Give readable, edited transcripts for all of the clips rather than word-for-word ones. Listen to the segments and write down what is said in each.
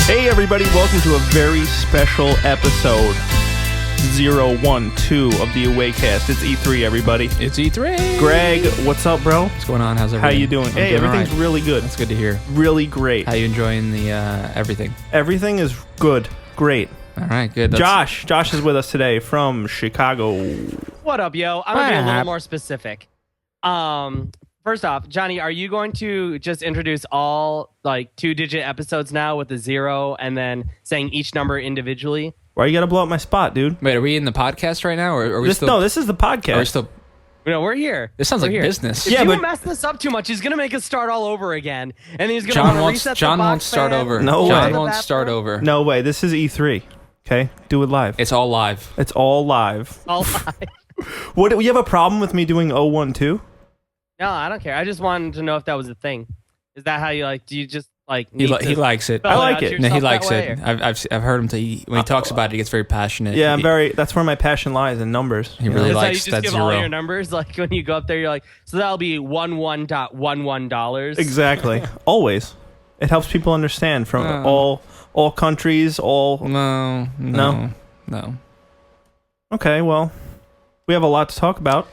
Hey everybody, welcome to a very special episode 012 of the AwayCast. It's E3, everybody. It's E3. Greg, what's up, bro? What's going on? How's everything? How you doing? Hey, everything's right. really good. That's good to hear. Really great. How you enjoying the everything? Everything is good. Great. All right, good. Josh is with us today from Chicago. What up, yo? I'm going to be a little more specific. First off, Johnny, are you going to just introduce all like 2-digit episodes now with the 0 and then saying each number individually? Why you gotta blow up my spot, dude? Wait, are we in the podcast right now, or are we still? No, this is the podcast. Are we still? No, we're here. This sounds We're like here. business. If Yeah, you but- mess this up too much, he's going to make us start all over again. And then he's going John to won't. reset John the box won't start fan. over. No John way. won't start over. No way. This is E3. Okay, do it live. It's all live. It's all live. All live. What? You have a problem with me doing 012? No, I don't care. I just wanted to know if that was a thing. Is that how you like? Do you just like? He likes it. I like it. No, he yourself likes that it. way, or- I've heard him when he talks about it, he gets very passionate. Yeah, that's where my passion lies, in numbers. He really That's how you likes just that give 0. all your numbers. Like when you go up there, you're like, so that'll be $11.11. Exactly. Always. It helps people understand from all countries, all... No. Okay, well, we have a lot to talk about.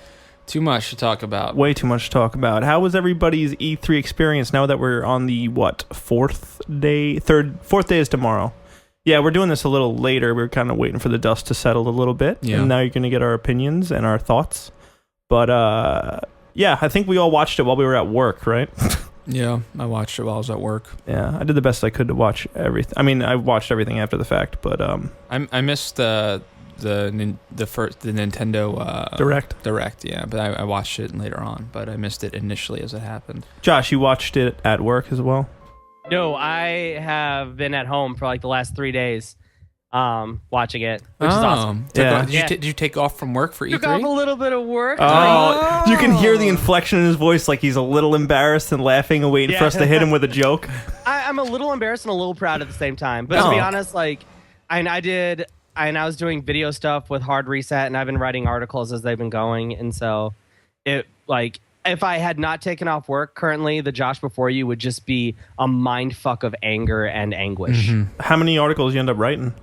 Too much to talk about. Way too much to talk about. How was everybody's E3 experience now that we're on the, fourth day? Fourth day is tomorrow. Yeah, we're doing this a little later. We're kind of waiting for the dust to settle a little bit. Yeah. And now you're going to get our opinions and our thoughts. But, yeah, I think we all watched it while we were at work, right? Yeah, I watched it while I was at work. Yeah, I did the best I could to watch everything. I mean, I watched everything after the fact, but... I missed the Nintendo Direct, yeah, but I watched it later on, but I missed it initially as it happened. Josh, you watched it at work as well? No, I have been at home for like the last 3 days watching it, which is awesome. Yeah. Did you take off from work for E3? Took off a little bit of work. Oh, you can hear the inflection in his voice, like he's a little embarrassed and laughing and waiting for us to hit him with a joke. I'm a little embarrassed and a little proud at the same time. But to be honest, like, I was doing video stuff with Hard Reset, and I've been writing articles as they've been going. And so it, like, if I had not taken off work currently, the Josh before you would just be a mind fuck of anger and anguish. Mm-hmm. How many articles you end up writing?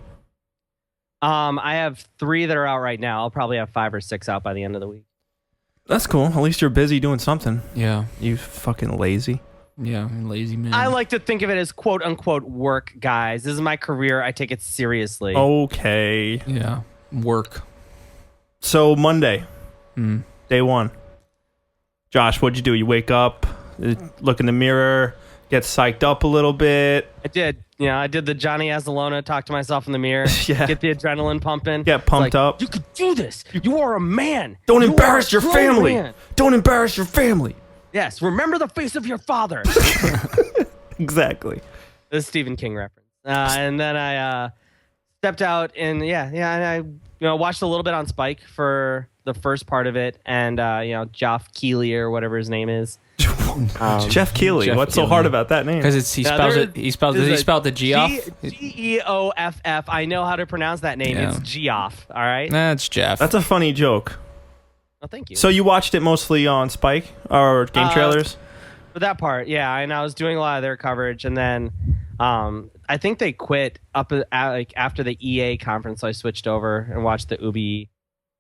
I have 3 that are out right now. I'll probably have 5 or 6 out by the end of the week. That's cool. At least you're busy doing something. Yeah. You fucking lazy. Yeah, lazy man. I like to think of it as quote unquote work, guys. This is my career. I take it seriously. Okay. Yeah, work. So Monday, day 1. Josh, what'd you do? You wake up, look in the mirror, get psyched up a little bit. I did. Yeah, I did the Johnny Azalona, talk to myself in the mirror, Yeah. get the adrenaline pumping. Get pumped up. You could do this. You are a man. Don't You embarrass are your a grown family. man. Don't embarrass your family. Yes, remember the face of your father. Exactly. This is Stephen King reference. And then I stepped out and and I watched a little bit on Spike for the first part of it, and Geoff Keighley or whatever his name is. Jeff Keighley. Jeff What's so Keighley. hard about that name? Because he spells it. He spelled the Geoff. Geoff. I know how to pronounce that name. Yeah. It's Geoff. All right. That's Jeff. That's a funny joke. Well, thank you. So you watched it mostly on Spike or game trailers? For that part, yeah, and I was doing a lot of their coverage, and then I think they quit after the EA conference, so I switched over and watched the Ubi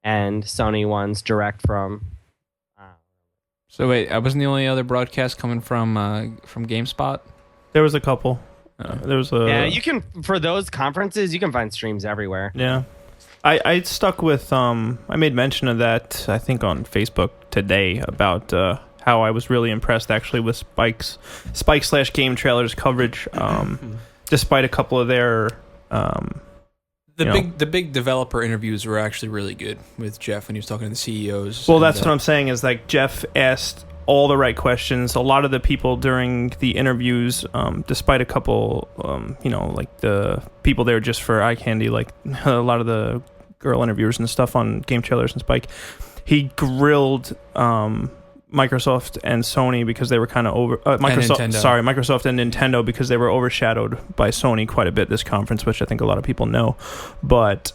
and Sony ones direct from. So wait, I wasn't the only other broadcast coming from GameSpot. There was a couple. There was a Yeah, you can for those conferences, you can find streams everywhere. Yeah. I stuck with I made mention of that I think on Facebook today about how I was really impressed actually with Spike / Game Trailers coverage despite a couple of their The big developer interviews were actually really good with Jeff when he was talking to the CEOs. Well, that's what I'm saying is like Jeff asked all the right questions. A lot of the people during the interviews, despite a couple, like the people there just for eye candy, like a lot of the girl interviewers and stuff on Game Trailers and Spike, he grilled Microsoft and Sony because they were kind of Microsoft and Nintendo because they were overshadowed by Sony quite a bit this conference, which I think a lot of people know. But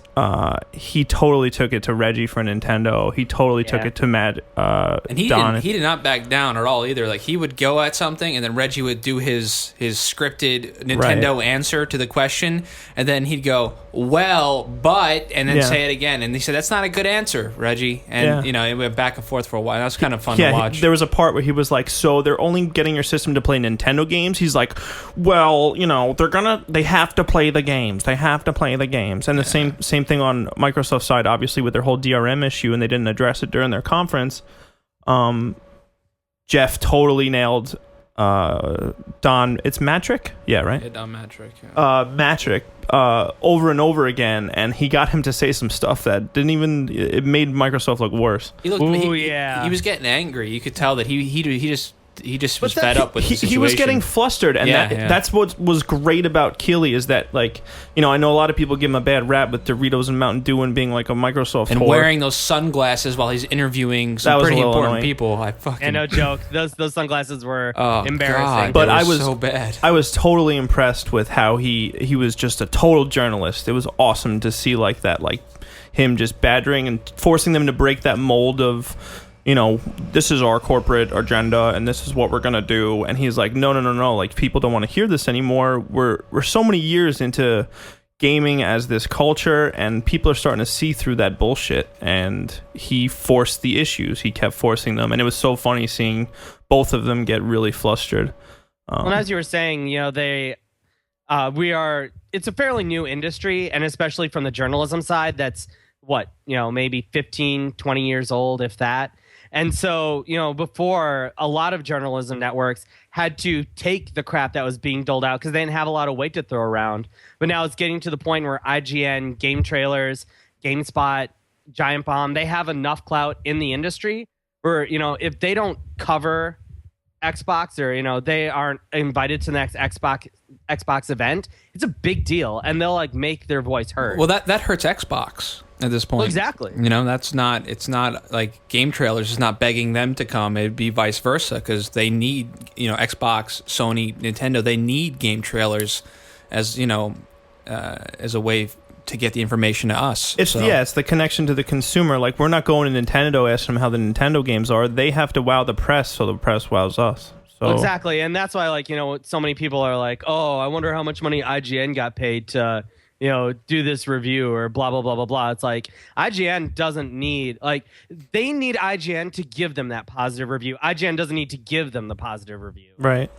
he totally took it to Reggie for Nintendo. He totally took it to Matt. And he Don. he did not back down at all either. Like he would go at something, and then Reggie would do his scripted Nintendo answer to the question, and then he'd go, "Well, but," and then say it again. And he said, "That's not a good answer, Reggie." And it went back and forth for a while. That was kind of fun to watch. There was a part where he was like, "So they're only getting your system to play Nintendo games?" He's like, "Well, they have to play the games. They have to play the games." And the same thing on Microsoft's side, obviously, with their whole DRM issue, and they didn't address it during their conference. Jeff totally nailed Don. It's Matrick? Yeah, right? Yeah, Don Matrick. Matrick over and over again, and he got him to say some stuff that it made Microsoft look worse. He was getting angry. You could tell that he just was fed up with the situation. He was getting flustered, and that's what was great about Keighley is that, I know a lot of people give him a bad rap with Doritos and Mountain Dew and being like a Microsoft and whore. wearing those sunglasses while he's interviewing some pretty important annoying. people. No joke. Those sunglasses were embarrassing. God, but I was so bad. I was totally impressed with how he was just a total journalist. It was awesome to see that, him just badgering and forcing them to break that mold of, this is our corporate agenda and this is what we're gonna do. And he's like, no, people don't want to hear this anymore. We're so many years into gaming as this culture, and people are starting to see through that bullshit. And he forced the issues. He kept forcing them, and it was so funny seeing both of them get really flustered. Well, as you were saying, it's a fairly new industry, and especially from the journalism side, that's maybe 15, 20 years old, if that. And so, before, a lot of journalism networks had to take the crap that was being doled out because they didn't have a lot of weight to throw around. But now it's getting to the point where IGN, Game Trailers, GameSpot, Giant Bomb, they have enough clout in the industry where, if they don't cover Xbox or, they aren't invited to the next Xbox event, it's a big deal. And they'll, make their voice heard. Well, that hurts Xbox at this point. Well, exactly. It's not like Game Trailers is not begging them to come. It'd be vice versa because they need, Xbox, Sony, Nintendo, they need Game Trailers as a way to get the information to us. It's the connection to the consumer. We're not going to Nintendo asking them how the Nintendo games are. They have to wow the press, so the press wows us. So. Well, exactly, and that's why so many people are like, oh, I wonder how much money IGN got paid to do this review or blah blah blah blah blah. It's like IGN doesn't need they need IGN to give them that positive review. IGN doesn't need to give them the positive review. Right.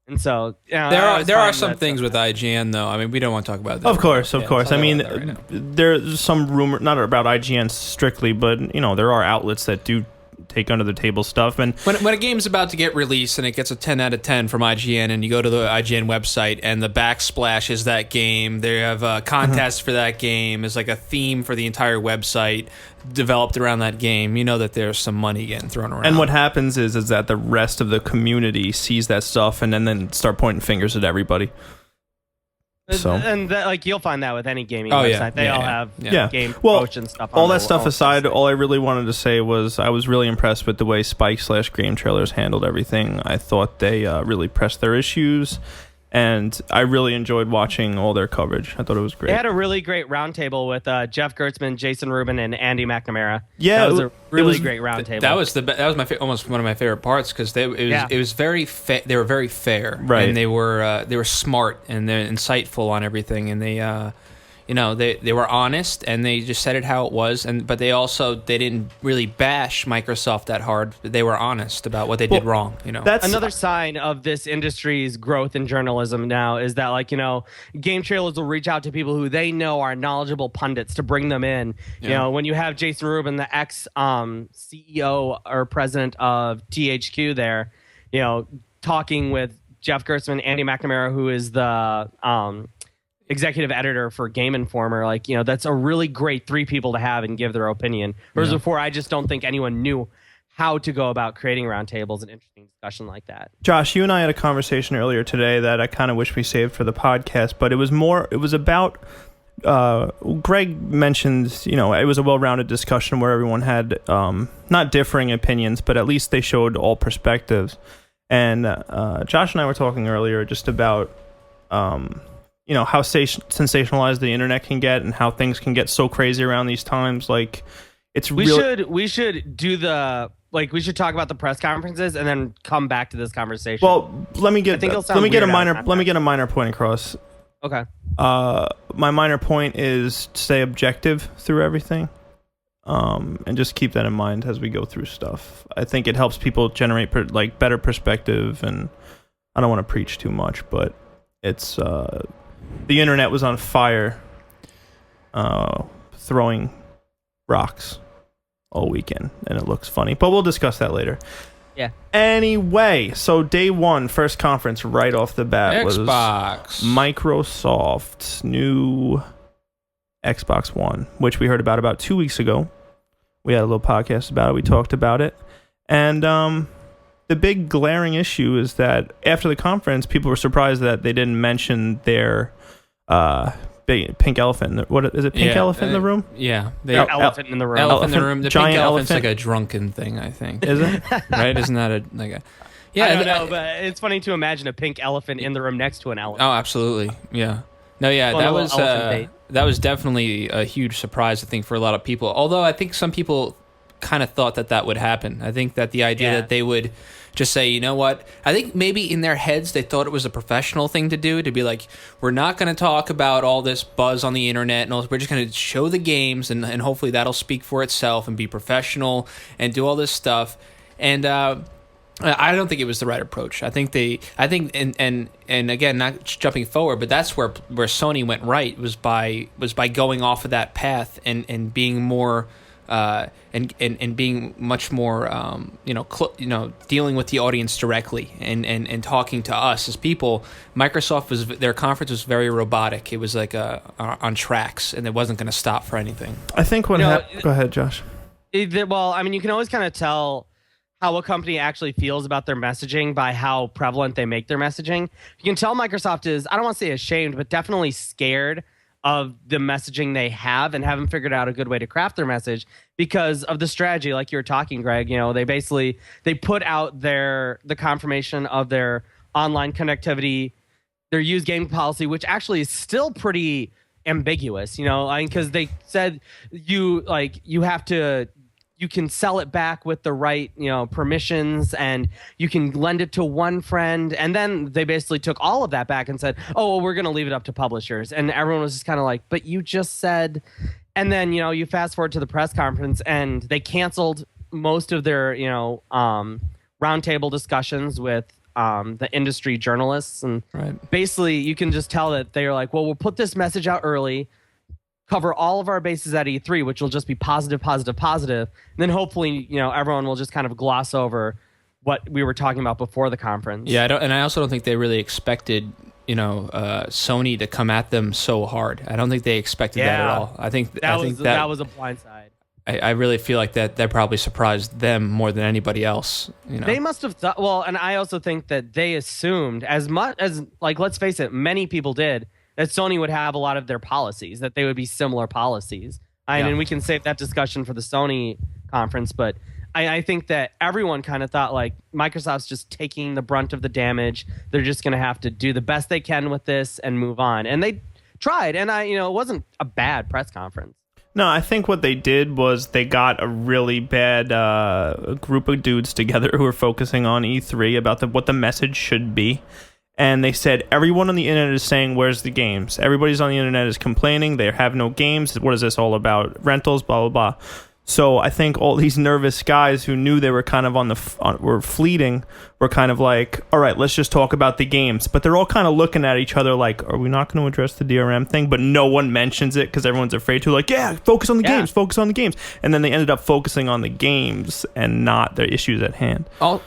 And so there are some things with IGN though. I mean, we don't want to talk about that. Of course. I mean, there's some rumor, not about IGN strictly, but there are outlets that do take under the table stuff. And when a game's about to get released and it gets a 10 out of 10 from IGN, and you go to the IGN website and the backsplash is that game, they have a contest for that game, is like a theme for the entire website developed around that game, that there's some money getting thrown around. And what happens is that the rest of the community sees that stuff and then start pointing fingers at everybody. So. And that, you'll find that with any gaming website. They all have game promotion stuff. All that stuff aside, all I really wanted to say was I was really impressed with the way Spike/Game Trailers handled everything. I thought they really pressed their issues, and I really enjoyed watching all their coverage. I thought it was great. They had a really great roundtable with Jeff Gertzman, Jason Rubin, and Andy McNamara. Yeah, that was a really great roundtable. That was almost one of my favorite parts because it was very they were very fair, right? And they were smart and they're insightful on everything, and they were honest and they just said it how it was, but they didn't really bash Microsoft that hard. They were honest about what they did wrong. That's another sign of this industry's growth in journalism now is that Game Trailers will reach out to people who they know are knowledgeable pundits to bring them in. When you have Jason Rubin, the ex CEO or president of THQ there, talking with Jeff Gertzman, Andy McNamara, who is the executive editor for Game Informer, that's a really great three people to have and give their opinion. Whereas before, I just don't think anyone knew how to go about creating roundtables and interesting discussion like that. Josh, you and I had a conversation earlier today that I kind of wish we saved for the podcast, but it was about Greg mentioned, it was a well-rounded discussion where everyone had not differing opinions, but at least they showed all perspectives. And Josh and I were talking earlier just about how sensationalized the internet can get and how things can get so crazy around these times. Like, it's we should do the we should talk about the press conferences and then come back to this conversation. Let me get a minor point across. Okay. My minor point is stay objective through everything. And just keep that in mind as we go through stuff. I think it helps people generate better perspective, and I don't want to preach too much, but it's the internet was on fire, throwing rocks all weekend, and it looks funny, but we'll discuss that later. Yeah. Anyway, so day one, first conference right off the bat was Microsoft's new Xbox One, which we heard about 2 weeks ago. We had a little podcast about it. We talked about it. And the big glaring issue is that after the conference, people were surprised that they didn't mention their big pink elephant. What is it? Pink elephant in the room? Yeah. Elephant in the room. Elephant in the room. The giant pink elephant's elephant. like a drunken thing, I think. Is it? Right? Isn't that a... Yeah. I don't know, but it's funny to imagine a pink elephant in the room next to an elephant. Oh, absolutely. Yeah. No, yeah, that was definitely a huge surprise, I think, for a lot of people. Although I think some people kind of thought that would happen. I think that the idea that they would just say, you know what? I think maybe in their heads they thought it was a professional thing to do, to be like, we're not going to talk about all this buzz on the internet, and we're just going to show the games, and hopefully that'll speak for itself and be professional and do all this stuff. And I don't think it was the right approach. I think and again, not jumping forward, but that's where Sony went right, was by going off of that path and being more and being much more dealing with the audience directly and talking to us as people. Their conference was very robotic. It was like on tracks, and it wasn't going to stop for anything. I think go ahead, Josh. Well, I mean, you can always kind of tell how a company actually feels about their messaging by how prevalent they make their messaging. You can tell Microsoft is, I don't want to say ashamed, but definitely scared of the messaging they have and haven't figured out a good way to craft their message because of the strategy, like you were talking, Greg. They put out the confirmation of their online connectivity, their use game policy, which actually is still pretty ambiguous, because they said you have to, you can sell it back with the right, permissions, and you can lend it to one friend. And then they basically took all of that back and said, oh, well, we're going to leave it up to publishers. And everyone was just kind of like, but you just said. And then, you fast forward to the press conference, and they canceled most of their, roundtable discussions with the industry journalists. And basically, you can just tell that they're like, well, we'll put this message out early, cover all of our bases at E3, which will just be positive. And then hopefully, everyone will just kind of gloss over what we were talking about before the conference. Yeah, I also don't think they really expected, Sony to come at them so hard. I don't think they expected that at all. I think that was a blindside. I really feel like that probably surprised them more than anybody else. They must have thought. Well, and I also think that they assumed, as much as, let's face it, many people did, that Sony would have a lot of their policies, that they would be similar policies. And we can save that discussion for the Sony conference, but I think that everyone kind of thought Microsoft's just taking the brunt of the damage. They're just going to have to do the best they can with this and move on. And they tried, and it wasn't a bad press conference. No, I think what they did was they got a really bad group of dudes together who were focusing on E3 about what the message should be. And they said, everyone on the internet is saying, where's the games? Everybody's on the internet is complaining. They have no games. What is this all about? Rentals, blah, blah, blah. So I think all these nervous guys who knew they were kind of were fleeting were kind of like, all right, let's just talk about the games. But they're all kind of looking at each other like, are we not going to address the DRM thing? But no one mentions it because everyone's afraid to, focus on the games, focus on the games. And then they ended up focusing on the games and not the issues at hand. I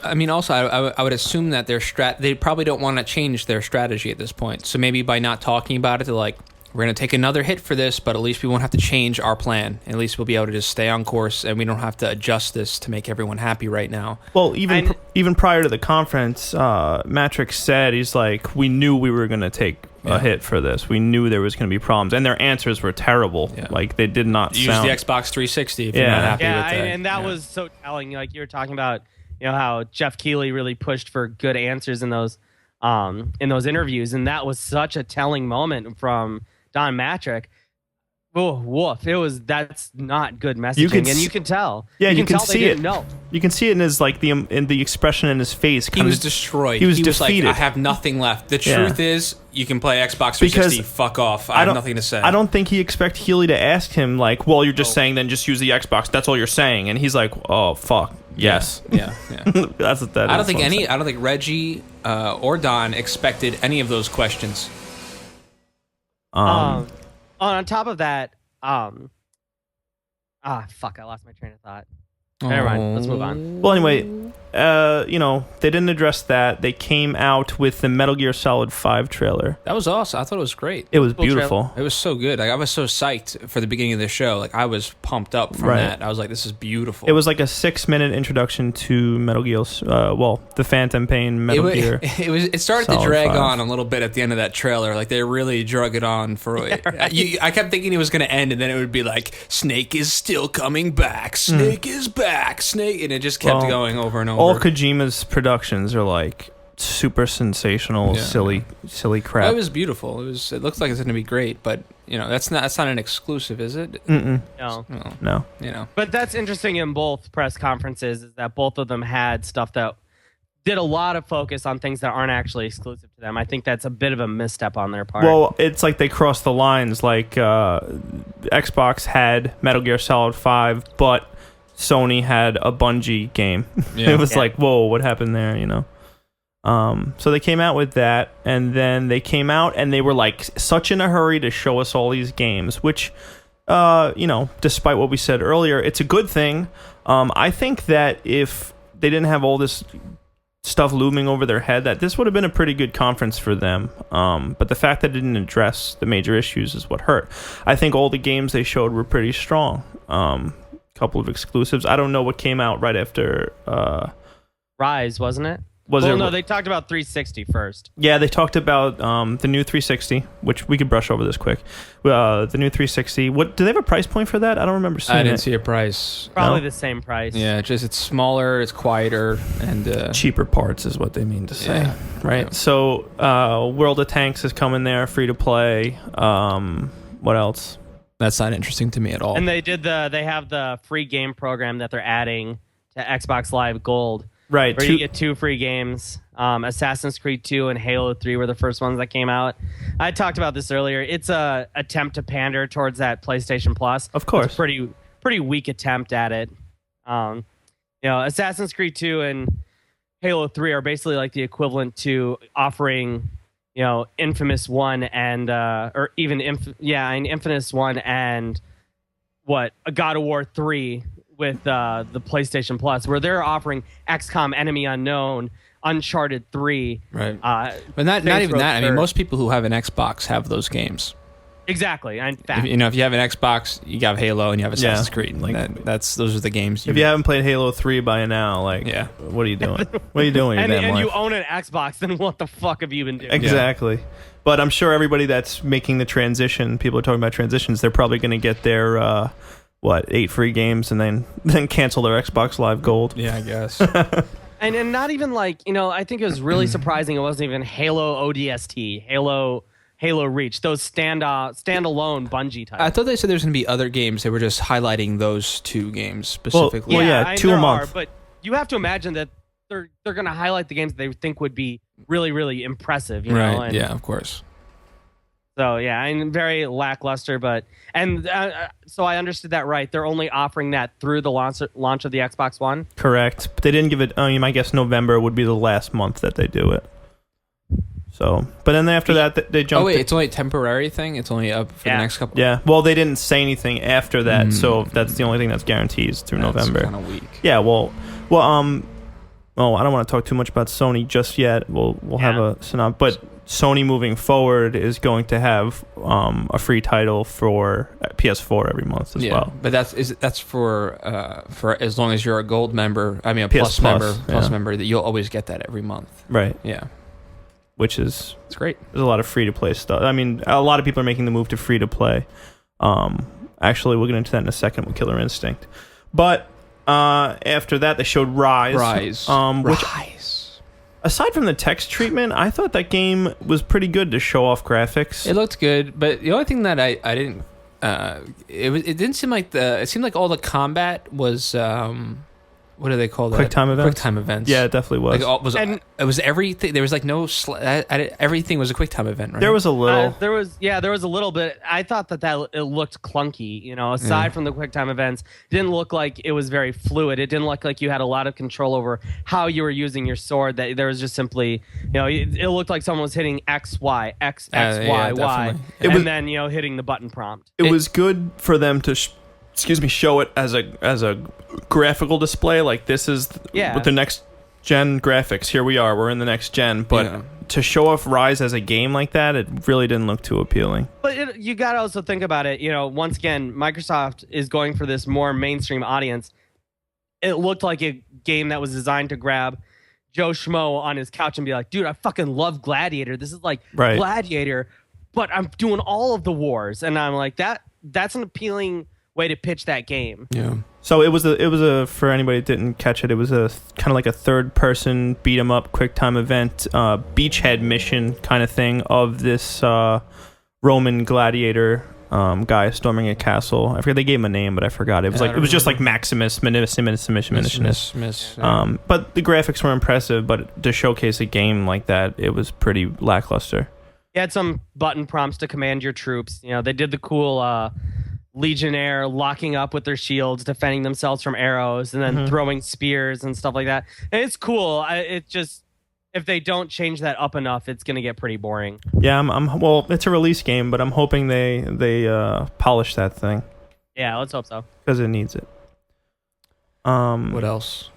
would assume that they probably don't want to change their strategy at this point. So maybe by not talking about it, they're like, we're going to take another hit for this, but at least we won't have to change our plan. At least we'll be able to just stay on course, and we don't have to adjust this to make everyone happy right now. Well, even prior to the conference, Matrix said, he's like, we knew we were going to take a hit for this. We knew there was going to be problems, and their answers were terrible. Yeah. They did not use the Xbox 360 if you're not happy with that. And that was so telling. You were talking about how Jeff Keighley really pushed for good answers in those in those interviews, and that was such a telling moment from Don Matrick. Oh, woof! That's not good messaging, and you can tell. Yeah, you can tell see they it. didn't know. You can see it in his in the expression in his face. He was destroyed. He was defeated. Like, I have nothing left. The truth is, you can play Xbox 360. Fuck off. I have nothing to say. I don't think he expected Healy to ask him like, "Well, you're just saying then just use the Xbox. That's all you're saying." And he's like, "Oh, fuck, yes, yeah." That's what that. I don't think Reggie or Don expected any of those questions. On top of that, fuck! I lost my train of thought. Never mind. Let's move on. Well, anyway, they didn't address that. They came out with the Metal Gear Solid 5 trailer. That was awesome. I thought it was great. It was beautiful. It was so good. Like, I was so psyched for the beginning of the show. Like, I was pumped up from that. I was like, this is beautiful. It was like a 6-minute introduction to Metal Gear, the Phantom Pain Metal Gear. It started Solid to drag 5. on a little bit at the end of that trailer. Like, they really drug it on for. I kept thinking it was going to end, and then it would be like, Snake is still coming back. Snake is back. Snake, and it just kept going over and over. All Kojima's productions are like super sensational, silly crap. It was beautiful. It looks like it's going to be great, but that's not an exclusive, is it? No. But that's interesting in both press conferences is that both of them had stuff that did a lot of focus on things that aren't actually exclusive to them. I think that's a bit of a misstep on their part. Well, it's like they crossed the lines. Like Xbox had Metal Gear Solid 5, but Sony had a Bungie game. It was like, whoa, what happened there, So they came out with that, and then they came out and they were like such in a hurry to show us all these games, which, despite what we said earlier, it's a good thing. I think that if they didn't have all this stuff looming over their head, that this would have been a pretty good conference for them. But the fact that it didn't address the major issues is what hurt. I think all the games they showed were pretty strong. Couple of exclusives. I don't know what came out right after Rise, wasn't it? No, they talked about 360 first. Yeah, they talked about the new 360, which we could brush over this quick. The new 360. What do they have a price point for that? I don't remember seeing it. I didn't see a price. Probably the same price. Yeah, it's smaller, it's quieter, and cheaper parts is what they mean to say, right? Yeah. So, World of Tanks is coming there, free to play. What else? That's not interesting to me at all. And they have the free game program that they're adding to Xbox Live Gold. Right. Where you get 2 free games. Assassin's Creed 2 and Halo 3 were the first ones that came out. I talked about this earlier. It's a attempt to pander towards that PlayStation Plus. Of course. It's a pretty weak attempt at it. Assassin's Creed 2 and Halo 3 are basically like the equivalent to offering Infamous 1 and Infamous 1 and a God of War 3 with the PlayStation Plus, where they're offering XCOM Enemy Unknown, Uncharted 3. Right. But not even that. I mean, most people who have an Xbox have those games. Exactly. In fact, if you have an Xbox, you have Halo and you have Assassin's Creed. Like those are the games. If you haven't played Halo 3 by now, what are you doing? What are you doing? and you own an Xbox, then what the fuck have you been doing? Exactly. Yeah. But I'm sure everybody that's making the transition, people are talking about transitions, they're probably going to get their 8 free games and then cancel their Xbox Live Gold. Yeah, I guess. and not even I think it was really surprising it wasn't even Halo ODST, Halo Reach, those standalone Bungie titles. I thought they said there's going to be other games. They were just highlighting those 2 games specifically. Well, 2 a month. But you have to imagine that they're going to highlight the games they think would be really, really impressive. You know? And, yeah, of course. So and very lackluster. So I understood that right. They're only offering that through the launch of the Xbox One. Correct. But they didn't give it. I guess November would be the last month that they do it. So, but then after that, they jumped. Oh wait, it's only a temporary thing. It's only up for the next couple. Yeah. Well, they didn't say anything after that, so that's the only thing that's guaranteed is through November. Kind of weak. Yeah. Well. I don't want to talk too much about Sony just yet. We'll have a synopsis, but Sony moving forward is going to have a free title for PS4 every month as well. But that's for as long as you're a gold member. I mean, a PS plus member that you'll always get that every month. Right. Yeah. Which is it's great. There's a lot of free to play stuff. I mean, a lot of people are making the move to free to play. Actually, we'll get into that in a second with Killer Instinct. But after that, they showed Rise. Rise. Which Aside from the text treatment, I thought that game was pretty good to show off graphics. It looked good, but the only thing that I didn't it didn't seem like it seemed like all the combat was what do they call that? QuickTime events. QuickTime events. Yeah, it definitely was. Like it was everything. There was like no everything was a QuickTime event, right? There was a little. There was a little bit. I thought that it looked clunky. Aside from the QuickTime events, it didn't look like it was very fluid. It didn't look like you had a lot of control over how you were using your sword. That there was just simply, it looked like someone was hitting X Y X X Y Y, and then hitting the button prompt. It was good for them to. Show it as a graphical display, like this is with the next gen graphics. Here we are, we're in the next gen. But to show off Rise as a game like that, it really didn't look too appealing. But you got to also think about it. Once again, Microsoft is going for this more mainstream audience. It looked like a game that was designed to grab Joe Schmo on his couch and be like, dude, I fucking love Gladiator. This is like Gladiator, but I'm doing all of the wars. And I'm like, that's an appealing way to pitch that game. Yeah. So it was a for anybody that didn't catch it, it was a kind of like a third person beat 'em up QuickTime event, beachhead mission kind of thing of this Roman gladiator guy storming a castle. I forget they gave him a name, but I forgot. It was it was just like Maximus Minimus. But the graphics were impressive. But to showcase a game like that, it was pretty lackluster. You had some button prompts to command your troops. They did the cool Legionnaire locking up with their shields, defending themselves from arrows, and then throwing spears and stuff like that. And it's cool. It just, if they don't change that up enough, it's gonna get pretty boring. Yeah, well, it's a release game, but I'm hoping they polish that thing. Yeah, let's hope so. Because it needs it. What else?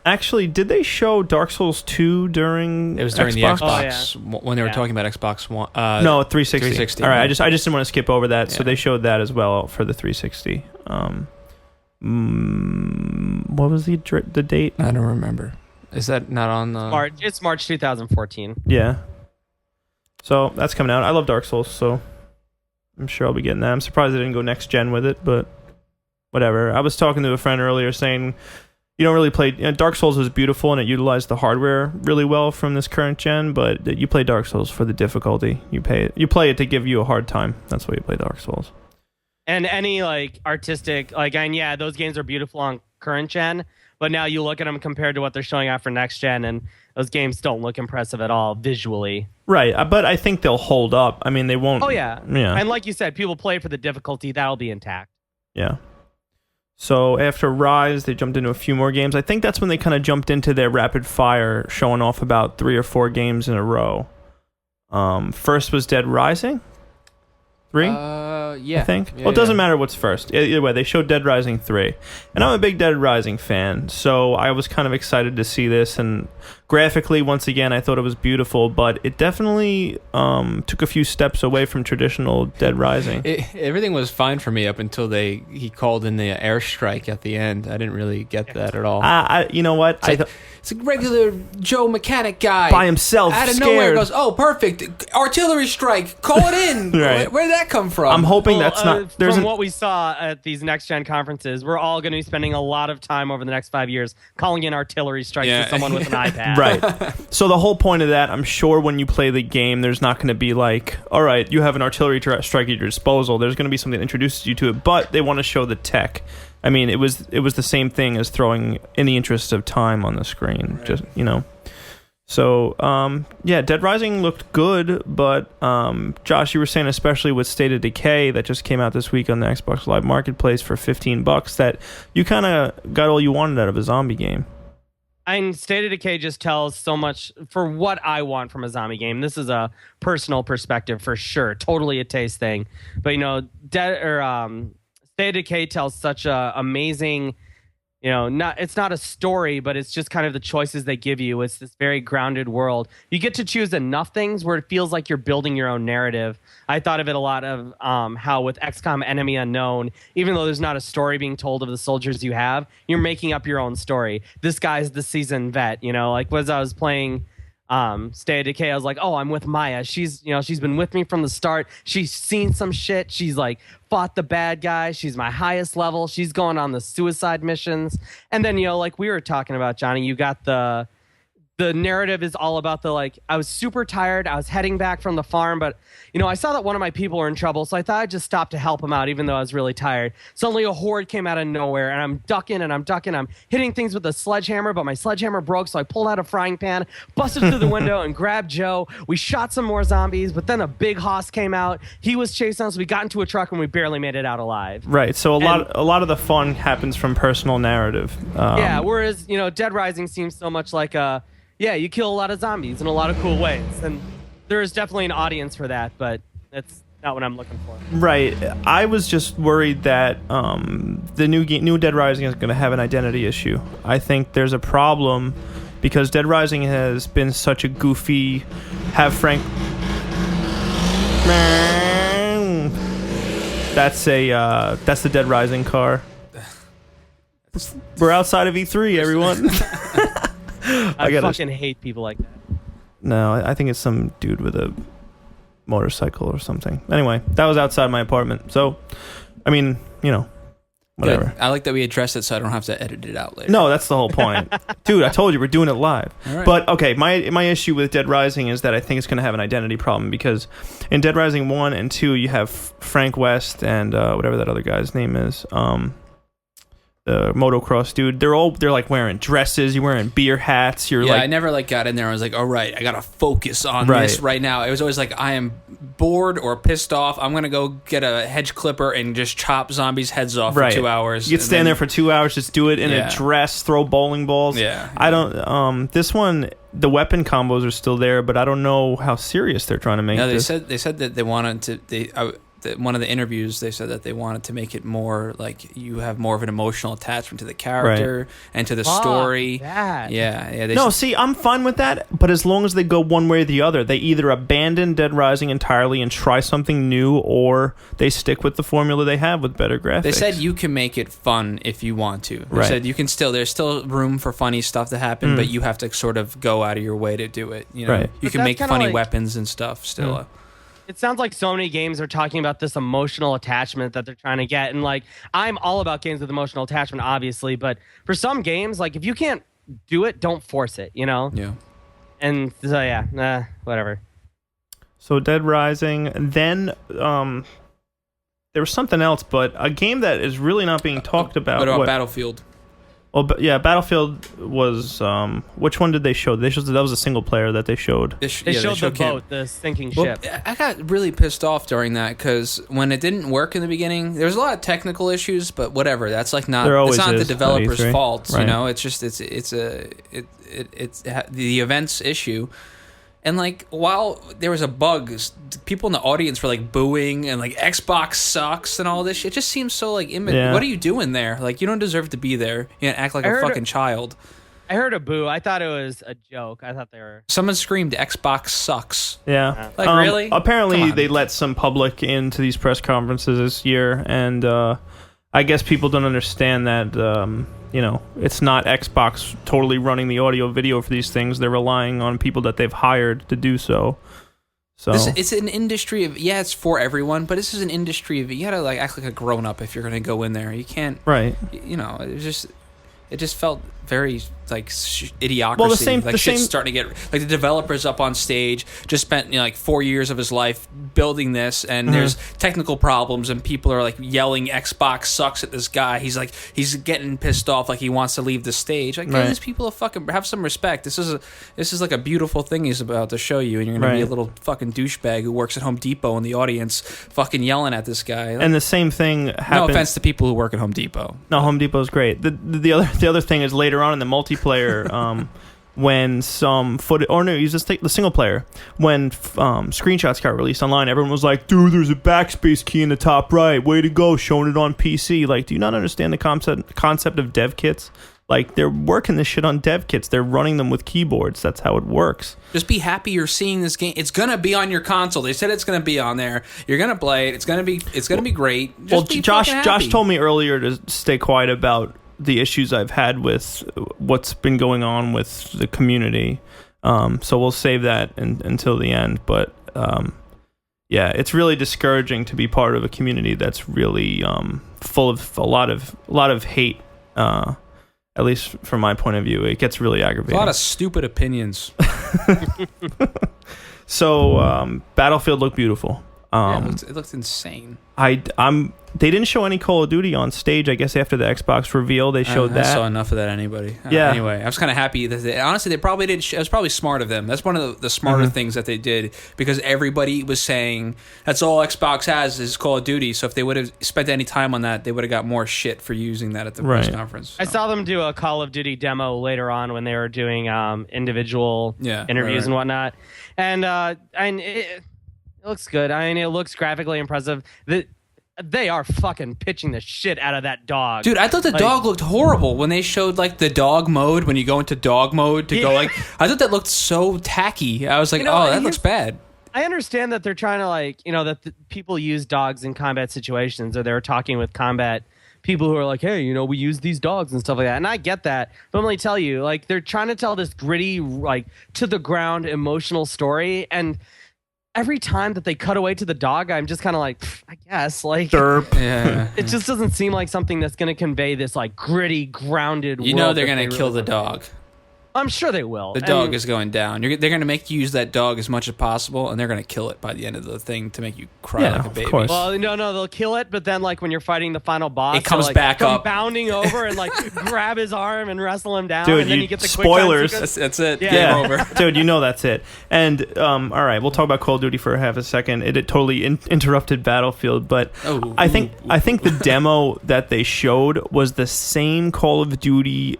Actually, did they show Dark Souls 2 during It was during Xbox? the Xbox when they were talking about Xbox One. No, 360. 360. All right, I just didn't want to skip over that, so they showed that as well for the 360. What was the date? I don't remember. Is that not on the... March? It's March 2014. Yeah. So that's coming out. I love Dark Souls, so I'm sure I'll be getting that. I'm surprised they didn't go next gen with it, but whatever. I was talking to a friend earlier saying... You don't really play... Dark Souls was beautiful, and it utilized the hardware really well from this current gen, but you play Dark Souls for the difficulty. You play it to give you a hard time. That's why you play Dark Souls. And any, artistic... and yeah, those games are beautiful on current gen, but now you look at them compared to what they're showing out for next gen, and those games don't look impressive at all visually. Right, but I think they'll hold up. I mean, they won't... Oh, yeah. And like you said, people play for the difficulty. That'll be intact. Yeah. So after Rise, they jumped into a few more games. I think that's when they kind of jumped into their rapid fire, showing off about 3 or 4 games in a row. First was Dead Rising. 3? Yeah. I think. Yeah, well, it doesn't matter what's first. Either way, they showed Dead Rising 3. And I'm a big Dead Rising fan, so I was kind of excited to see this. And graphically, once again, I thought it was beautiful, but it definitely took a few steps away from traditional Dead Rising. Everything was fine for me up until he called in the airstrike at the end. I didn't really get that at all. You know what? It's a regular Joe mechanic guy. By himself, out of scared. nowhere goes, oh, perfect. Artillery strike. Call it in. Right. Where did that come from? I'm hoping that's not... From what we saw at these next-gen conferences, we're all going to be spending a lot of time over the next 5 years calling in artillery strikes to someone with an iPad. Right. So the whole point of that, I'm sure when you play the game, there's not going to be like, all right, you have an artillery strike at your disposal. There's going to be something that introduces you to it, but they want to show the tech. I mean, it was the same thing as throwing in the interest of time on the screen. Right. Just, So, Dead Rising looked good, but Josh, you were saying especially with State of Decay that just came out this week on the Xbox Live Marketplace for $15 that you kind of got all you wanted out of a zombie game. And State of Decay just tells so much for what I want from a zombie game. This is a personal perspective for sure, totally a taste thing. But State of Decay tells such a amazing, it's not a story, but it's just kind of the choices they give you. It's this very grounded world. You get to choose enough things where it feels like you're building your own narrative. I thought of it a lot of how with XCOM Enemy Unknown, even though there's not a story being told of the soldiers you have, you're making up your own story. This guy's the seasoned vet, as I was playing State of Decay, I was like, oh, I'm with Maya. She's been with me from the start. She's seen some shit. She's fought the bad guy. She's my highest level. She's going on the suicide missions. And then, like we were talking about, Johnny, you got the the narrative is all about the, like, I was super tired. I was heading back from the farm, but, I saw that one of my people were in trouble, so I thought I'd just stop to help him out, even though I was really tired. Suddenly a horde came out of nowhere, and I'm ducking. I'm hitting things with a sledgehammer, but my sledgehammer broke, so I pulled out a frying pan, busted through the window, and grabbed Joe. We shot some more zombies, but then a big hoss came out. He was chasing us. We got into a truck, and we barely made it out alive. Right, so a lot of the fun happens from personal narrative. Yeah, whereas, Dead Rising seems so much like you kill a lot of zombies in a lot of cool ways. And there is definitely an audience for that, but that's not what I'm looking for. Right. I was just worried that the new Dead Rising is going to have an identity issue. I think there's a problem because Dead Rising has been such a goofy, that's the Dead Rising car. We're outside of E3, everyone. I fucking hate people like that. No, I think it's some dude with a motorcycle or something. Anyway, that was outside my apartment. So, I mean, whatever. Good. I like that we addressed it so I don't have to edit it out later. No, that's the whole point. Dude, I told you, we're doing it live. All right. But, okay, my issue with Dead Rising is that I think it's going to have an identity problem because in Dead Rising 1 and 2, you have Frank West and whatever that other guy's name is. The motocross dude, they're like wearing dresses, you're wearing beer hats, I never got in there. I was like, all right, I gotta focus on this right now. It was always like, I am bored or pissed off, I'm gonna go get a hedge clipper and just chop zombies' heads off for 2 hours. You could stand there for 2 hours, just do it in a dress, throw bowling balls. I don't this one, the weapon combos are still there, but I don't know how serious they're trying to make this. They said that they wanted to one of the interviews, they said that they wanted to make it more like you have more of an emotional attachment to the character and to the story. See, I'm fine with that, but as long as they go one way or the other, they either abandon Dead Rising entirely and try something new, or they stick with the formula they have with better graphics. They said you can make it fun if you want to. They said you can there's still room for funny stuff to happen, but you have to sort of go out of your way to do it. You can make funny weapons and stuff still. It sounds like so many games are talking about this emotional attachment that they're trying to get. And, like, I'm all about games with emotional attachment, obviously. But for some games, like, if you can't do it, don't force it, Yeah. And so, whatever. So Dead Rising. Then there was something else, but a game that is really not being talked about. What about Battlefield? Well, Battlefield was... which one did they show? That was a single player that they showed. They showed the boat, the sinking ship. I got really pissed off during that because when it didn't work in the beginning, there was a lot of technical issues, but whatever. That's like not... It's not the developer's fault, It's just... It's the event's issue. And, like, while there was a bug, people in the audience were, like, booing and, like, Xbox sucks and all this shit. It just seems so, like, what are you doing there? Like, you don't deserve to be there. You can't act like a fucking child. I heard a boo. I thought it was a joke. I thought they were... Someone screamed, Xbox sucks. Yeah. Like, really? Apparently, they let some public into these press conferences this year, and I guess people don't understand that... it's not Xbox totally running the audio video for these things. They're relying on people that they've hired to do so. So it's an industry of it's for everyone, but this is an industry of you gotta like act like a grown up if you're gonna go in there. You can't it just felt very like idiocracy. Well, the same starting to get like the developers up on stage just spent like 4 years of his life building this, and there's technical problems, and people are like yelling Xbox sucks at this guy. He's getting pissed off, like he wants to leave the stage. Like these people are fucking have some respect. This is like a beautiful thing he's about to show you, and you're gonna be a little fucking douchebag who works at Home Depot in the audience, fucking yelling at this guy. Like, and the same thing happened. No offense to people who work at Home Depot. No, Home Depot's great. The other thing is later on in the multiplayer, when some footage, or no, use the single player, when screenshots got released online, everyone was like, dude, there's a backspace key in the top right, way to go, showing it on PC. Like, do you not understand the concept of dev kits? Like, they're working this shit on dev kits. They're running them with keyboards. That's how it works. Just be happy you're seeing this game. It's gonna be on your console. They said it's gonna be on there. You're gonna play it. It's gonna be great. Josh told me earlier to stay quiet about the issues I've had with what's been going on with the community. So we'll save that until the end. But it's really discouraging to be part of a community that's really full of a lot of hate. At least from my point of view, it gets really aggravating. A lot of stupid opinions. So, Battlefield looked beautiful. It looked insane. They didn't show any Call of Duty on stage. I guess after the Xbox reveal, they showed that. I saw enough of that. Anyway, I was kind of happy that honestly, they probably did. It was probably smart of them. That's one of the smarter things that they did, because everybody was saying that's all Xbox has is Call of Duty. So if they would have spent any time on that, they would have got more shit for using that at the press conference. So. I saw them do a Call of Duty demo later on when they were doing individual interviews and whatnot, and it looks good. I mean, it looks graphically impressive. They are fucking pitching the shit out of that dog. Dude, I thought the dog looked horrible when they showed like the dog mode, when you go into dog mode to go like, I thought that looked so tacky. I was like, that looks bad. I understand that they're trying to that people use dogs in combat situations, or they're talking with combat people who are like, hey, we use these dogs and stuff like that. And I get that. But let me tell you, like, they're trying to tell this gritty, like, to the ground emotional story, and every time that they cut away to the dog, I'm just kind of like, I guess, like, it just doesn't seem like something that's going to convey this like gritty, grounded. They're going to kill the dog. I'm sure they will. The dog is going down. They're going to make you use that dog as much as possible, and they're going to kill it by the end of the thing to make you cry like a baby. Of course. Well, no, they'll kill it, but then like when you're fighting the final boss, it comes back up, bounding over and like grab his arm and wrestle him down. Dude, and then you get the spoilers. That's it. Yeah. Game over. Dude, that's it. And all right, we'll talk about Call of Duty for half a second. It totally interrupted Battlefield, but I think the demo that they showed was the same Call of Duty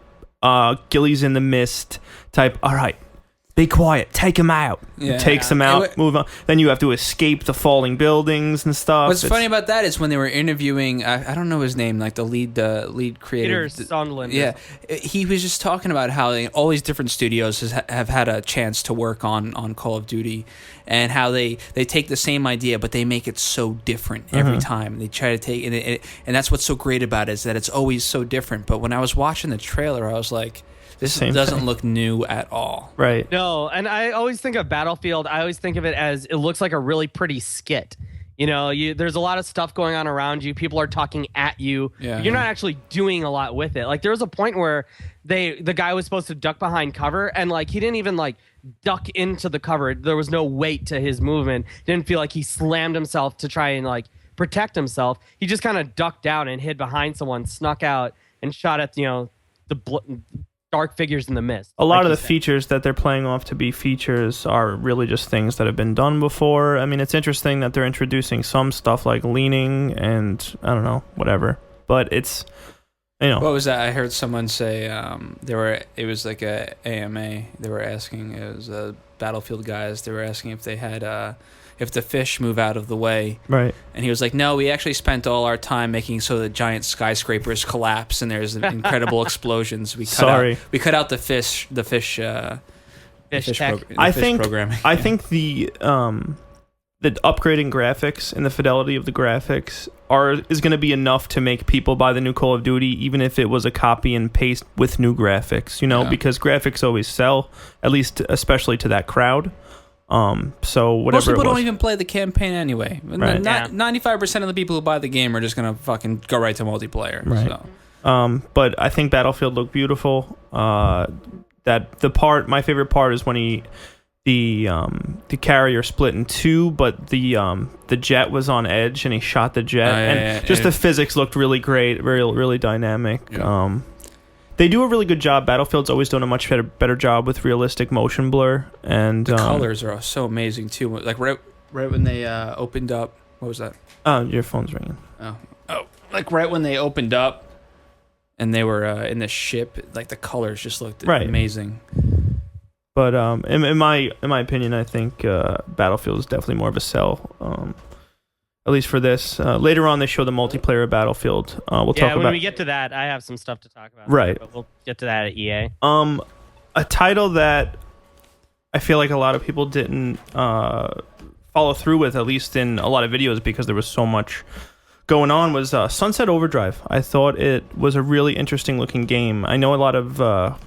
Gillies in the Mist type. All right, be quiet, take him out. Takes him out, move on. Then you have to escape the falling buildings and stuff. What's funny about that is when they were interviewing, I don't know his name, like the lead creator. Peter Sondland. Yeah, he was just talking about how all these different studios have had a chance to work on Call of Duty, and how they take the same idea but they make it so different every time. They try to take and that's what's so great about it, is that it's always so different. But when I was watching the trailer, I was like, this doesn't look new at all. Right. No, and I always think of Battlefield, I always think of it as it looks like a really pretty skit. There's a lot of stuff going on around you. People are talking at you. Yeah. You're not actually doing a lot with it. Like, there was a point where the guy was supposed to duck behind cover, and like he didn't even like duck into the cover. There was no weight to his movement. Didn't feel like he slammed himself to try and like protect himself. He just kind of ducked down and hid behind someone, snuck out, and shot at the dark figures in the mist. A lot of the features that they're playing off to be features are really just things that have been done before. I mean, it's interesting that they're introducing some stuff like leaning and I don't know, whatever. But it's, What was that? I heard someone say it was like a AMA. They were asking, it was Battlefield guys. They were asking if they had if the fish move out of the way. Right. And he was like, no, we actually spent all our time making so the giant skyscrapers collapse and there's incredible explosions. We cut out the fish programming. I think the upgrading graphics and the fidelity of the graphics is going to be enough to make people buy the new Call of Duty, even if it was a copy and paste with new graphics, because graphics always sell, at least especially to that crowd. So whatever. Most people don't even play the campaign anyway. Right. 95% of the people who buy the game are just gonna fucking go right to multiplayer. Right. So. But I think Battlefield looked beautiful. My favorite part is when the carrier split in two, but the jet was on edge and he shot the jet, the physics looked really great, really dynamic. Yeah. They do a really good job. Battlefield's always done a much better job with realistic motion blur, and the colors are so amazing too. Like right when they opened up, what was that? Oh, your phone's ringing. Oh, like right when they opened up, and they were in the ship. Like the colors just looked amazing. But in my opinion, I think Battlefield is definitely more of a sell. At least for this. Later on, they show the multiplayer of Battlefield. We'll talk about. When we get to that, I have some stuff to talk about. Right. But we'll get to that at EA. A title that I feel like a lot of people didn't follow through with, at least in a lot of videos, because there was so much going on, was Sunset Overdrive. I thought it was a really interesting looking game. I know a lot of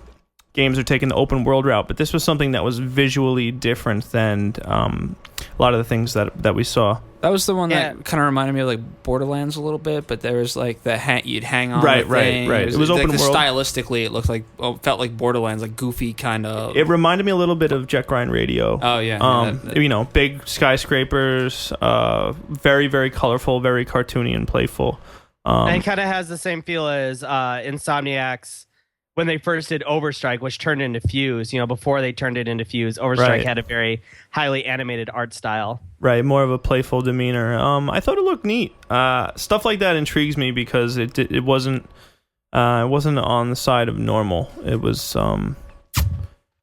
games are taking the open world route, but this was something that was visually different than a lot of the things that we saw. That was the one that kind of reminded me of like Borderlands a little bit, but there was like you'd hang on. Right. It was open like world. Stylistically, it looked like felt like Borderlands, like goofy kind of. It reminded me a little bit of Jet Grind Radio. Oh yeah. Big skyscrapers, very very colorful, very cartoony and playful. And it kind of has the same feel as Insomniac's when they first did Overstrike, which turned into Fuse. Before they turned it into Fuse, Overstrike had a very highly animated art style. Right, more of a playful demeanor. I thought it looked neat. Stuff like that intrigues me because it wasn't on the side of normal. It was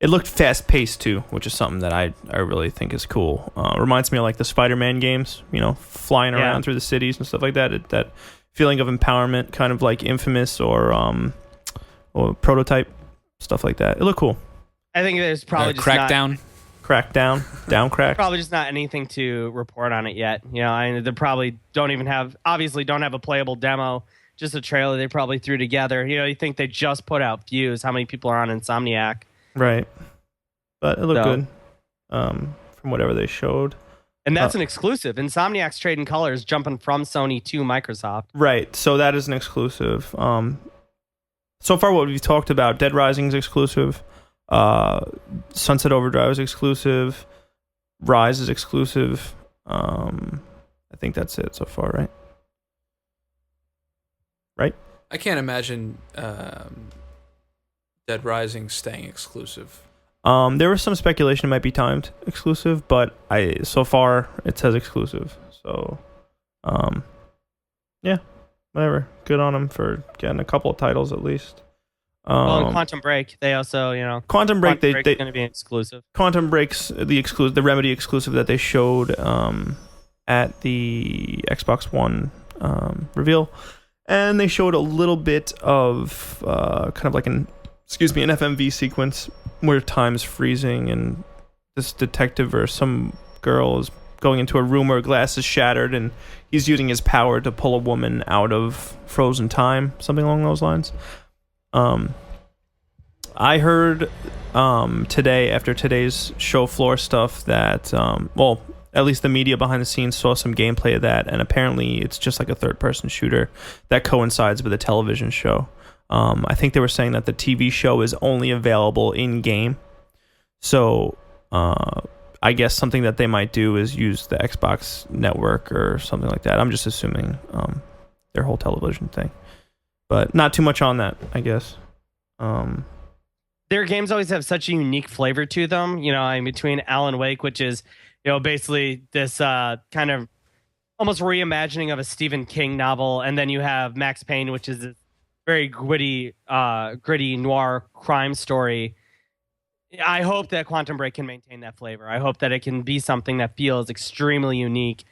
it looked fast paced too, which is something that I really think is cool. Reminds me of like the Spider-Man games, flying around through the cities and stuff like that. That feeling of empowerment, kind of like Infamous or Prototype, stuff like that. It looked cool. I think there's probably just Crackdown. Downcrack. Probably just not anything to report on it yet. They probably don't have a playable demo, just a trailer they probably threw together. You think they just put out Fuse. How many people are on Insomniac? Right. But it looked good from whatever they showed. And that's an exclusive. Insomniac's trading colors, jumping from Sony to Microsoft. Right. So that is an exclusive. So far, what we've talked about, Dead Rising is exclusive. Sunset Overdrive is exclusive. Rise is exclusive. I think that's it so far, right? Right? I can't imagine Dead Rising staying exclusive. There was some speculation it might be timed exclusive, but so far it says exclusive. So, yeah, whatever. Good on them for getting a couple of titles at least. And Quantum Break, they also, Quantum Break, they're going to be exclusive. Quantum Break's the Remedy exclusive that they showed at the Xbox One reveal, and they showed a little bit of kind of like an FMV sequence where time's freezing and this detective or some girl is going into a room where glass is shattered and he's using his power to pull a woman out of frozen time, something along those lines. I heard today, after today's show floor stuff, that at least the media behind the scenes saw some gameplay of that, and apparently it's just like a third-person shooter that coincides with a television show. I think they were saying that the TV show is only available in-game, so I guess something that they might do is use the Xbox network or something like that. I'm just assuming their whole television thing, but not too much on that, I guess. Their games always have such a unique flavor to them. In between Alan Wake, which is, basically this kind of almost reimagining of a Stephen King novel, and then you have Max Payne, which is a very gritty noir crime story. I hope that Quantum Break can maintain that flavor. I hope that it can be something that feels extremely unique,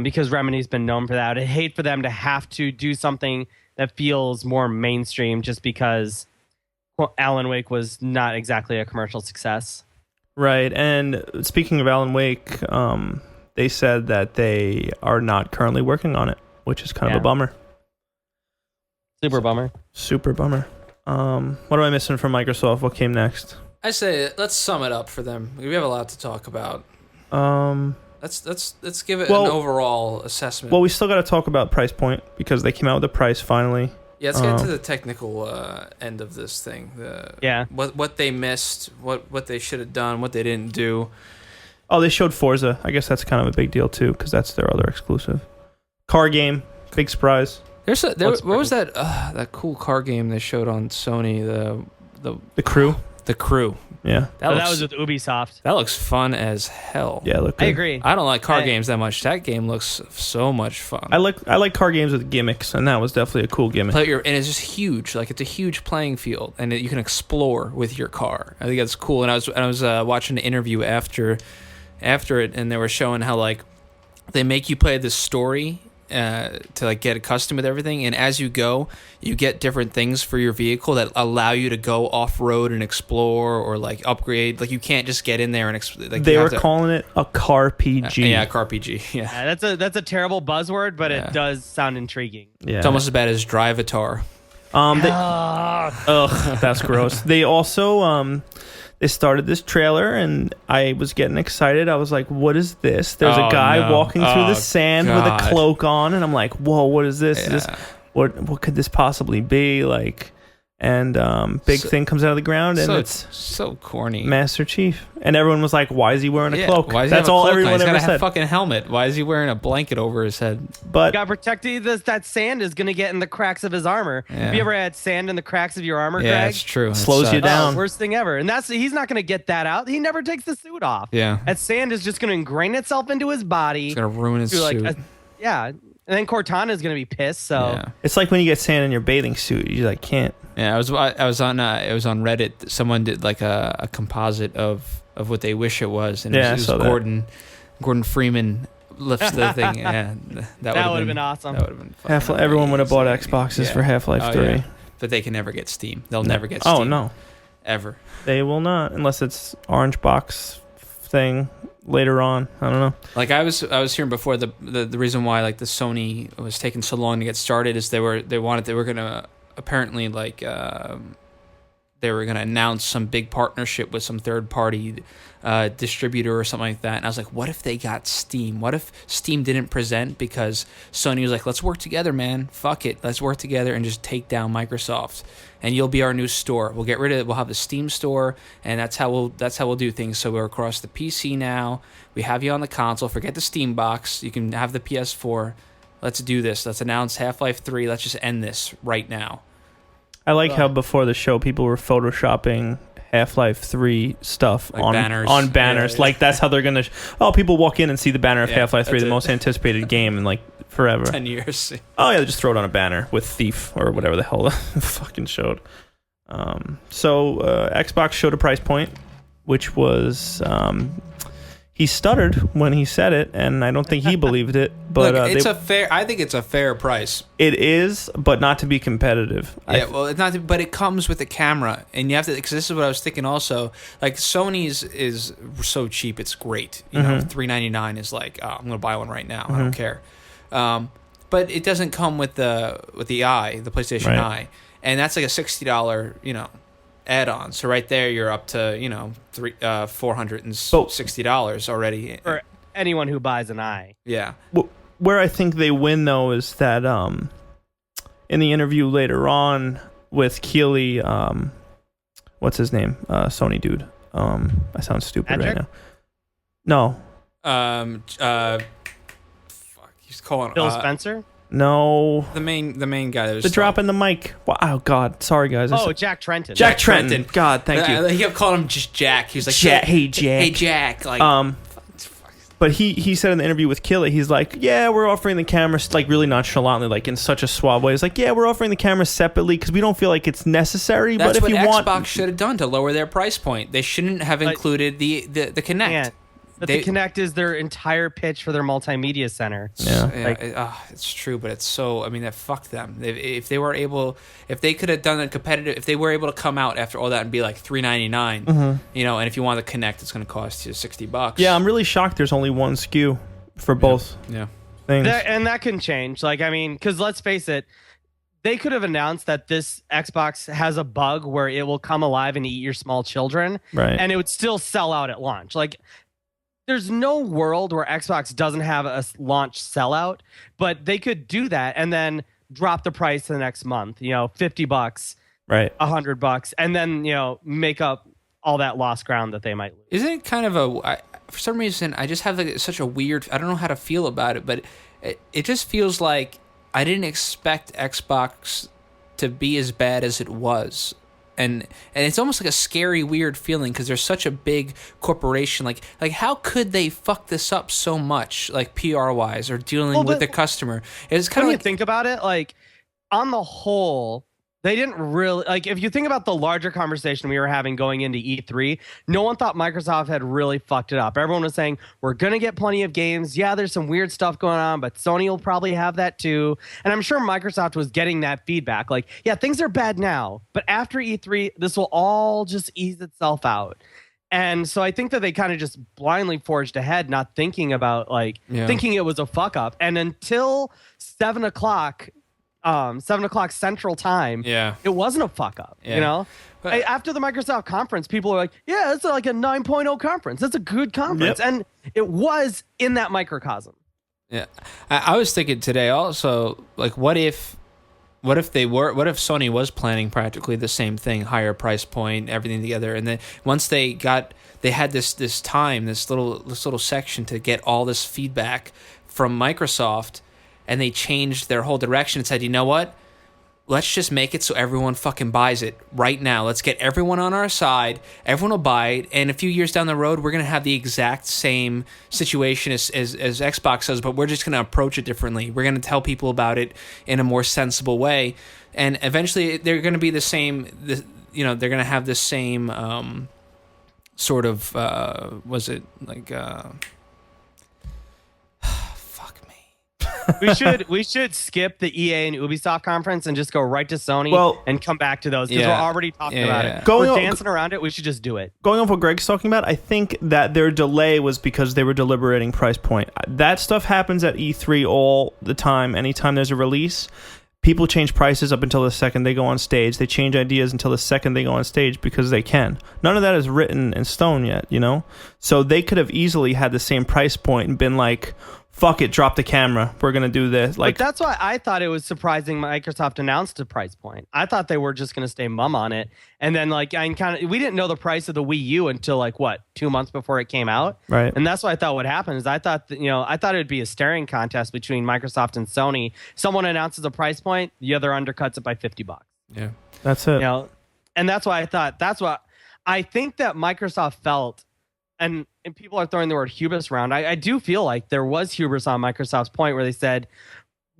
because Remedy's been known for that. I hate for them to have to do something that feels more mainstream just because Alan Wake was not exactly a commercial success. Right. And speaking of Alan Wake, they said that they are not currently working on it, which is kind of a bummer. Super bummer. What am I missing from Microsoft? What came next? I say let's sum it up for them. We have a lot to talk about. Let's give it an overall assessment. Well, we still got to talk about price point because they came out with a price finally. Yeah, let's get into the technical end of this thing. What they missed, what they should have done, what they didn't do. Oh, they showed Forza. I guess that's kind of a big deal too because that's their other exclusive. Car game, big surprise. What was that cool car game they showed on Sony? The Crew. The Crew. Yeah, that was with Ubisoft. That looks fun as hell. Yeah, look good. I agree. I don't like car games that much. That game looks so much fun. I like car games with gimmicks, and that was definitely a cool gimmick. And it's just huge. Like it's a huge playing field, and you can explore with your car. I think that's cool. And I was watching an interview after it, and they were showing how like they make you play this story to like get accustomed with everything, and as you go you get different things for your vehicle that allow you to go off-road and explore or like upgrade. Like you can't just get in there and they were calling it a car PG. Car PG. That's a terrible buzzword, but it does sound intriguing. Yeah, it's almost as bad as Drivatar. Ugh, that's gross. They also they started this trailer, and I was getting excited. I was like, "What is this?" There's a guy walking through the sand with a cloak on, and I'm like, "Whoa, what is this? Yeah. Is this what could this possibly be?" Like, and big thing comes out of the ground, and it's so corny. Master Chief, and everyone was like, "Why is he wearing a cloak?" Why That's all everyone ever said. He's got a said. fucking helmet. Why is he wearing a blanket over his head? But got protected. That sand is going to get in the cracks of his armor. Yeah. Have you ever had sand in the cracks of your armor, Yeah, Greg? it's true. Slows you down. Worst thing ever. And he's not going to get that out. He never takes the suit off. Yeah. That sand is just going to ingrain itself into his body. It's gonna ruin his suit. Yeah. And then Cortana is going to be pissed. So Yeah. it's like when you get sand in your bathing suit. You like can't. Yeah, I was on it was on Reddit. Someone did like a composite of what they wish it was, and it was Gordon Freeman lifts the thing. Yeah, that would have been awesome. That would have been Everyone would have bought Xboxes for Half-Life 3. Yeah. But they can never get Steam. They'll never get Steam. Oh no, ever. They will not unless it's orange box thing later on. I don't know. Like I was hearing before, the reason why like the Sony was taking so long to get started is they were gonna apparently like they were gonna announce some big partnership with some third party distributor or something like that. And I was like, what if they got Steam? What if Steam didn't present because Sony was like, let's work together, man. Fuck it, let's work together and just take down Microsoft. And you'll be our new store. We'll get rid of it. We'll have the Steam store, and that's how we'll do things. So we're across the PC now. We have you on the console. Forget the Steam box. You can have the PS4. Let's do this. Let's announce Half-Life 3. Let's just end this right now. I like how before the show people were photoshopping Half-Life 3 stuff like on banners. Yeah. Like that's how they're gonna. People walk in and see the banner of Half-Life 3, the most anticipated game in like forever. 10 years. Oh yeah, they just throw it on a banner with Thief or whatever the hell the fucking showed. So Xbox showed a price point, which was he stuttered when he said it, and I don't think he believed it. But look, I think it's a fair price. It is, but not to be competitive. Yeah, well, it's not. But it comes with a camera, and you have to. Because this is what I was thinking. Also, like Sony's is so cheap, it's great. You know, $399 is like, oh, I'm gonna buy one right now. I don't care. But it doesn't come with the PlayStation Eye, and that's like a $60, add-on. So right there, you're up to $460 already for anyone who buys an Eye. Yeah. Where I think they win though is that in the interview later on with Keeley, what's his name? Sony dude. I sound stupid Patrick? right now. No. Fuck. He's calling Phil Spencer. No. The main guy that was dropping the mic. Wow, oh God, sorry guys. Jack Trenton. Jack Trenton. God, thank you. He kept calling him just Jack. He was like, Hey Jack. Hey Jack. Like, but he said in the interview with Keeley, he's like, yeah, we're offering the cameras like really nonchalantly, like in such a suave way. He's like, yeah, we're offering the cameras separately because we don't feel like it's necessary. That's but if what you Xbox want, should have done to lower their price point. They shouldn't have included the Kinect. Man. But the Kinect is their entire pitch for their multimedia center. Yeah. It's true, but it's so. I mean, that fuck them. If they could have done a competitive, if they were able to come out after all that and be like $399, and if you want the Kinect, it's going to cost you $60. Yeah, I'm really shocked. There's only one SKU for both. Yeah. Things. And that can change. Like, I mean, because let's face it, they could have announced that this Xbox has a bug where it will come alive and eat your small children, right? And it would still sell out at launch. Like, there's no world where Xbox doesn't have a launch sellout, but they could do that and then drop the price the next month, $50, right, $100, and then, make up all that lost ground that they might lose. Isn't it kind of for some reason, I just have such a weird, I don't know how to feel about it, but it just feels like I didn't expect Xbox to be as bad as it was. And it's almost like a scary, weird feeling because they're such a big corporation. Like how could they fuck this up so much, like PR wise, or dealing with the customer? It's kind of when you think about it, like on the whole, they didn't really like. If you think about the larger conversation we were having going into E3, no one thought Microsoft had really fucked it up. Everyone was saying we're gonna get plenty of games. Yeah, there's some weird stuff going on, but Sony will probably have that too. And I'm sure Microsoft was getting that feedback. Like, yeah, things are bad now, but after E3, this will all just ease itself out. And so I think that they kind of just blindly forged ahead, not thinking about thinking it was a fuck up. And until 7 o'clock 7 o'clock Central Time. Yeah. It wasn't a fuck up, Yeah. you know? But- After the Microsoft conference, people are like, yeah, it's like a 9.0 conference. It's a good conference. Yep. And it was in that microcosm. Yeah. I was thinking today also, like, what if Sony was planning practically the same thing, higher price point, everything together, and then once they had this little section to get all this feedback from Microsoft, and they changed their whole direction and said, you know what? Let's just make it so everyone fucking buys it right now. Let's get everyone on our side. Everyone will buy it. And a few years down the road, we're going to have the exact same situation as Xbox does, but we're just going to approach it differently. We're going to tell people about it in a more sensible way. And eventually, they're going to be the same, they're going to have the same sort of, was it like... We should skip the EA and Ubisoft conference and just go right to Sony and come back to those because we're already talking about it. We're dancing around it. We should just do it. Going off what Greg's talking about, I think that their delay was because they were deliberating price point. That stuff happens at E3 all the time. Anytime there's a release, people change prices up until the second they go on stage. They change ideas until the second they go on stage because they can. None of that is written in stone yet, you know? So they could have easily had the same price point and been like, fuck it, drop the camera. We're going to do this. Like, but that's why I thought it was surprising Microsoft announced a price point. I thought they were just going to stay mum on it. And then we didn't know the price of the Wii U until 2 months before it came out. Right. And that's what I thought would happen is I thought it would be a staring contest between Microsoft and Sony. Someone announces a price point, the other undercuts it by $50. Yeah. That's it. And that's why I think that Microsoft felt, and people are throwing the word hubris around. I do feel like there was hubris on Microsoft's point where they said,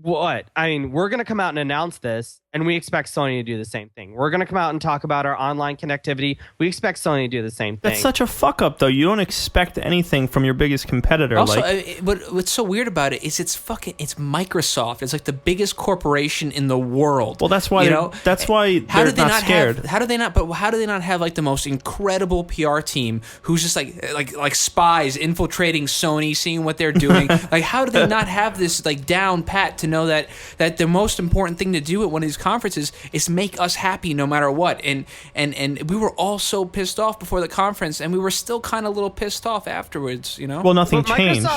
what? I mean, we're going to come out and announce this, and we expect Sony to do the same thing. We're going to come out and talk about our online connectivity. We expect Sony to do the same thing. That's such a fuck up, though. You don't expect anything from your biggest competitor. Also, but what's so weird about it is it's Microsoft. It's like the biggest corporation in the world. Well, that's why they're not scared. How do they not have like the most incredible PR team who's just like spies infiltrating Sony, seeing what they're doing? Like, how do they not have this like down pat to know that the most important thing to do at one of these conferences is make us happy no matter what? And we were all so pissed off before the conference, and we were still kind of a little pissed off afterwards, you know? Well, nothing changed.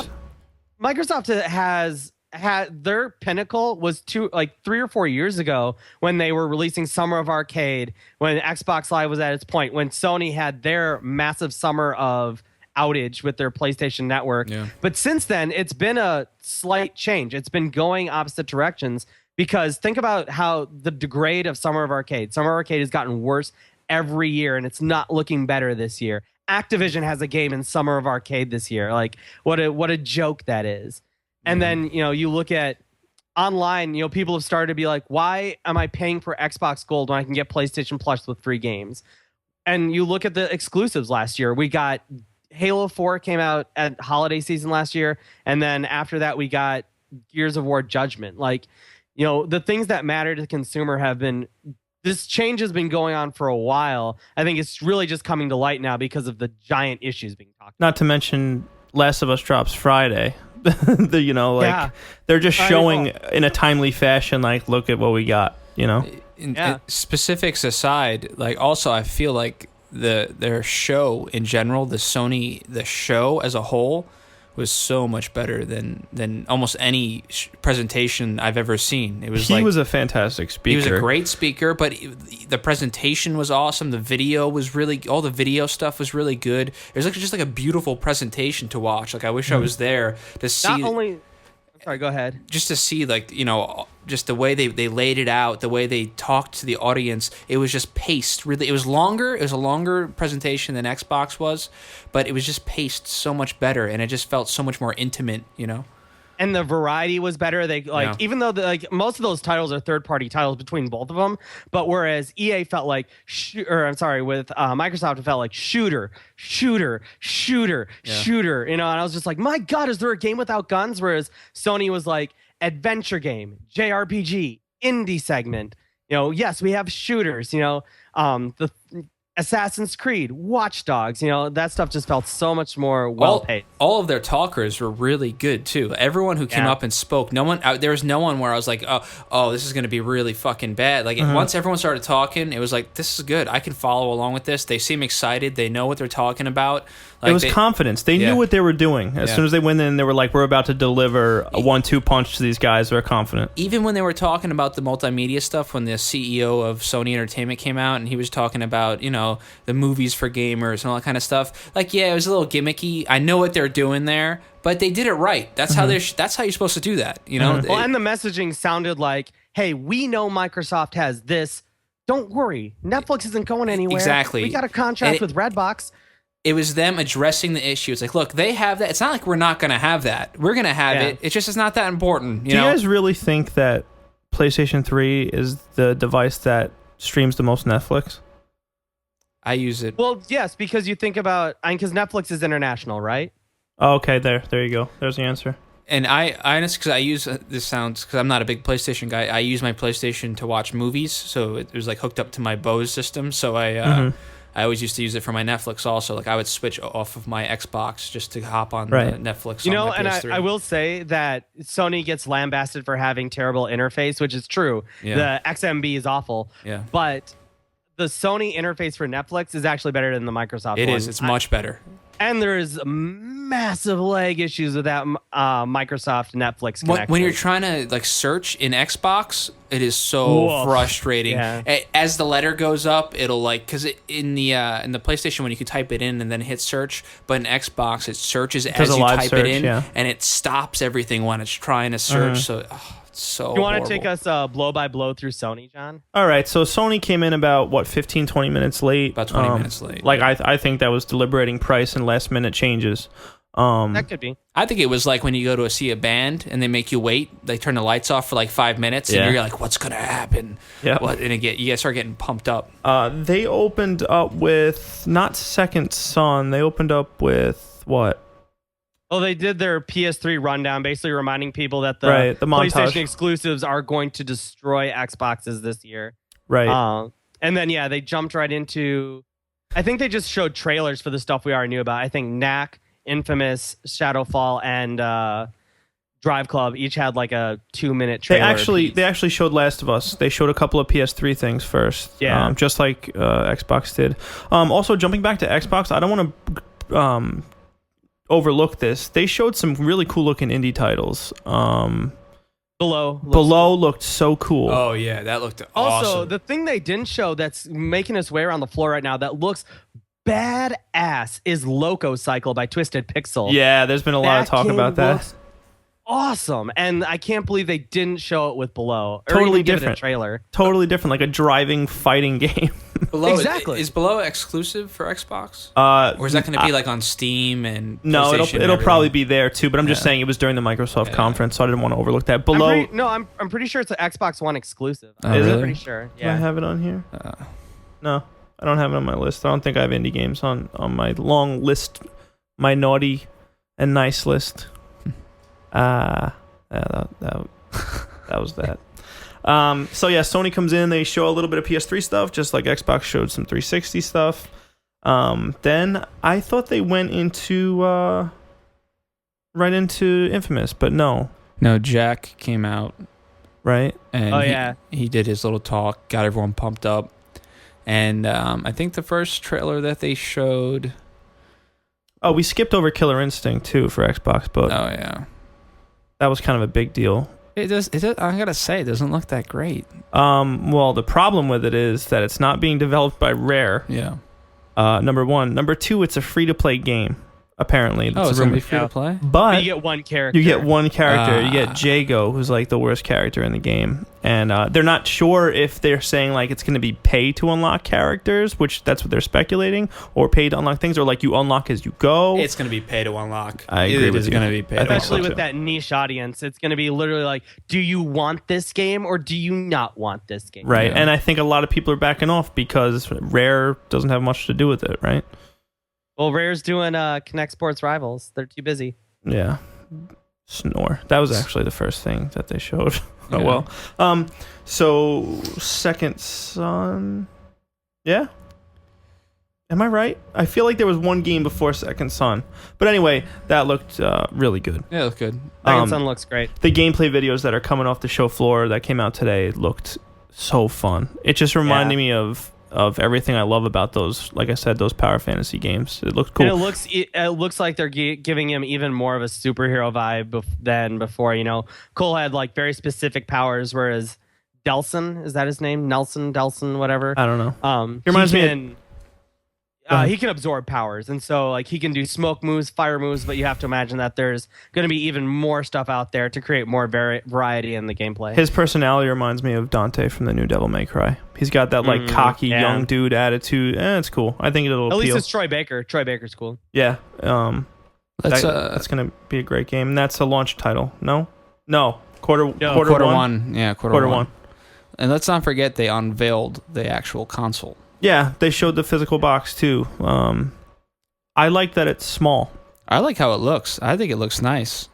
Microsoft has had their pinnacle was 3 or 4 years ago when they were releasing Summer of Arcade, when Xbox Live was at its point, when Sony had their massive summer of outage with their PlayStation Network. Yeah. But since then, it's been a slight change. It's been going opposite directions because think about how the degrade of Summer of Arcade. Summer of Arcade has gotten worse every year, and it's not looking better this year. Activision has a game in Summer of Arcade this year. Like, what a joke that is. And then, you look at online, people have started to be like, why am I paying for Xbox Gold when I can get PlayStation Plus with free games? And you look at the exclusives last year. We got Halo 4 came out at holiday season last year, and then after that we got Gears of War Judgment. Like, the things that matter to the consumer this change has been going on for a while. I think it's really just coming to light now because of the giant issues being talked about. Not to mention Last of Us drops Friday. They're just showing in a timely fashion, like, look at what we got, And specifics aside, like, also I feel like their show in general, the show as a whole was so much better than almost any presentation I've ever seen. He was a fantastic speaker. He was a great speaker, but the presentation was awesome. The video was all the video stuff was really good. It was just a beautiful presentation to watch. Like, I wish I was there to see. Sorry, go ahead. Just to see, just the way they laid it out, the way they talked to the audience, it was just paced. Really, it was longer. It was a longer presentation than Xbox was, but it was just paced so much better, and it just felt so much more intimate, And the variety was better. Even though most of those titles are third-party titles between both of them, but whereas EA felt like, with Microsoft, it felt like shooter, and I was just like, my God, is there a game without guns? Whereas Sony was like adventure game, JRPG, indie segment. Yes, we have shooters. And Assassin's Creed, Watch Dogs, that stuff just felt so much more well paid. All of their talkers were really good too. Everyone who came up and spoke, there was no one where I was like, oh, this is going to be really fucking bad. Like once everyone started talking, it was like, this is good. I can follow along with this. They seem excited. They know what they're talking about. Like it was confidence. They knew what they were doing. As soon as they went in, they were like, we're about to deliver a 1-2 punch to these guys. They're confident. Even when they were talking about the multimedia stuff, when the CEO of Sony Entertainment came out and he was talking about, the movies for gamers and all that kind of stuff. Like, yeah, it was a little gimmicky. I know what they're doing there, but they did it right. That's how that's how you're supposed to do that, Well, and the messaging sounded like, hey, we know Microsoft has this. Don't worry. Netflix isn't going anywhere. Exactly. We got a contract with Redbox. It was them addressing the issue. It's like, look, they have that. It's not like we're not going to have that. We're going to have it. It's just it's not that important. Do you guys really think that PlayStation 3 is the device that streams the most Netflix? I use it. Well, yes, because you think about, because Netflix is international, right? Oh, okay, there you go. There's the answer. And I honestly, because I use this sounds because I'm not a big PlayStation guy. I use my PlayStation to watch movies, so it was like hooked up to my Bose system. So I always used to use it for my Netflix also. Like I would switch off of my Xbox just to hop on the Netflix. And I will say that Sony gets lambasted for having terrible interface, which is true. The XMB is awful. Yeah, but the Sony interface for Netflix is actually better than the Microsoft one. It is. It's much better. And there's massive lag issues with that Microsoft Netflix connection. When you're trying to like search in Xbox, it is so frustrating. Yeah. As the letter goes up, it'll like because in the PlayStation when you can type it in and then hit search, but in Xbox it searches as you type it in, and it stops everything when it's trying to search. So. So you want to take us blow by blow through Sony, John? All right. So Sony came in about 15, 20 minutes late. About 20 minutes late. Like I think that was deliberating price and last minute changes. That could be. I think it was like when you go to see a band and they make you wait. They turn the lights off for like 5 minutes, and you're like, "What's gonna happen?" Yeah. And you guys start getting pumped up. They opened up with not Second Son. They opened up with what? Well, they did their PS3 rundown, basically reminding people that the montage. PlayStation exclusives are going to destroy Xboxes this year. Right. And then, they jumped right into... I think they just showed trailers for the stuff we already knew about. I think Knack, Infamous, Shadowfall, and Drive Club each had like a 2-minute trailer. They actually showed Last of Us. They showed a couple of PS3 things first. Yeah. Just like Xbox did. Also, jumping back to Xbox, I don't want to... overlook this. They showed some really cool looking indie titles. Below looked so cool. Oh yeah, that looked also awesome. The thing they didn't show that's making its way around the floor right now that looks badass is Loco Cycle by Twisted Pixel. Yeah, there's been a lot of talk about that. Awesome, and I can't believe they didn't show it with Below. Totally different trailer. Totally different, like a driving fighting game. Below, exactly. Is Below exclusive for Xbox? Or is that going to be like on Steam and no? It'll probably be there too. But I'm just saying it was during the Microsoft conference, so I didn't want to overlook that. Below, I'm pretty sure it's an Xbox One exclusive. Is I'm it? pretty sure. Yeah. Do I have it on here? No, I don't have it on my list. I don't think I have indie games on my long list, my naughty and nice list. That was that. So yeah, Sony comes in. They show a little bit of PS3 stuff, just like Xbox showed some 360 stuff. Then I thought they went into right into Infamous, but no. No, Jack came out, right? And he did his little talk, got everyone pumped up, and I think the first trailer that they showed. Oh, we skipped over Killer Instinct too for Xbox, but that was kind of a big deal. It does. I gotta say, it doesn't look that great. Well, the problem with it is that it's not being developed by Rare. Yeah. Number one. Number two, it's a free-to-play game. Apparently, it's going to be free to play. But you get one character. You get Jago, who's like the worst character in the game, and they're not sure if they're saying like it's going to be pay to unlock characters, which that's what they're speculating, or pay to unlock things, or like you unlock as you go. It's going to be pay to unlock. I agree with you. It's going to be pay to unlock. Especially with that niche audience, it's going to be literally like, do you want this game or do you not want this game? Right, and I think a lot of people are backing off because Rare doesn't have much to do with it, right? Well, Rare's doing Connect Sports Rivals. They're too busy. Yeah. Snore. That was actually the first thing that they showed. Oh, well. So, Second Son. Yeah? Am I right? I feel like there was one game before Second Son. But anyway, that looked really good. Yeah, it looked good. Second Son looks great. The gameplay videos that are coming off the show floor that came out today looked so fun. It just reminded me of everything I love about those, like I said, those Power Fantasy games. It looked cool. And it looks like they're giving him even more of a superhero vibe than before. You know, Cole had like very specific powers, whereas Delson, is that his name? Delson, whatever. I don't know. He reminds me. He can absorb powers, and so like he can do smoke moves, fire moves, but you have to imagine that there's going to be even more stuff out there to create more variety in the gameplay. His personality reminds me of Dante from the new Devil May Cry. He's got that like cocky young dude attitude. It's cool. I think it'll appeal. At least it's Troy Baker. Troy Baker's cool. Yeah. That's going to be a great game, and that's a launch title. No, quarter one. Yeah, quarter one. One. And let's not forget they unveiled the actual console. Yeah, they showed the physical box too. I like that it's small. I like how it looks. I think it looks nice.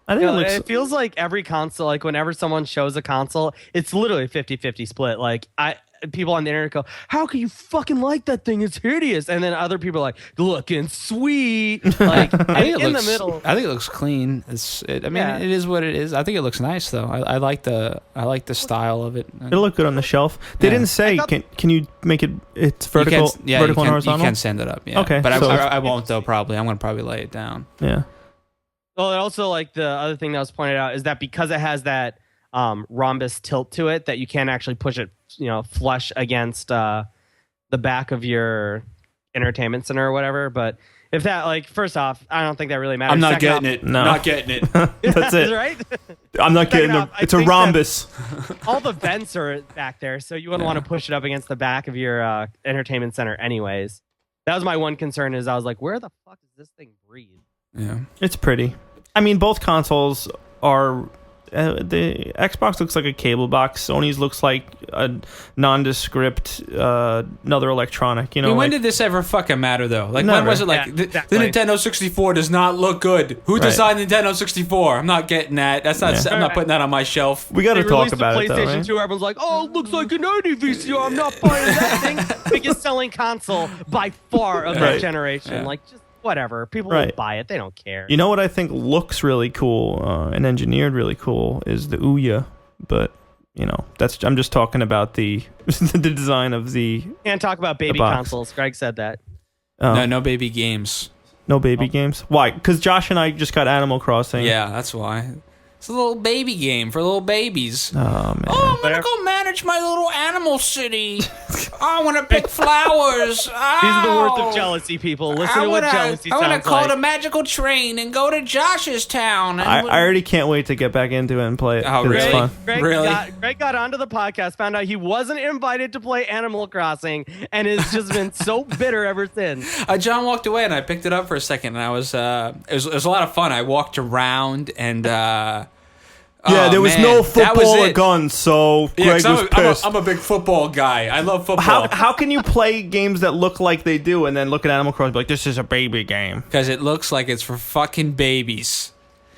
I think it feels like every console, like whenever someone shows a console, it's literally 50-50 split. Like people on the internet go, how can you fucking like that thing? It's hideous. And then other people are like, looking sweet. Like in the middle. I think it looks clean. It is what it is. I think it looks nice though. I like the style of it. It'll look good on the shelf. They didn't say can you make it's vertical and horizontal? You can stand it up. Yeah. Okay. But I won't though. Probably I'm gonna probably lay it down. Yeah. Well, and also like the other thing that was pointed out is that because it has that rhombus tilt to it, that you can't actually push it, flush against the back of your entertainment center or whatever. But if that, like, first off, I don't think that really matters. I'm not getting it. No. Not getting it. That's it. Right? I'm not getting it. It's a rhombus. All the vents are back there, so you wouldn't want to push it up against the back of your entertainment center anyways. That was my one concern is I was like, where the fuck does this thing breathe? Yeah. It's pretty. I mean, both consoles are... the Xbox looks like a cable box. Sony's looks like a nondescript another electronic. When did this ever fucking matter though? Like never. When was it like the Nintendo 64 does not look good? Who designed Nintendo 64? I'm not getting that. That's not. I'm not putting that on my shelf. We got to talk about it though. PlayStation 2. Everyone's like, oh, it looks like a 90 VCR. I'm not buying that thing. Biggest selling console by far of that generation. Yeah. Like just. Whatever. People will buy it. They don't care. You know what I think looks really cool and engineered really cool is the Ouya. But, I'm just talking about the design of the... Can't talk about baby consoles. Greg said that. No baby games. No baby games? Why? Because Josh and I just got Animal Crossing. Yeah, that's why. It's a little baby game for little babies. Oh, man. Oh, I'm going to go manage my little animal city. I want to pick flowers. These are the worth of jealousy, people. Listen to what jealousy sounds like. I want to call a magical train and go to Josh's town. I already can't wait to get back into it and play it. Oh, really? It's fun. Greg got onto the podcast, found out he wasn't invited to play Animal Crossing, and has just been so bitter ever since. John walked away, and I picked it up for a second, and I was it was a lot of fun. I walked around, and... there was no football or guns, so Greg was pissed. I'm a big football guy. I love football. How can you play games that look like they do and then look at Animal Crossing and be like, this is a baby game? Because it looks like it's for fucking babies.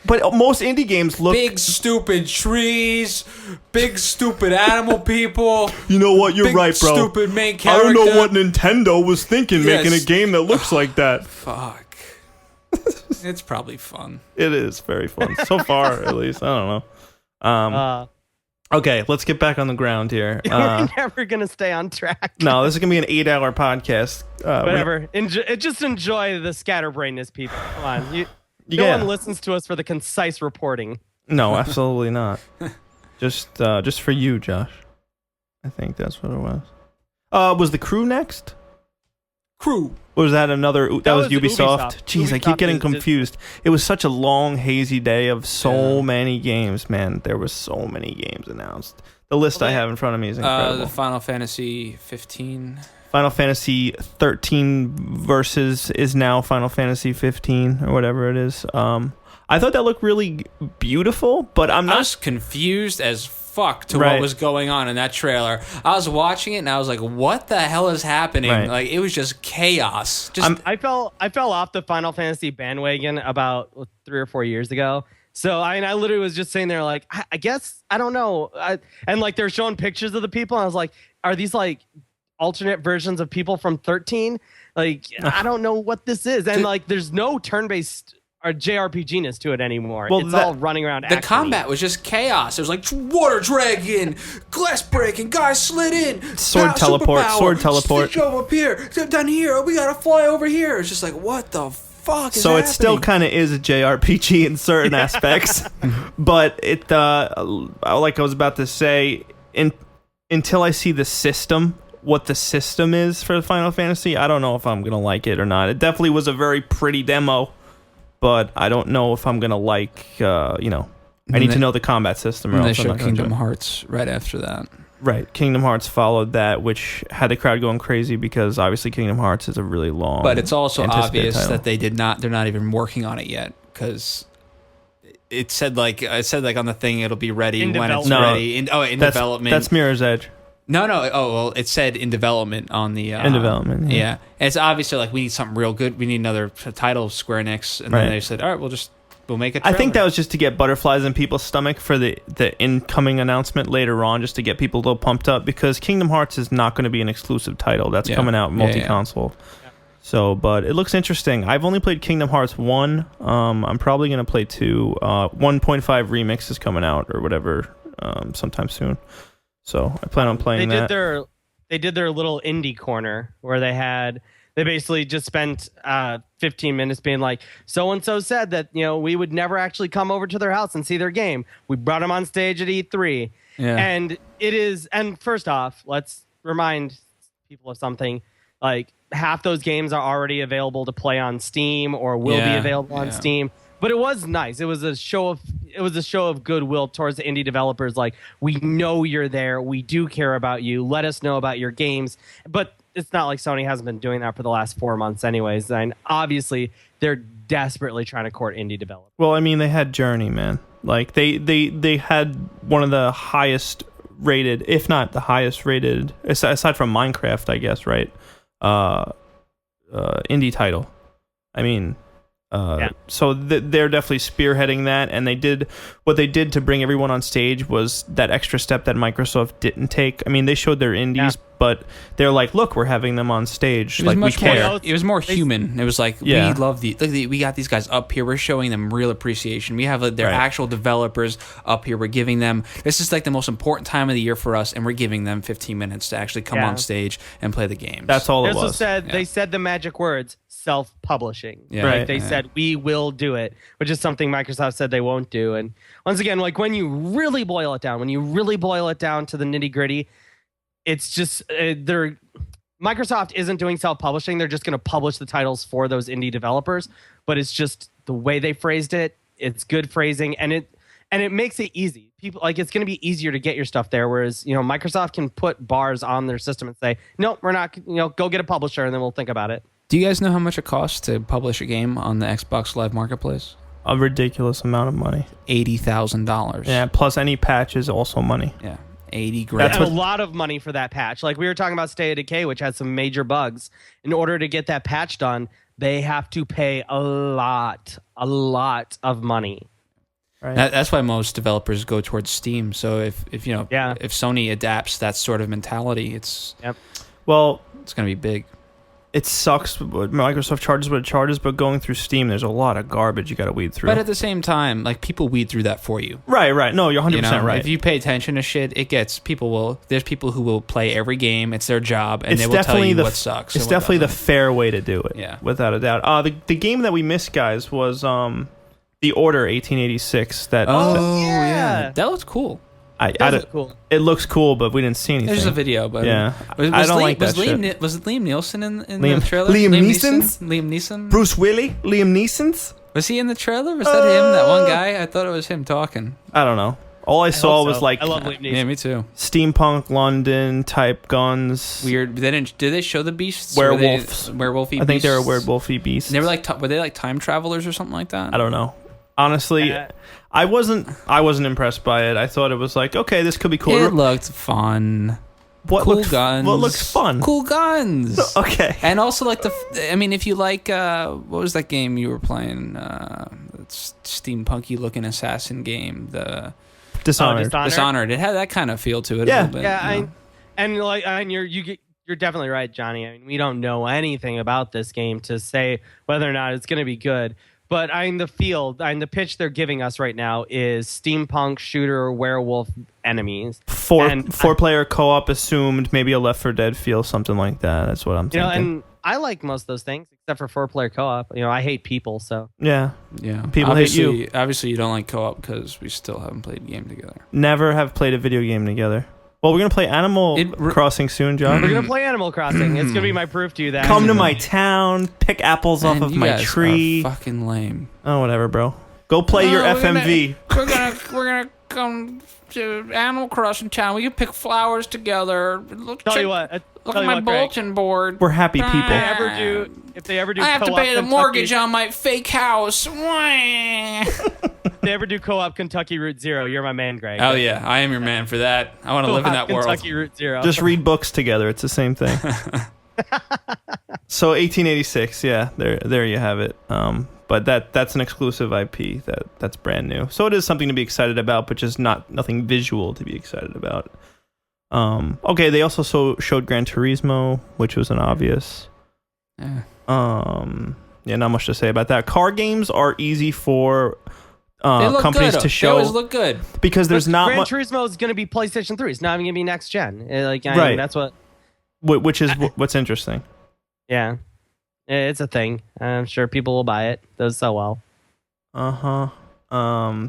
But most indie games look... Big, stupid trees, big, stupid animal people. You know what? You're right, bro. Stupid main character. I don't know what Nintendo was thinking making a game that looks like that. Fuck. It's probably fun. It is very fun. So far, at least. I don't know. Okay, let's get back on the ground here. We're never gonna stay on track. No, this is gonna be an 8-hour podcast. Whatever. Just enjoy the scatterbrainness, people. Come on, no one listens to us for the concise reporting. No, absolutely not. Just for you, Josh. I think that's what it was. Was the Crew next? Crew. Or was that another? That was Ubisoft. Jeez, I keep getting confused. It was such a long, hazy day of so many games, man. There were so many games announced. The list I have in front of me is incredible. The Final Fantasy 15. Final Fantasy 13 Versus is now Final Fantasy 15 or whatever it is. I thought that looked really beautiful, but I was confused as fuck to what was going on in that trailer. I was watching it and I was like, what the hell is happening? Like, it was just chaos. I fell off the Final Fantasy bandwagon about 3 or 4 years ago. So I literally was just sitting there like, I guess, I don't know. And like they're showing pictures of the people and I was like, are these like alternate versions of people from 13. Like, I don't know what this is. And like, there's no turn-based or JRPG-ness to it anymore. Well, it's all running around. The combat was just chaos. It was like water dragon, glass breaking, guys slid in, sword teleport. Go up here, down here. We gotta fly over here. It's just like, what the fuck is so happening? It still kind of is a JRPG in certain aspects, but it like I was about to say, until I see the system, what the system is for Final Fantasy, I don't know if I'm gonna like it or not. It definitely was a very pretty demo, but I don't know if I'm gonna like I need to know the combat system. And they showed Kingdom Hearts right after that. Right, Kingdom Hearts followed that, which had the crowd going crazy because obviously Kingdom Hearts is a really long. But it's also obvious title. that they're not even working on it yet, because it said like on the thing it'll be ready when it's ready. In development. That's Mirror's Edge. No. Oh well, it said in development on the. In development. Yeah, and it's obviously like we need something real good. We need another title of Square Enix, and then they said, all right, we'll make it. I think that was just to get butterflies in people's stomach for the incoming announcement later on, just to get people a little pumped up, because Kingdom Hearts is not going to be an exclusive title. That's coming out multi-console. Yeah. So, but it looks interesting. I've only played Kingdom Hearts 1. I'm probably going to play 2. 1.5 Remix is coming out or whatever sometime soon. So I plan on playing that. They did their little indie corner where they basically just spent 15 minutes being like, so-and-so said that, we would never actually come over to their house and see their game. We brought them on stage at E3. Yeah. And first off, let's remind people of something. Like, half those games are already available to play on Steam or will be available on Steam. But it was nice. It was a show of goodwill towards the indie developers. Like, we know you're there. We do care about you. Let us know about your games. But it's not like Sony hasn't been doing that for the last 4 months anyways. And obviously, they're desperately trying to court indie developers. Well, I mean, they had Journey, man. Like, they had one of the highest rated, if not the highest rated, aside from Minecraft, I guess, right? Indie title. I mean... So they're definitely spearheading that, and what they did to bring everyone on stage was that extra step that Microsoft didn't take. I mean, they showed their indies, but they're like, look, we're having them on stage. Like, we care. It was more human. It was like, we love we got these guys up here. We're showing them real appreciation. We have their actual developers up here. We're giving them, this is like the most important time of the year for us, and we're giving them 15 minutes to actually come on stage and play the games. That's all it was. They said the magic words, self-publishing. They said, we will do it, which is something Microsoft said they won't do. And once again, like, when you really boil it down to the nitty-gritty, it's just Microsoft isn't doing self-publishing. They're just going to publish the titles for those indie developers, but it's just the way they phrased it. It's good phrasing, and it makes it easy. People, like, it's going to be easier to get your stuff there, whereas Microsoft can put bars on their system and say, no, we're not, go get a publisher and then we'll think about it. Do you guys know how much it costs to publish a game on the Xbox Live Marketplace? A ridiculous amount of money. $80,000. Yeah, plus any patch is also money. Yeah, $80,000. That's a lot of money for that patch. Like, we were talking about State of Decay, which has some major bugs. In order to get that patch done, they have to pay a lot of money. Right. That's why most developers go towards Steam. So if Sony adapts that sort of mentality, it's going to be big. It sucks what Microsoft charges what it charges, but going through Steam, there's a lot of garbage you got to weed through. But at the same time, like, people weed through that for you. Right. No, you're 100% right. If you pay attention to shit, there's people who will play every game. It's their job, and they will tell you what sucks. It's definitely the fair way to do it. Yeah, without a doubt. The game that we missed, guys, was The Order 1886. That looks cool. Cool. It looks cool, but we didn't see anything. There's a video, but I don't like that shit. Was it Liam Neeson in the trailer? Liam Neeson? Bruce Willis? Liam Neeson's? Was he in the trailer? Was that him? That one guy? I thought it was him talking. I don't know. All I saw was like, I love Liam Neeson. Yeah, me too. Steampunk London type guns. Weird. Did they show the beasts? Werewolves. Werewolfy beasts? I think they were werewolfy beasts. And they were were they like time travelers or something like that? I don't know. Honestly, I wasn't impressed by it. I thought it was like, okay, this could be cool. It looked fun. Cool guns. What looks fun? Cool guns. Okay. And also, like, if you like, what was that game you were playing? Steampunky looking assassin game. The Dishonored. Dishonored. It had that kind of feel to it. Yeah. A little bit, and you you're definitely right, Johnny. I mean, we don't know anything about this game to say whether or not it's going to be good. But the pitch they're giving us right now is steampunk shooter werewolf enemies. Four-player co-op assumed, maybe a Left 4 Dead feel, something like that. That's what I'm thinking. And I like most of those things except for 4-player co-op. I hate people, so yeah. People hate you. Obviously, you don't like co-op because we still haven't played a game together. Never have played a video game together. Well, we're gonna play Animal Crossing soon, John. We're gonna play Animal Crossing. It's gonna be my proof to you that come to my town, pick apples off of my tree. Are fucking lame. Oh, whatever, bro. Go play your FMV. We're gonna come to Animal Crossing town. We can pick flowers together. Look at my bulletin board. We're happy people. If they ever do, I have to pay the mortgrage on my fake house. If they ever do co-op Kentucky Route Zero, you're my man, Greg. Oh yeah, I am your man for that. I want to live in that world. Kentucky Route Zero. Just read books together. It's the same thing. So 1886, yeah, there you have it. But that's an exclusive IP that's brand new. So it is something to be excited about, but just nothing visual to be excited about. Okay, they also showed Gran Turismo, which was an obvious. Yeah. Yeah, not much to say about that. Car games are easy for companies to show. They always look good because there's not Gran Turismo is going to be PlayStation 3. It's not even going to be next gen. Right. That's what. Which is what's interesting. Yeah, it's a thing. I'm sure people will buy it. It does so well.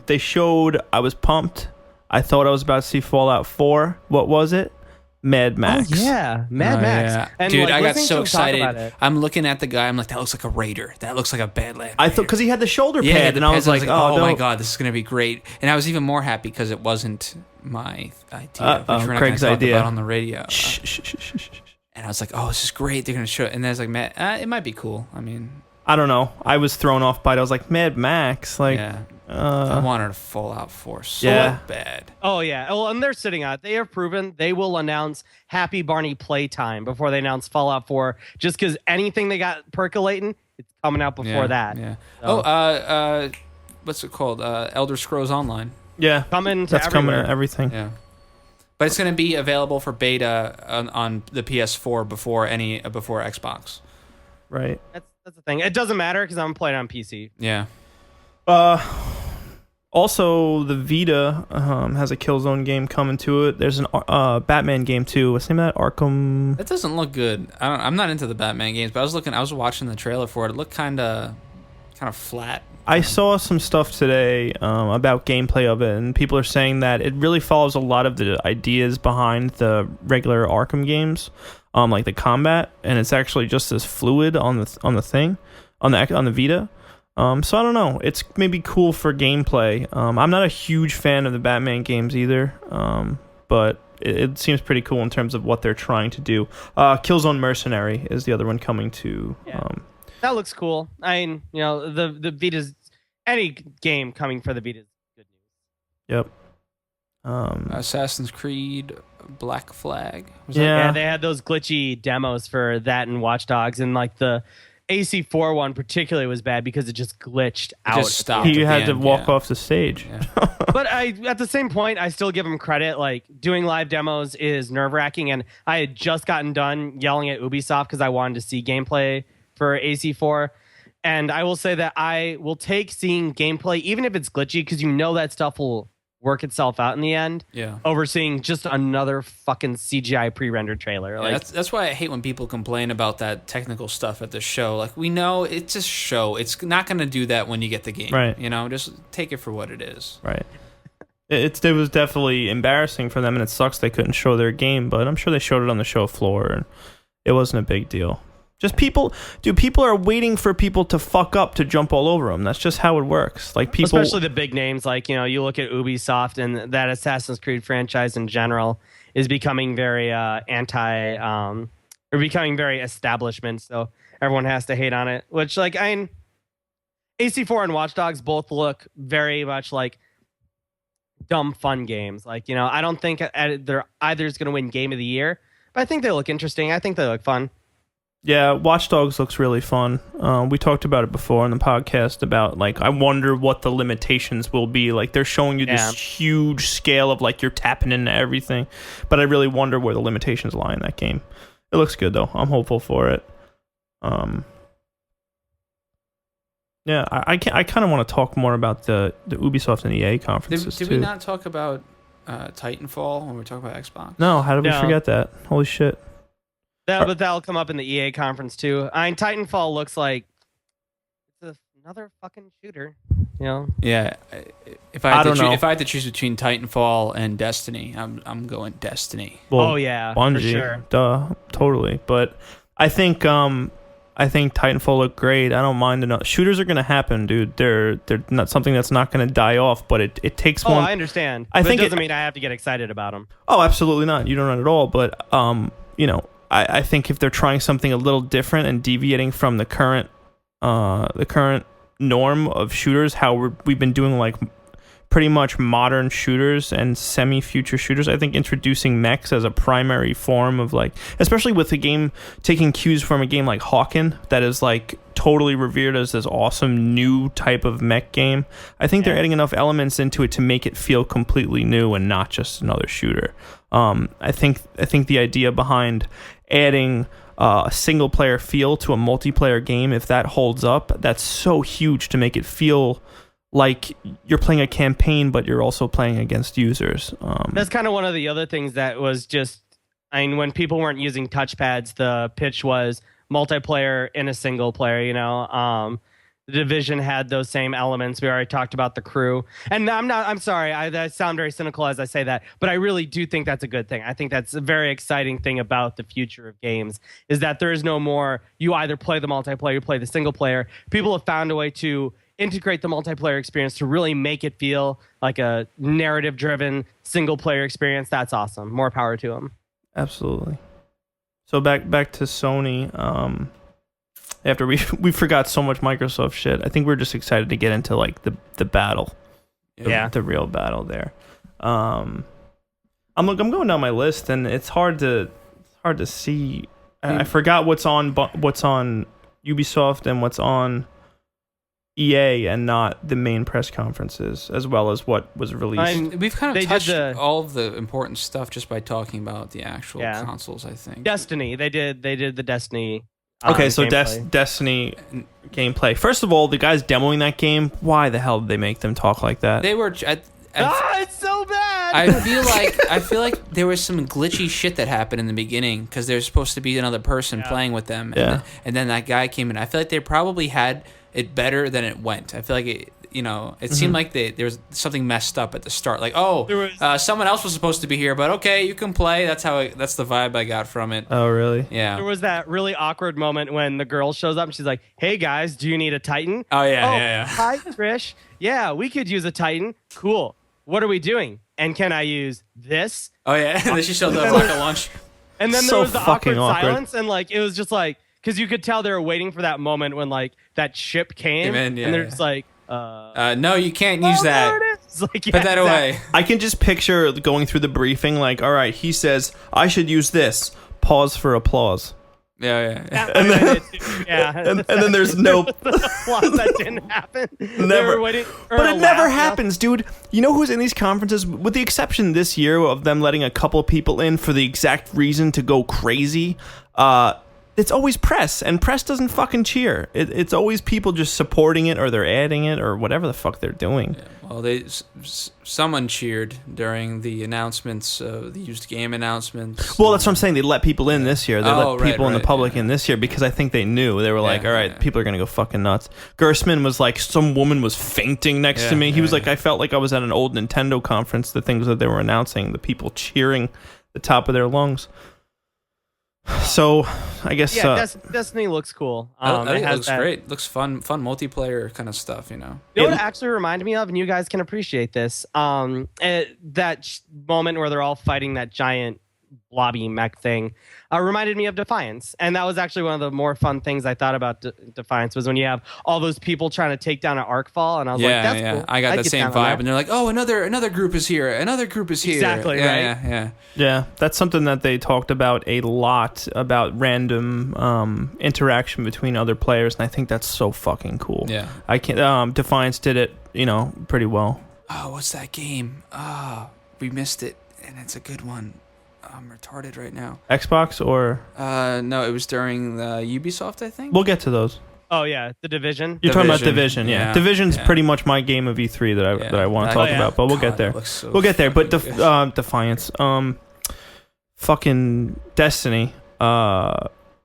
They showed. I was pumped. I thought I was about to see Fallout 4. What was it? Mad Max. Oh, yeah. Mad Max. Yeah. And dude, I got so excited. I'm looking at the guy. I'm like, that looks like a Raider. That looks like a Badland. I thought because he had the shoulder pad, and I was like, oh my God, this is going to be great. And I was even more happy because it wasn't my idea. Which we're not Craig's talk idea. about on the radio. Shh. And I was like, oh, this is great. They're going to show it. And then I was like, man, it might be cool. I mean, I don't know. I was thrown off by it. I was like, Mad Max. Like, yeah. I wanted a Fallout 4 so bad. Oh, yeah. Well, and they're sitting on it. They have proven they will announce Happy Barney Playtime before they announce Fallout 4, just because anything they got percolating, it's coming out before that. Yeah. So. What's it called? Elder Scrolls Online. Yeah. Coming to That's everywhere. coming to everything. Yeah. But it's going to be available for beta on the PS4 before Xbox. Right. That's the thing. It doesn't matter because I'm playing on PC. Yeah. Also, the Vita has a Killzone game coming to it. There's an Batman game too. What's the name of that? Arkham. That doesn't look good. I'm not into the Batman games, but I was watching the trailer for it. It looked kind of flat. I saw some stuff today about gameplay of it, and people are saying that it really follows a lot of the ideas behind the regular Arkham games, like the combat, and it's actually just as fluid on the thing, on the Vita. So I don't know. It's maybe cool for gameplay. I'm not a huge fan of the Batman games either, but it seems pretty cool in terms of what they're trying to do. Killzone Mercenary is the other one coming to. Yeah. That looks cool. I mean, the Vita's any game coming for the Vita is good news. Yep. Assassin's Creed Black Flag. Yeah, they had those glitchy demos for that and Watch Dogs, and like the AC4 one particularly was bad because it just glitched out. Just stopped. You had to walk off the stage. Yeah. But at the same point, I still give them credit. Like, doing live demos is nerve-wracking, and I had just gotten done yelling at Ubisoft because I wanted to see gameplay for AC4. And I will say that I will take seeing gameplay, even if it's glitchy, because that stuff will work itself out in the end. Yeah. Over seeing just another fucking CGI pre-rendered trailer. Yeah, like that's why I hate when people complain about that technical stuff at the show. Like, we know it's a show. It's not going to do that when you get the game. Right. Just take it for what it is. Right. It was definitely embarrassing for them, and it sucks they couldn't show their game, but I'm sure they showed it on the show floor, and it wasn't a big deal. Just people are waiting for people to fuck up to jump all over them. That's just how it works. Like, people, especially the big names, like, you look at Ubisoft, and that Assassin's Creed franchise in general is becoming very or becoming very establishment. So everyone has to hate on it. Which, like, AC4 and Watch Dogs both look very much like dumb fun games. Like, I don't think they're either is going to win Game of the Year, but I think they look interesting. I think they look fun. Yeah, Watch Dogs looks really fun. We talked about it before on the podcast about, like, I wonder what the limitations will be. Like, they're showing you this huge scale of, like, you're tapping into everything. But I really wonder where the limitations lie in that game. It looks good though. I'm hopeful for it. Yeah, I kind of want to talk more about the Ubisoft and EA conferences Did too. we not talk about Titanfall when we were talking about Xbox? No, how did we forget that? Holy shit. But that'll come up in the EA conference too. I mean, Titanfall looks like it's another fucking shooter. You know? Yeah. If I had to choose between Titanfall and Destiny, I'm going Destiny. Well, oh yeah, Bungie, for sure. Duh, totally. But I think Titanfall looked great. I don't mind enough. Shooters are gonna happen, dude. They're not something that's not gonna die off. But it takes one. I understand. I think it doesn't mean I have to get excited about them. Oh, absolutely not. You don't at all. But I think if they're trying something a little different and deviating from the current norm of shooters, how we've been doing like pretty much modern shooters and semi-future shooters, I think introducing mechs as a primary form of like, especially with a game taking cues from a game like Hawken that is like totally revered as this awesome new type of mech game. I think they're adding enough elements into it to make it feel completely new and not just another shooter. I think the idea behind adding a single player feel to a multiplayer game, if that holds up, that's so huge to make it feel like you're playing a campaign, but you're also playing against users. That's kind of one of the other things that was just, I mean, when people weren't using touchpads, the pitch was multiplayer in a single player, you know. The Division had those same elements. We already talked about the crew. And I'm sorry, I sound very cynical as I say that, but I really do think that's a good thing. I think that's a very exciting thing about the future of games, is that there is no more, you either play the multiplayer, you play the single player. People have found a way to integrate the multiplayer experience to really make it feel like a narrative-driven single-player experience. That's awesome. More power to them. Absolutely. So back to Sony. After we forgot so much Microsoft shit, I think we're just excited to get into like the battle, the real battle there. I'm going down my list, and it's hard to see. I forgot what's on Ubisoft and what's on EA and not the main press conferences, as well as what was released. We've kind of touched all of the important stuff just by talking about the actual consoles, I think. Destiny, they did the Destiny. Okay, so Destiny gameplay. First of all, the guys demoing that game, why the hell did they make them talk like that? They were. It's so bad. I feel like there was some glitchy shit that happened in the beginning because there's supposed to be another person playing with them, and then that guy came in. I feel like they probably had it better than it went. I feel like it seemed like there was something messed up at the start. Like, someone else was supposed to be here, but okay, you can play. That's the vibe I got from it. Oh, really? Yeah. There was that really awkward moment when the girl shows up and she's like, "Hey guys, do you need a Titan?" Oh yeah. Hi, Trish. Yeah, we could use a Titan. Cool. What are we doing? And can I use this? Oh yeah. And then she shows up like a lunch. And then there was the awkward silence, and like it was just like, because you could tell they were waiting for that moment when like that ship came in, and they're just like, no, you can't use that. There it is. Like, put that away. I can just picture going through the briefing like, all right, he says I should use this. Pause for applause. Yeah. And then there's no applause that didn't happen. Never. But it never happens, dude. You know who's in these conferences? With the exception this year of them letting a couple people in for the exact reason to go crazy. It's always press, and press doesn't fucking cheer. It's always people just supporting it, or they're adding it, or whatever the fuck they're doing. Yeah, well, someone cheered during the announcements, the used game announcements. Well, that's what I'm saying. They let people in this year. They let people in the public in this year because I think they knew. They were like, all right, people are going to go fucking nuts. Gersman was like, some woman was fainting next to me. He was like, I felt like I was at an old Nintendo conference, the things that they were announcing, the people cheering the top of their lungs. So, I guess Destiny looks cool. I think it looks great. It looks fun multiplayer kind of stuff. You know what it actually reminded me of, and you guys can appreciate this. That moment where they're all fighting that giant blobby mech thing reminded me of Defiance, and that was actually one of the more fun things I thought about Defiance was when you have all those people trying to take down an arc fall, and I was like, that's cool. I got that same vibe, and they're like, oh, another group is here, exactly. Right. Yeah, that's something that they talked about a lot, about random interaction between other players, and I think that's so fucking cool. Yeah, I can't. Defiance did it, pretty well. Oh, what's that game? We missed it, and it's a good one. I'm retarded right now. Xbox or No, it was during the Ubisoft, I think. we'll get to those. Oh yeah, the Division. You're talking about Division, yeah. Division's yeah. pretty much my game of E3 that I want to talk about, but we'll get there. We'll get there. But Defiance, fucking Destiny,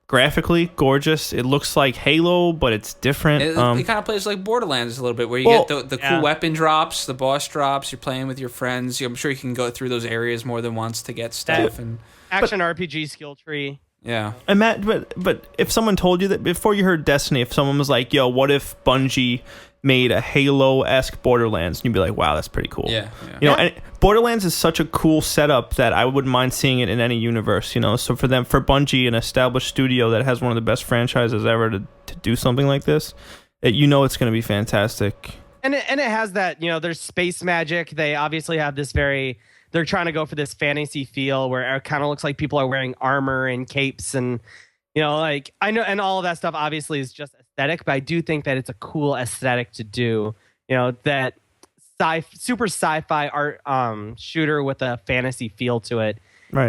graphically gorgeous. It looks like Halo, but it's different. It kind of plays like Borderlands a little bit, where you get the cool weapon drops, the boss drops. You're playing with your friends. I'm sure you can go through those areas more than once to get stuff. And Action RPG skill tree. yeah. And Matt, but if someone told you that before you heard Destiny, if someone was like, "Yo, what if Bungie made a Halo-esque Borderlands?" and you'd be like, "Wow, that's pretty cool." Yeah. You know, and Borderlands is such a cool setup that I wouldn't mind seeing it in any universe. You know, so for Bungie, an established studio that has one of the best franchises ever, to do something like this, it's going to be fantastic. And it has that, there's space magic. They obviously have this they're trying to go for this fantasy feel where it kind of looks like people are wearing armor and capes and, I know, and all of that stuff obviously is just aesthetic, but I do think that it's a cool aesthetic to do, that super sci-fi art shooter with a fantasy feel to it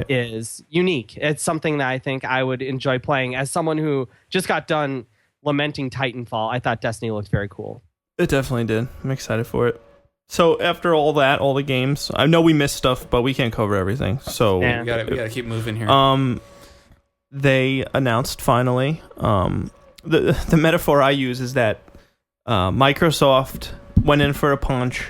is unique. It's something that I think I would enjoy playing. As someone who just got done lamenting Titanfall, I thought Destiny looked very cool. It definitely did. I'm excited for it. So after all that, all the games, I know we missed stuff, but we can't cover everything. So we gotta keep moving here. They announced finally. The metaphor I use is that Microsoft went in for a punch,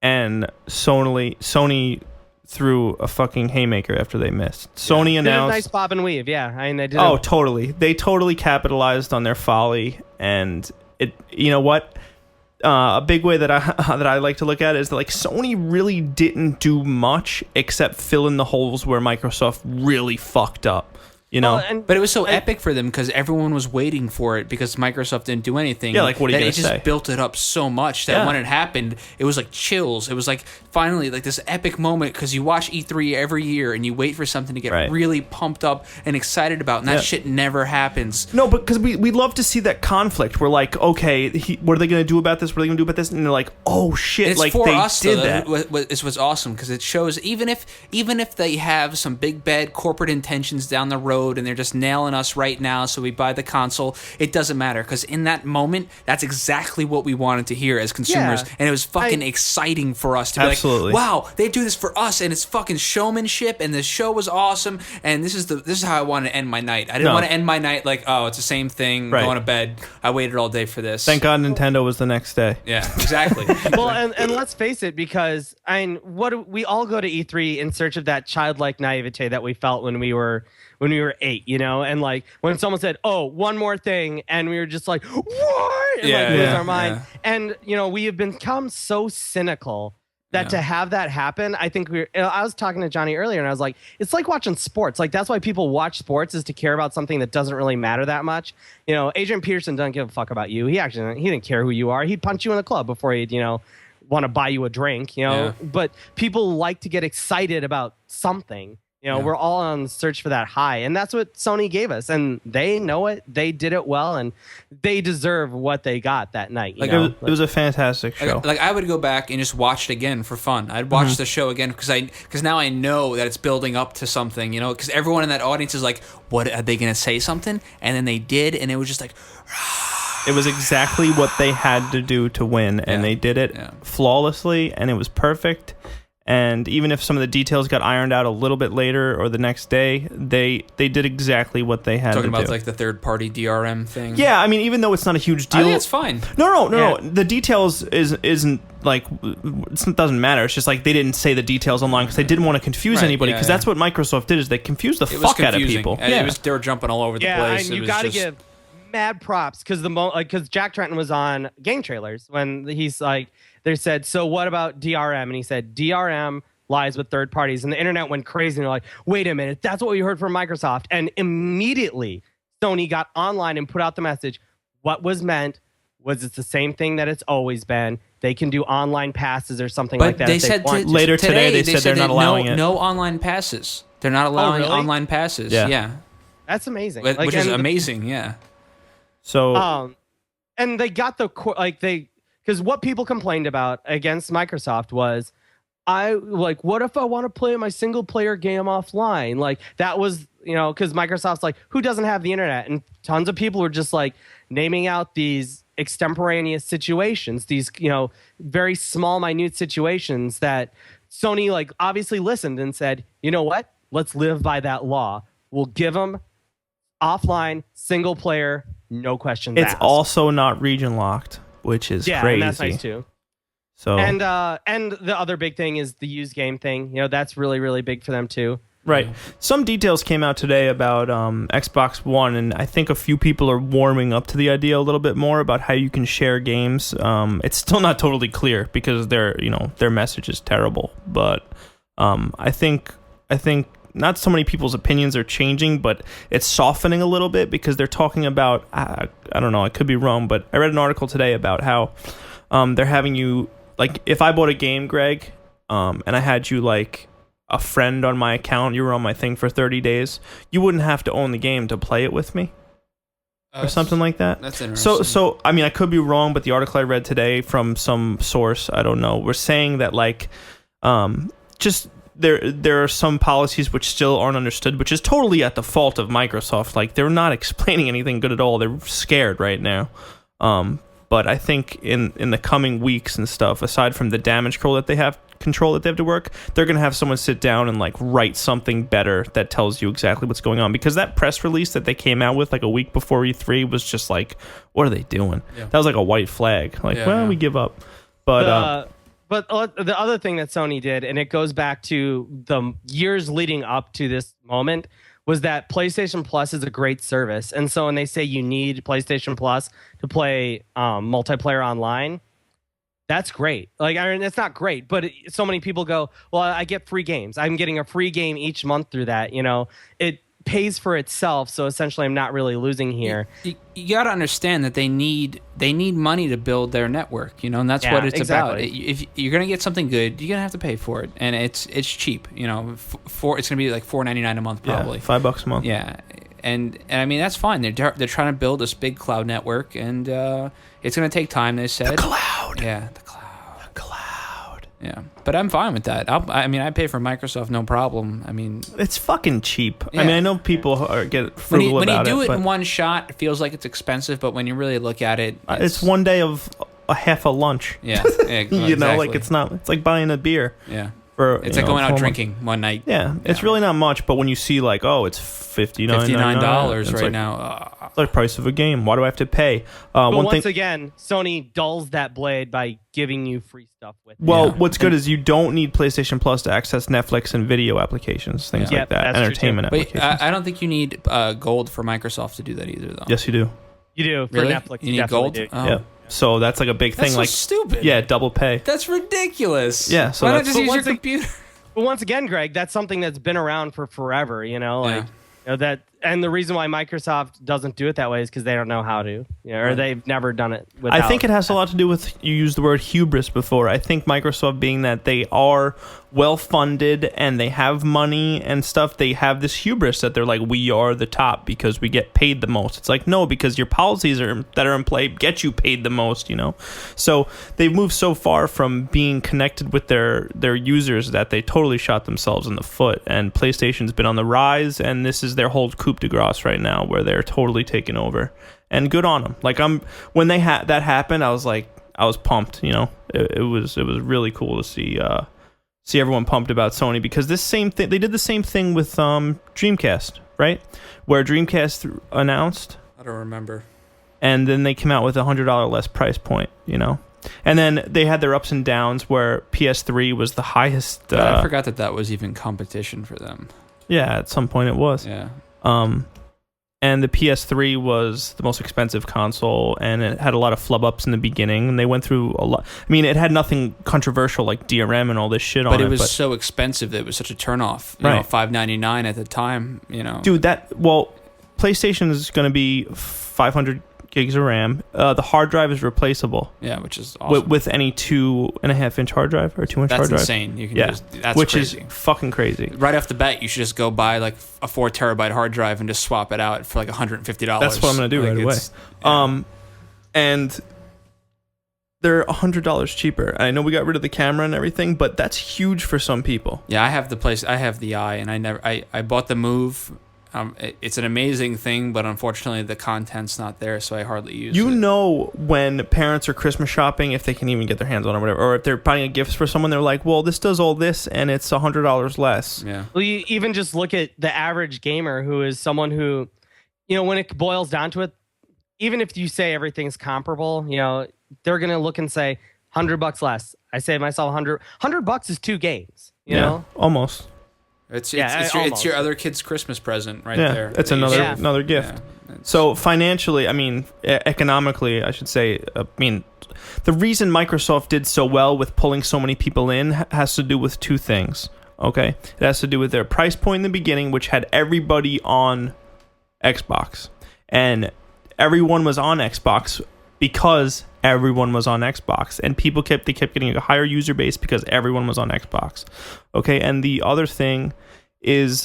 and Sony threw a fucking haymaker after they missed. Sony announced a nice bob and weave. Yeah, I mean they did. Oh, totally. They totally capitalized on their folly, and it. You know what? A big way that I like to look at it is that, like, Sony really didn't do much except fill in the holes where Microsoft really fucked up. But it was so epic for them because everyone was waiting for it because Microsoft didn't do anything. Yeah, like, what are you going to say? It just built it up so much that when it happened, it was like chills. It was like finally like this epic moment because you watch E3 every year and you wait for something to get really pumped up and excited about, and that shit never happens. No, but because we love to see that conflict. We're like, okay, what are they going to do about this? What are they going to do about this? And they're like, oh shit, it's like for they us, did though, that. It's what's awesome because it shows even if they have some big bad corporate intentions down the road and they're just nailing us right now so we buy the console, it doesn't matter because in that moment that's exactly what we wanted to hear as consumers, and it was fucking exciting for us to be like, wow, they do this for us and it's fucking showmanship and the show was awesome and this is how I want to end my night. I didn't want to end my night like, oh, it's the same thing, going to bed, I waited all day for this. Thank God Nintendo was the next day. Yeah, exactly. Well, and let's face it, because we all go to E3 in search of that childlike naivete that we felt when we were 8, and like when someone said, "Oh, one more thing," and we were just like, "What?" and lose our mind. And we have become so cynical that to have that happen, I think I was talking to Johnny earlier, and I was like, it's like watching sports. Like that's why people watch sports, is to care about something that doesn't really matter that much. Adrian Peterson doesn't give a fuck about you. He didn't care who you are. He'd punch you in the club before he'd want to buy you a drink. But people like to get excited about something. We're all on the search for that high, and that's what Sony gave us, and they know it. They did it well, and they deserve what they got that night. It was a fantastic show. Like I would go back and just watch it again for fun. I'd watch the show again because now I know that it's building up to something. Because everyone in that audience is like, "What are they going to say something?" And then they did, and it was just like. It was exactly what they had to do to win, and they did it flawlessly, and it was perfect. And even if some of the details got ironed out a little bit later or the next day, they did exactly what they had to do. Talking about like the third-party DRM thing? Yeah, I mean, even though it's not a huge deal. I think it's fine. No. The details isn't like, it doesn't matter. It's just like they didn't say the details online because they didn't want to confuse anybody, because that's what Microsoft did, is they confused the fuck out of people. They were jumping all over the place. And you got to give mad props because Jack Tretton was on Game Trailers when he's like, they said, so what about DRM? And he said, DRM lies with third parties. And the internet went crazy. And they're like, wait a minute, that's what we heard from Microsoft. And immediately Sony got online and put out the message. What was meant was it's the same thing that it's always been. They can do online passes or something like that. They said later today, they said they're not allowing it. No online passes. They're not allowing online passes. Yeah. That's amazing. Which is amazing, yeah. So, and they got because what people complained about against Microsoft was what if I want to play my single player game offline? Like that was, because Microsoft's like, who doesn't have the internet? And tons of people were just like naming out these extemporaneous situations, these, very small, minute situations that Sony like obviously listened and said, you know what? Let's live by that law. We'll give them offline, single player, no questions asked. It's also not region locked, which is crazy. And that's nice too. So and the other big thing is the used game thing. That's really, really big for them too. Right. Some details came out today about Xbox One, and I think a few people are warming up to the idea a little bit more about how you can share games. It's still not totally clear because their message is terrible, but I think not so many people's opinions are changing, but it's softening a little bit because they're talking about I don't know, I could be wrong, but I read an article today about how they're having you, like, if I bought a game, Greg, and I had you like a friend on my account, you were on my thing for 30 days, you wouldn't have to own the game to play it with me. Or something like that. That's interesting. So I mean, I could be wrong, but the article I read today from some source, I don't know, we're saying that like just there are some policies which still aren't understood, which is totally at the fault of Microsoft. Like, they're not explaining anything good at all. They're scared right now. But I think in the coming weeks and stuff, aside from the damage control that they have to work, they're going to have someone sit down and like write something better that tells you exactly what's going on. Because that press release that they came out with like a week before E3 was just like, what are they doing? Yeah. That was like a white flag. Like, we give up. But the other thing that Sony did, and it goes back to the years leading up to this moment, was that PlayStation Plus is a great service. And so when they say you need PlayStation Plus to play multiplayer online, that's great. Like, I mean, it's not great, but so many people go, well, I get free games. I'm getting a free game each month through that. It pays for itself, so essentially I'm not really losing here. You got to understand that they need money to build their network, and that's what it's about. If you're going to get something good, you're going to have to pay for it, and it's cheap. It's going to be like $4.99 a month probably. Yeah, $5 a month. Yeah, and I mean that's fine. They're trying to build this big cloud network, and it's going to take time. They said the cloud. Yeah, the cloud. The cloud. Yeah, but I'm fine with that. I pay for Microsoft, no problem. I mean, it's fucking cheap. Yeah. I mean, I know people get frugal when about it. When you do it in one shot, it feels like it's expensive, but when you really look at it, it's one day of a half a lunch. Yeah, exactly. Like it's like buying a beer. Yeah. It's like going out drinking one night. Yeah, it's really not much, but when you see like, oh, it's $59 right now. It's the price of a game. Why do I have to pay? But once again, Sony dulls that blade by giving you free stuff with it. Well, what's good is you don't need PlayStation Plus to access Netflix and video applications, things like that, entertainment applications. But I don't think you need gold for Microsoft to do that either, though. Yes, you do. You do. For really? Netflix, you need gold? Do. Oh. Yeah. So that's like a big thing. That's like stupid. Yeah, double pay. That's ridiculous. Yeah. So why not just use your computer? But once again, Greg, that's something that's been around for forever. That, and the reason why Microsoft doesn't do it that way is because they don't know how to, or they've never done it. I think it has a lot to do with, you used the word hubris before. I think Microsoft, being that they are well funded and they have money and stuff, they have this hubris that they're like, we are the top because we get paid the most. It's like, no, because your policies that are in play get you paid the most, So they've moved so far from being connected with their users that they totally shot themselves in the foot. And PlayStation's been on the rise, and this is their whole coup de grace right now, where they're totally taking over. And good on them. Like, when they had that happen, I was pumped. It was really cool to see everyone pumped about Sony, because this same thing, they did the same thing with Dreamcast, right? Where Dreamcast announced. I don't remember. And then they came out with $100 less price point, And then they had their ups and downs where PS3 was the highest. I forgot that was even competition for them. Yeah, at some point it was. Yeah. And the PS3 was the most expensive console, and it had a lot of flub ups in the beginning, and they went through a lot. I mean, it had nothing controversial like DRM and all this shit on it. But it was so expensive that it was such a turnoff. Right. $5.99 at the time, Dude, PlayStation is going to be 500 gigs of RAM. The hard drive is replaceable. Yeah, which is awesome. With any 2.5-inch hard drive or 2-inch hard drive. That's insane. You can that's which crazy. Is fucking crazy. Right off the bat, you should just go buy like a 4 terabyte hard drive and just swap it out for like $150. That's what I'm going to do right away. Yeah. And they're $100 cheaper. I know we got rid of the camera and everything, but that's huge for some people. Yeah, I have the Eye, and I bought the Move. It's an amazing thing, but unfortunately the content's not there, so I hardly use it. You know when parents are Christmas shopping, if they can even get their hands on it or whatever, or if they're buying gifts for someone, they're like, well, this does all this, and it's $100 less. Yeah. Well, you even just look at the average gamer, who is someone who, when it boils down to it, even if you say everything's comparable, they're going to look and say $100 less. I say to myself, $100 is 2 games, you know? Almost. It's your other kid's Christmas present right there. It's another gift. Yeah, so financially, I mean, economically, I should say, the reason Microsoft did so well with pulling so many people in has to do with 2 things. Okay, it has to do with their price point in the beginning, which had everybody on Xbox, and everyone was on Xbox because everyone was on Xbox, and they kept getting a higher user base because everyone was on Xbox. Okay, and the other thing is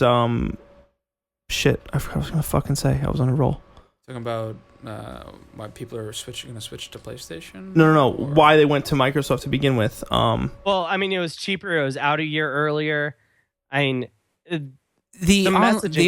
shit, I forgot what I was gonna fucking say. I was on a roll. Talking about why people are going to switch to PlayStation? No. Why they went to Microsoft to begin with. Well, I mean, it was cheaper. It was out a year earlier. I mean, the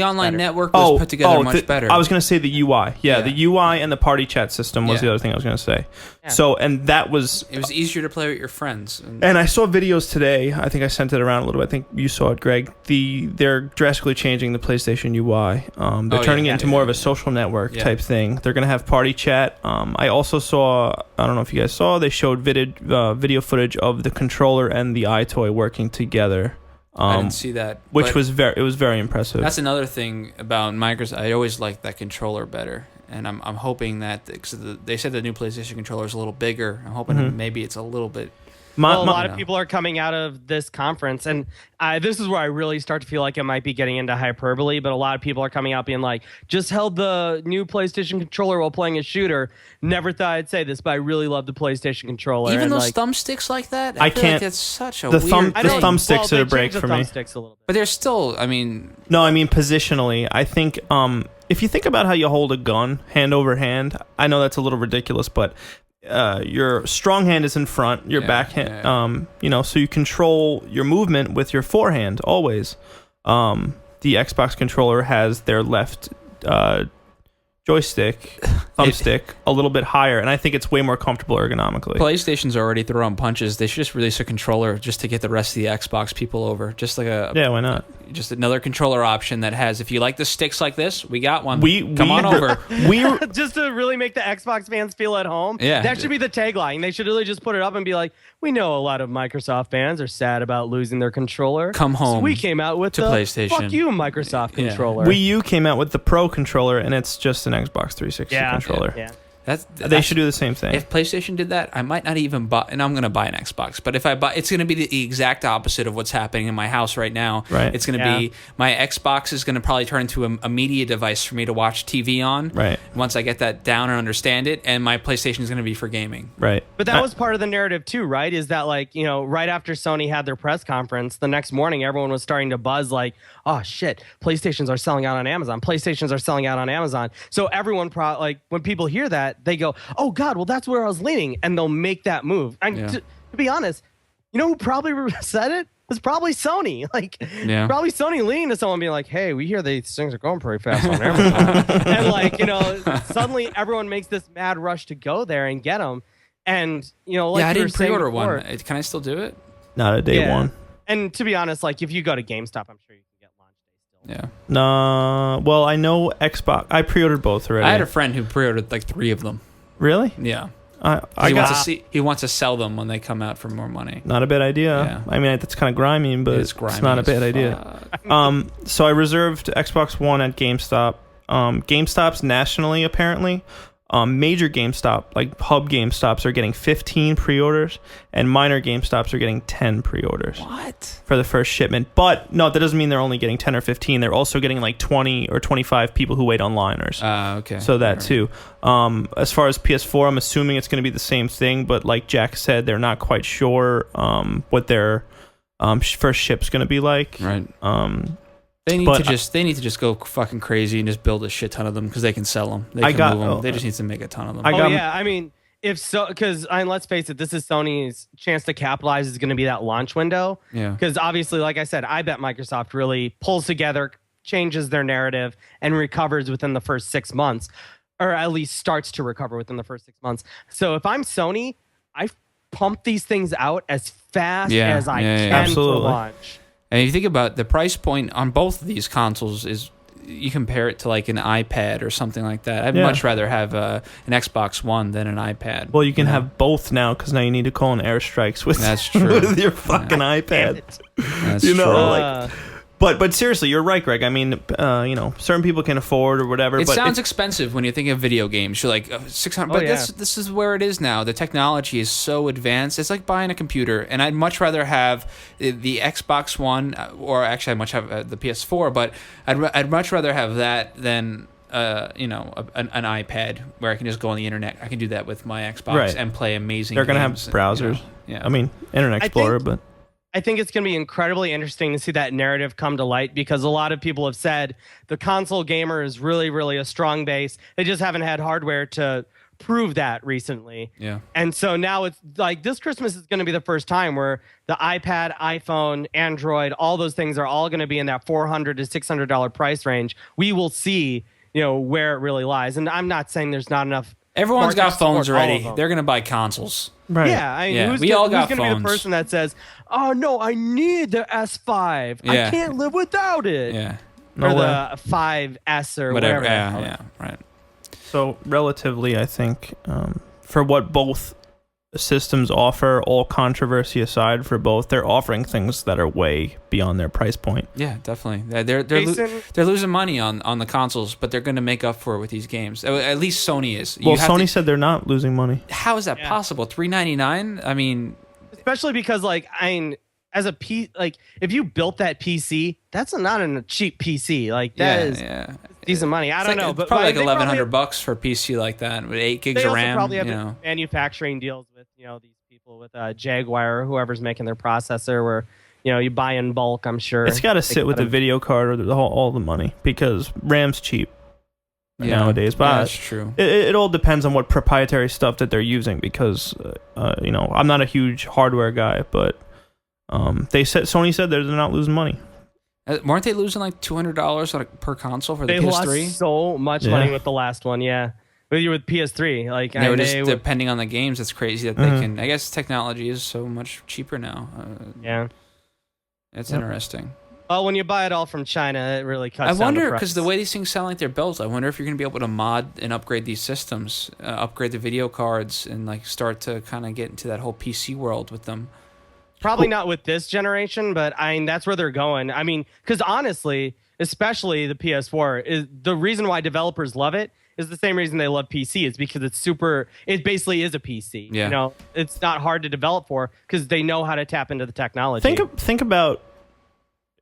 online network was put together much better. I was going to say the UI. Yeah, the UI and the party chat system was the other thing I was going to say. Yeah. So, and that was... It was easier to play with your friends. And I saw videos today. I think I sent it around a little bit. I think you saw it, Greg. They're drastically changing the PlayStation UI. They're turning it into more of a social network type thing. They're going to have party chat. I also saw... I don't know if you guys saw. They showed video footage of the controller and the iToy working together. I didn't see that, which was very impressive. That's another thing about Microsoft. I always liked that controller better, and I'm hoping that they said the new PlayStation controller is a little bigger. I'm hoping maybe it's a little bit. A lot of people are coming out of this conference, and this is where I really start to feel like it might be getting into hyperbole, but a lot of people are coming out being like, just held the new PlayStation controller while playing a shooter. Never thought I'd say this, but I really love the PlayStation controller. Even those thumbsticks like that? I can't. Like it's such a weird thing. The thumbsticks are a break for me. But they're still, I mean... No, I mean positionally. I think if you think about how you hold a gun, hand over hand, I know that's a little ridiculous, but... your strong hand is in front, your backhand, so you control your movement with your forehand always. The Xbox controller has their left joystick, thumbstick, a little bit higher, and I think it's way more comfortable ergonomically. PlayStation's already throwing punches. They should just release a controller just to get the rest of the Xbox people over. Just like why not? Just another controller option that has, if you like the sticks like this, we got one. Come on over. Just to really make the Xbox fans feel at home. Yeah, that should be the tagline. They should really just put it up and be like, we know a lot of Microsoft fans are sad about losing their controller. Come home. So we came out with the PlayStation. Fuck you, Microsoft controller. Wii U came out with the Pro controller, and it's just an Xbox 360 controller. Yeah. They should do the same thing. If PlayStation did that, I might not even buy, and I'm going to buy an Xbox. But if I buy, it's going to be the exact opposite of what's happening in my house right now. Right. It's going to be, my Xbox is going to probably turn into a media device for me to watch TV on. Right. Once I get that down and understand it, and my PlayStation is going to be for gaming. Right. But that was part of the narrative too, right? Is that right after Sony had their press conference, the next morning everyone was starting to buzz like, oh shit, PlayStations are selling out on Amazon. PlayStations are selling out on Amazon. So everyone when people hear that, they go, oh God, well that's where I was leaning, and they'll make that move. And to be honest, who probably said it? It was probably Sony. Probably Sony leaning to someone being like, hey, we hear these things are going pretty fast on Amazon. And suddenly everyone makes this mad rush to go there and get them. And I didn't pre-order one. Can I still do it? Not a day one. And to be honest, if you go to GameStop, I'm sure you can get launch day still. Yeah. No. Well, I know Xbox. I pre-ordered both already. I had a friend who pre-ordered 3 of them. Really? Yeah. He wants to sell them when they come out for more money. Not a bad idea. Yeah. I mean, that's kind of grimy, but it's not a bad idea. So I reserved Xbox One at GameStop. GameStop's nationally, apparently. Major GameStop, like hub GameStops, are getting 15 pre-orders, and minor GameStops are getting 10 pre-orders. What? For the first shipment. But no, that doesn't mean they're only getting 10 or 15. They're also getting 20 or 25 people who wait online. Okay. So that too. As far as PS4, I'm assuming it's going to be the same thing, but like Jack said, they're not quite sure what their first ship's going to be like. Right. They need to just go fucking crazy and just build a shit ton of them because they can sell them. They can move them. They just need to make a ton of them. I mean, if so, because let's face it, this is Sony's chance to capitalize is going to be that launch window. Yeah. Because obviously, like I said, I bet Microsoft really pulls together, changes their narrative, and recovers within the first 6 months, or at least starts to recover within the first 6 months. So if I'm Sony, I pump these things out as fast as I can for launch. And you think about the price point on both of these consoles is, you compare it to like an iPad or something like that. I'd much rather have an Xbox One than an iPad. Well, you can have both now because now you need to call in airstrikes with, that's true. with your fucking iPad. That's you know, true. like. But seriously, you're right, Greg. I mean, certain people can afford or whatever. It but sounds expensive when you think of video games. You're like, 600. But this is where it is now. The technology is so advanced. It's like buying a computer. And I'd much rather have the Xbox One, or actually I'd much have the PS4. But I'd much rather have that than an iPad where I can just go on the internet. I can do that with my Xbox and play amazing. They're gonna have games browsers. Yeah. I mean, Internet Explorer, I think it's going to be incredibly interesting to see that narrative come to light, because a lot of people have said the console gamer is really, really a strong base. They just haven't had hardware to prove that recently. Yeah. And so now it's like this Christmas is going to be the first time where the iPad, iPhone, Android, all those things are all going to be in that $400 to $600 price range. We will see, where it really lies. And I'm not saying there's not enough. Everyone's got phones already. They're going to buy consoles. Right. Yeah. Who's we all got going to be the person that says, "Oh no, I need the S5. I can't live without it." Yeah. Or the 5S or whatever. Yeah, right. So relatively, I think, for what both systems offer, all controversy aside for both, they're offering things that are way beyond their price point. Yeah, definitely. They're losing money on the consoles, but they're going to make up for it with these games. At least Sony is. Well, Sony said they're not losing money. How is that possible? $399? I mean, especially because as a if you built that PC, that's not a cheap PC. Like that is decent money. I don't know, but probably like $1,100 for a PC like that with 8 gigs of RAM. They probably have manufacturing deals with these people with Jaguar or whoever's making their processor, where you buy in bulk. I'm sure it's got to sit with the video card or all the money, because RAM's cheap nowadays. But that's true. It all depends on what proprietary stuff that they're using, because I'm not a huge hardware guy, but Sony said they're not losing money. Weren't they losing like $200 per console for the PS3? They lost so much money with the last one, with PS3. Like they were just depending on the games. It's crazy that they can. I guess technology is so much cheaper now. It's interesting. Well, when you buy it all from China, it really cuts. I wonder, because the way these things sound like they're built, I wonder if you're going to be able to mod and upgrade these systems, upgrade the video cards, and like start to kind of get into that whole PC world with them. Probably not with this generation, but that's where they're going. I mean, because honestly, especially the PS4, is the reason why developers love it is the same reason they love PC. It's because it basically is a PC. Yeah. It's not hard to develop for, because they know how to tap into the technology. Think about,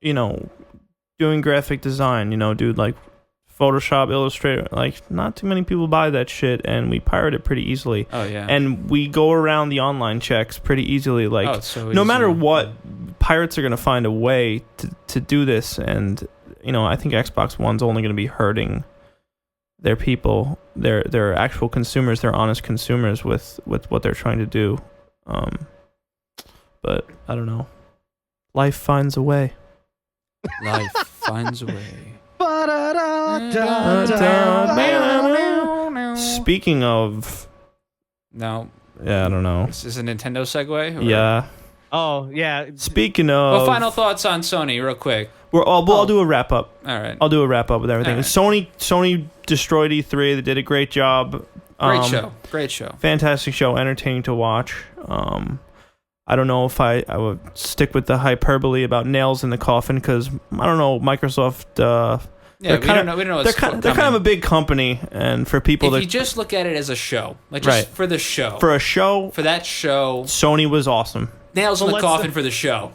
doing graphic design, dude, like Photoshop, Illustrator, like not too many people buy that shit, and we pirate it pretty easily. Oh yeah. And we go around the online checks pretty easily. Like no matter what, pirates are gonna find a way to do this, and I think Xbox One's only gonna be hurting their people, their actual consumers, their honest consumers with what they're trying to do. But I don't know. Life finds a way. Life finds a way. Speaking of, no, I don't know. This is a Nintendo segue. Yeah. Oh yeah. Speaking of, well, final thoughts on Sony, real quick. I'll do a wrap up. All right. I'll do a wrap up with everything. Right. Sony destroyed E3. They did a great job. Great show. Fantastic show. Entertaining to watch. I don't know if I would stick with the hyperbole about nails in the coffin, because I don't know, Microsoft. We don't know. They're kind of a big company, and for people if you just look at it as a show, like for the show, for that show, Sony was awesome. Nails in the coffin for the show.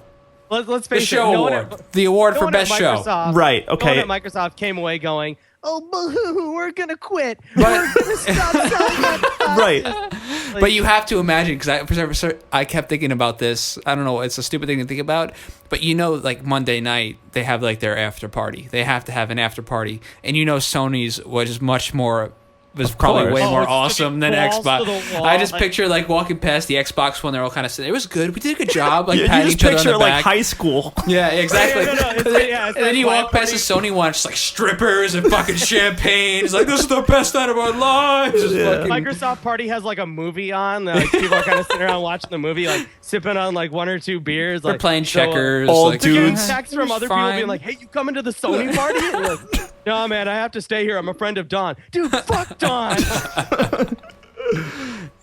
Let's face it. The award for best show. Right. Okay. No one at Microsoft came away going, "Oh, boo-hoo, we're gonna quit. We're gonna stop selling that." Right. But you have to imagine, because I kept thinking about this. I don't know, it's a stupid thing to think about, but like Monday night they have like their after party. They have to have an after party, and Sony's was much more was probably course. way more it's awesome than balls to Xbox. the wall. I just picture like walking past the Xbox one, they're all kind of saying, it was good. We did a good job. Like patting you each just other on picture the like back. high school. Yeah, exactly. It's And then you like walk past the Sony one, just like strippers and fucking champagne. It's like, this is the best night of our lives. Just fucking- Microsoft Party has like a movie on. Like people are kind of sitting around watching the movie, like sipping on like one or two beers. They're Like playing checkers. old like, dudes. Texts from other people being like, "Hey, you coming to the Sony party?" And you're like, no, man, I have to stay here. I'm a friend of Don. Dude, fuck Don.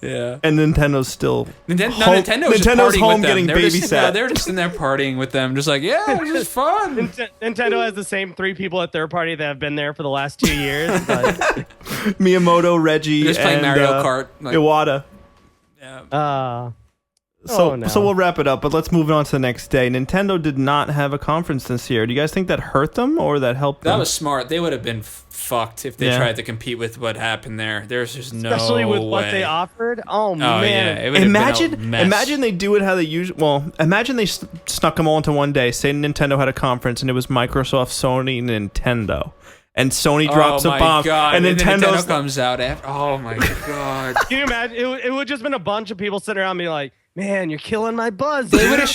yeah. And Nintendo's still Nintendo's just Nintendo's partying home with them. getting They're just, babysat. they're just in there partying with them, just like, yeah, this is fun. Nintendo has the same 3 people at their party that have been there for the last 2 years. But, Miyamoto, Reggie, They're just playing and Mario Kart. Like, Iwata. yeah. So, Oh, no. so we'll wrap it up, but let's move on to the next day. Nintendo did not have a conference this year. Do you guys think that hurt them or that helped them? That was smart. They would have been fucked if they Yeah. tried to compete with what happened there. There's just no especially with way. what they offered. Oh, Oh man. yeah, it would have been a mess. Imagine they do it how they usually. Well, imagine they snuck them all into one day. Say Nintendo had a conference and it was Microsoft, Sony, Nintendo, and Sony drops a bomb, God. and then Nintendo's Nintendo comes out after. Oh my god. Can you imagine? It would just been a bunch of people sitting around being like, man, you're killing my buzz. They would have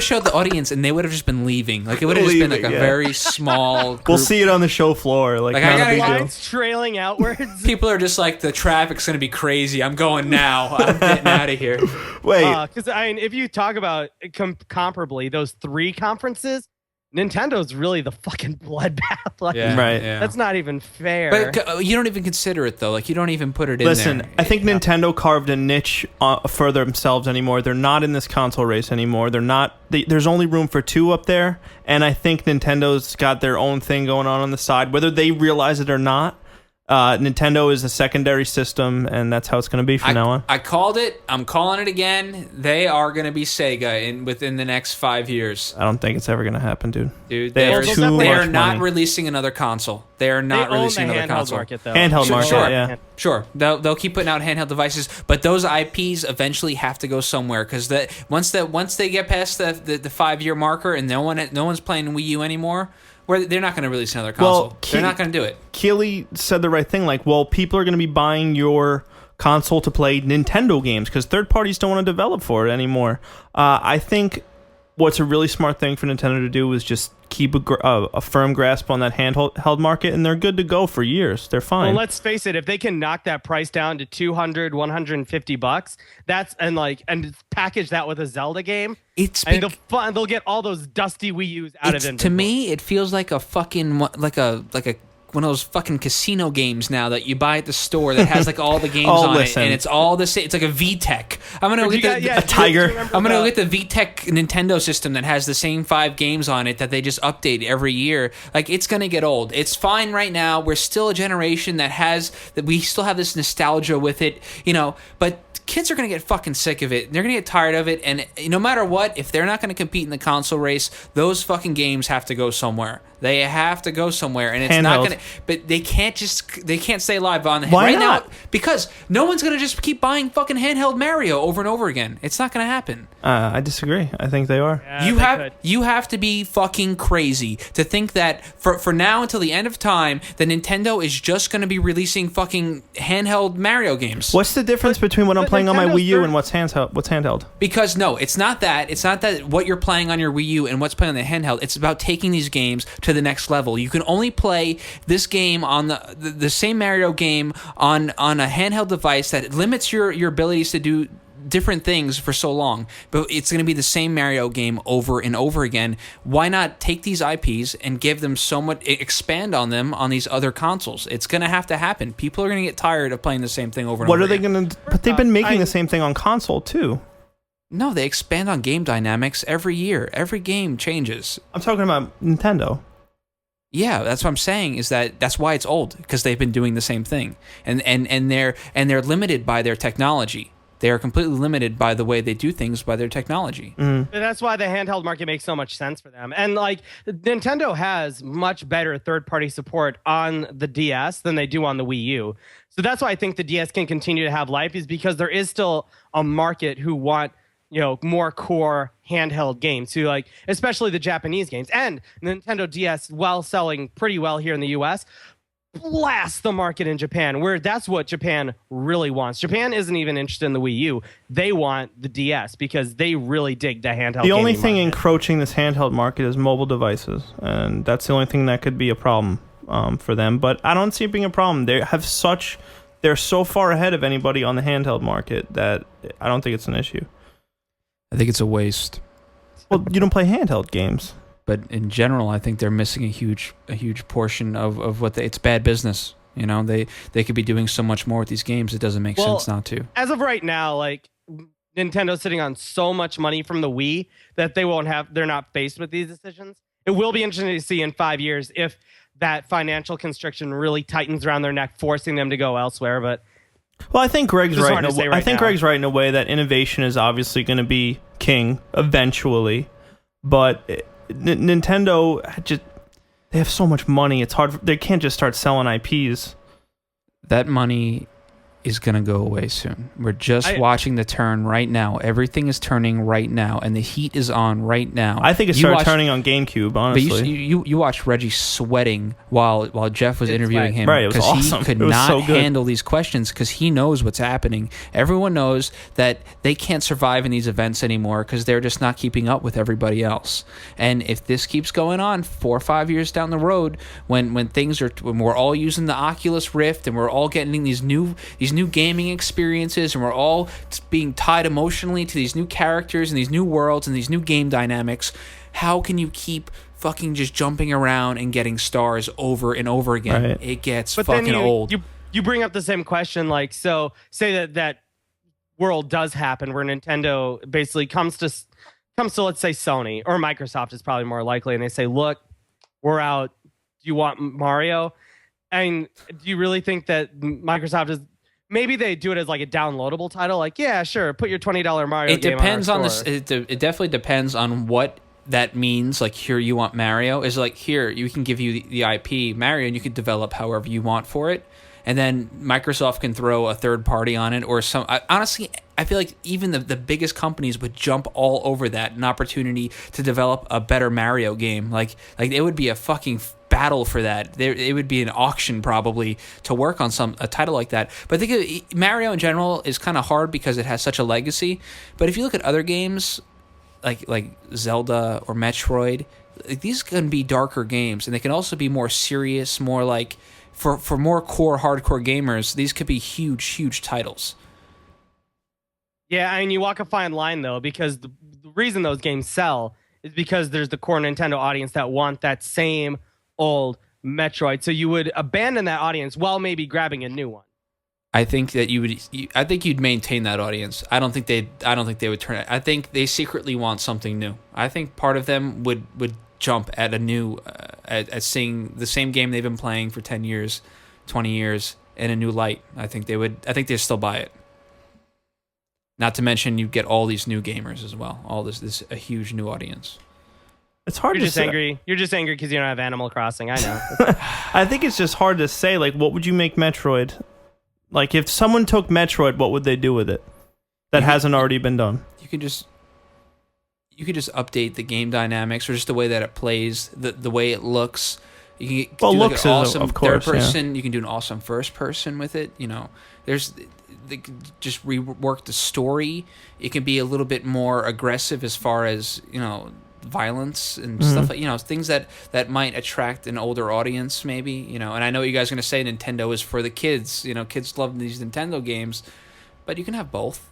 showed the audience, and they would have just been leaving. Like it would have just been like a Leaving, yeah. very small. Group. We'll see it on the show floor. Like, Like, I not a gotta- big deal. Lines trailing outwards. People are just like, the traffic's gonna be crazy. I'm going now. I'm getting out of here. Wait, Because I mean, if you talk about comparably those 3 conferences, Nintendo's really the fucking bloodbath. Like, Yeah, Right. Yeah. that's not even fair. But you don't even consider it though. Like you don't even put it in listen, there. I think Nintendo carved a niche for themselves anymore. They're not in this console race anymore. They're not. There's only room for 2 up there, and I think Nintendo's got their own thing going on the side, whether they realize it or not. Nintendo is a secondary system, and that's how it's going to be from now on. I called it. I'm calling it again. They are going to be Sega within the next 5 years. I don't think it's ever going to happen, dude. Dude, They have too they are much not money. releasing another console. They are they not own releasing the another handheld console. market, though. Handheld market, Sure. yeah. Sure, they'll keep putting out handheld devices, but those IPs eventually have to go somewhere because once they get past the 5-year marker and no one's playing Wii U anymore, where they're not going to release another console. They're not going to do it. Keeley said the right thing. Like, well, people are going to be buying your console to play Nintendo games because third parties don't want to develop for it anymore. I think what's a really smart thing for Nintendo to do is just keep a firm grasp on that handheld market, and they're good to go for years. They're fine. Well, let's face it. If they can knock that price down to $200, $150, and package that with a Zelda game, they'll get all those dusty Wii U's out of it. To me, it feels like a fucking like a one of those fucking casino games now that you buy at the store that has like all the games on listen. it, and it's all the same. It's like a VTech. I'm gonna get a Tiger. I'm gonna get the VTech Nintendo system that has the same 5 games on it that they just update every year. Like it's gonna get old. It's fine right now. We're still a generation that we still have this nostalgia with it, but kids are going to get fucking sick of it. They're going to get tired of it. And no matter what, if they're not going to compete in the console race, those fucking games have to go somewhere. They have to go somewhere. And it's not going to, but they can't stay alive on Why right not? now because no one's going to just keep buying fucking handheld Mario over and over again. It's not going to happen. I disagree. I think they are. Yeah, you have to be fucking crazy to think that for now until the end of time, that Nintendo is just going to be releasing fucking handheld Mario games. What's the difference between what I'm playing on my Nintendo's Wii U and what's handheld? Because no, it's not that. It's not that what you're playing on your Wii U and what's playing on the handheld. It's about taking these games to the next level. You can only play this game on the same Mario game on a handheld device that limits your abilities to do different things for so long, but it's going to be the same Mario game over and over again. Why not take these IPs and give them expand on them on these other consoles? It's going to have to happen. People are going to get tired of playing the same thing over and over. What are they going to? But they've been making the same thing on console too. No, they expand on game dynamics every year. Every game changes. I'm talking about Nintendo. Yeah, that's what I'm saying. That's why it's old, because they've been doing the same thing, and they're limited by their technology. They are completely limited by the way they do things by their technology. But that's why the handheld market makes so much sense for them. And like Nintendo has much better third-party support on the DS than they do on the Wii U. So that's why I think the DS can continue to have life, is because there is still a market who want, more core handheld games, who like, especially the Japanese games. And Nintendo DS, while selling pretty well here in the US, blast the market in Japan, where that's what Japan really wants. Japan isn't even interested in the Wii U. They want the DS because they really dig the handheld. The only thing market. encroaching this handheld market is mobile devices, and that's the only thing that could be a problem for them. But I don't see it being a problem. They're so far ahead of anybody on the handheld market that I don't think it's an issue. I think it's a waste. Well, you don't play handheld games. But in general, I think they're missing a huge portion of what it's bad business. You know, they could be doing so much more with these games. It doesn't make sense not to. As of right now, like Nintendo's sitting on so much money from the Wii that they're not faced with these decisions. It will be interesting to see in 5 years if that financial constriction really tightens around their neck, forcing them to go elsewhere. But well, I think Greg's right. Greg's right in a way that innovation is obviously going to be king eventually, but Nintendo they have so much money. It's hard. They can't just start selling IPs. That money is going to go away soon. We're just watching the turn right now. Everything is turning right now, and the heat is on right now. I think it started turning on GameCube, honestly. But you watched Reggie sweating while Jeff was interviewing him. Right, it was awesome. He could not handle these questions because he knows what's happening. Everyone knows that they can't survive in these events anymore because they're just not keeping up with everybody else. And if this keeps going on 4 or 5 years down the road, when we're all using the Oculus Rift and we're all getting these new gaming experiences and we're all being tied emotionally to these new characters and these new worlds and these new game dynamics, how can you keep fucking just jumping around and getting stars over and over again? Right. It gets but fucking then old. You bring up the same question, like, so say that world does happen where Nintendo basically comes to let's say Sony or Microsoft is probably more likely, and they say, look, we're out. Do you want Mario? And do you really think that Microsoft is... Maybe they do it as like a downloadable title. Like, yeah, sure, put your $20 Mario game depends on this. It definitely depends on what that means. Like, here, you want Mario? Is like, here, you can give you the IP Mario, and you can develop however you want for it. And then Microsoft can throw a third party on it, or some. Honestly, I feel like even the biggest companies would jump all over that, an opportunity to develop a better Mario game. Like it would be a fucking battle for that. It would be an auction probably to work on a title like that. But I think Mario in general is kind of hard because it has such a legacy. But if you look at other games like Zelda or Metroid, these can be darker games, and they can also be more serious, more like for more core hardcore gamers. These could be huge titles. Yeah, I mean, you walk a fine line though, because the reason those games sell is because there's the core Nintendo audience that want that same old Metroid. So you would abandon that audience while maybe grabbing a new one. I think that I think you'd maintain that audience. I don't think they would turn it. I think they secretly want something new. I think part of them would jump at a new at seeing the same game they've been playing for 10 years, 20 years in a new light. I think they'd still buy it. Not to mention you get all these new gamers as well. All this a huge new audience. It's hard You're to just say. angry. You're just angry because you don't have Animal Crossing. I know. I think it's just hard to say. Like, what would you make Metroid? Like, if someone took Metroid, what would they do with it that hasn't already been done? You could just update the game dynamics or just the way that it plays, the way it looks. You can do looks like an awesome of course, third person. Yeah. You can do an awesome first person with it. You know, they just rework the story. It can be a little bit more aggressive as far as, you know, violence and stuff like, you know, things that might attract an older audience maybe, you know. And I know what you guys are going to say Nintendo is for the kids, you know, kids love these Nintendo games, but you can have both,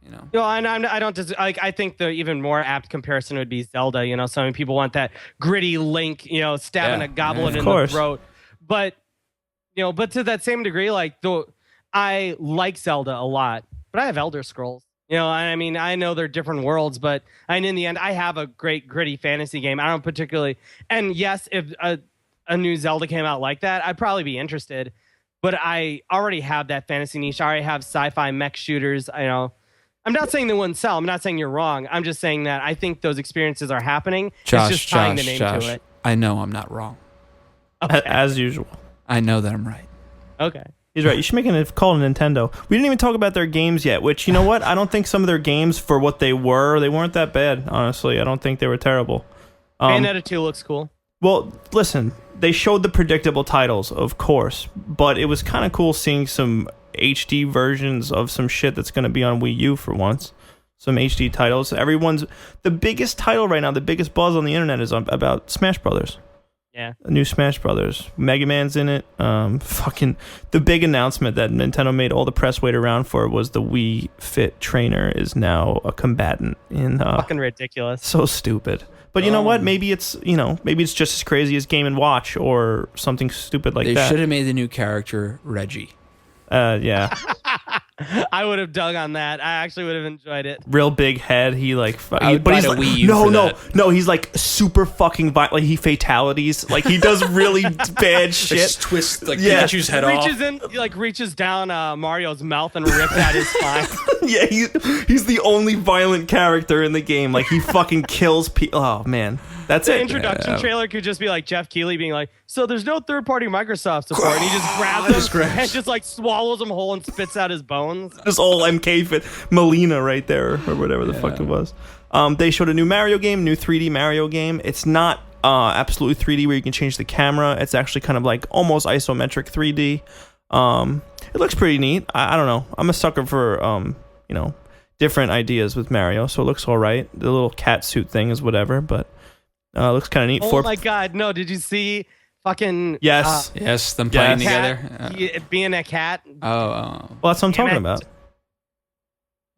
you know. No, I don't just like, I think the even more apt comparison would be Zelda, you know. So many people want that gritty Link, you know, stabbing a goblin in the throat. But, you know, but to that same degree, like I like Zelda a lot, but I have Elder Scrolls. You know, I mean, I know they're different worlds, but in the end, I have a great gritty fantasy game. I don't particularly, and yes, if a new Zelda came out like that, I'd probably be interested. But I already have that fantasy niche. I already have sci-fi mech shooters. You know, I'm not saying they wouldn't sell. I'm not saying you're wrong. I'm just saying that I think those experiences are happening. Josh, it's just tying the name to it. I know I'm not wrong. Okay. As usual. I know that I'm right. Okay. He's right. You should make a call to Nintendo. We didn't even talk about their games yet, which, you know what? I don't think some of their games, for what they weren't that bad, honestly. I don't think they were terrible. Bayonetta 2 looks cool. Well, listen, they showed the predictable titles, of course, but it was kind of cool seeing some HD versions of some shit that's going to be on Wii U for once. Some HD titles. The biggest title right now, the biggest buzz on the internet is about Smash Brothers. Yeah. A new Smash Brothers. Mega Man's in it. Fucking the big announcement that Nintendo made all the press wait around for was the Wii Fit trainer is now a combatant in fucking ridiculous. So stupid. But you know what? Maybe it's just as crazy as Game & Watch or something stupid like that. They should have made the new character Reggie. Yeah. I would have dug on that. I actually would have enjoyed it. Real big head. He's like Wii U no. He's like super fucking violent. Like he fatalities. Like he does really bad shit. Just twist Pikachu's head off. Reaches down Mario's mouth and rips out his spine. Yeah, he's the only violent character in the game. Like he fucking kills people. Oh man, that's the it. Introduction trailer could just be like Jeff Keighley being like, "So there's no third-party Microsoft support," and he just grabs him and just like swallows him whole and spits out his bones. This old MK fit Melina right there, or whatever the fuck it was. They showed a new Mario game, new 3D Mario game. It's not absolutely 3D where you can change the camera. It's actually kind of like almost isometric 3D. It looks pretty neat. I don't know. I'm a sucker for different ideas with Mario, so it looks all right. The little cat suit thing is whatever, but it looks kind of neat. Oh my god, no! Did you see fucking yes, them playing together, being a cat? Well, that's what I'm talking about.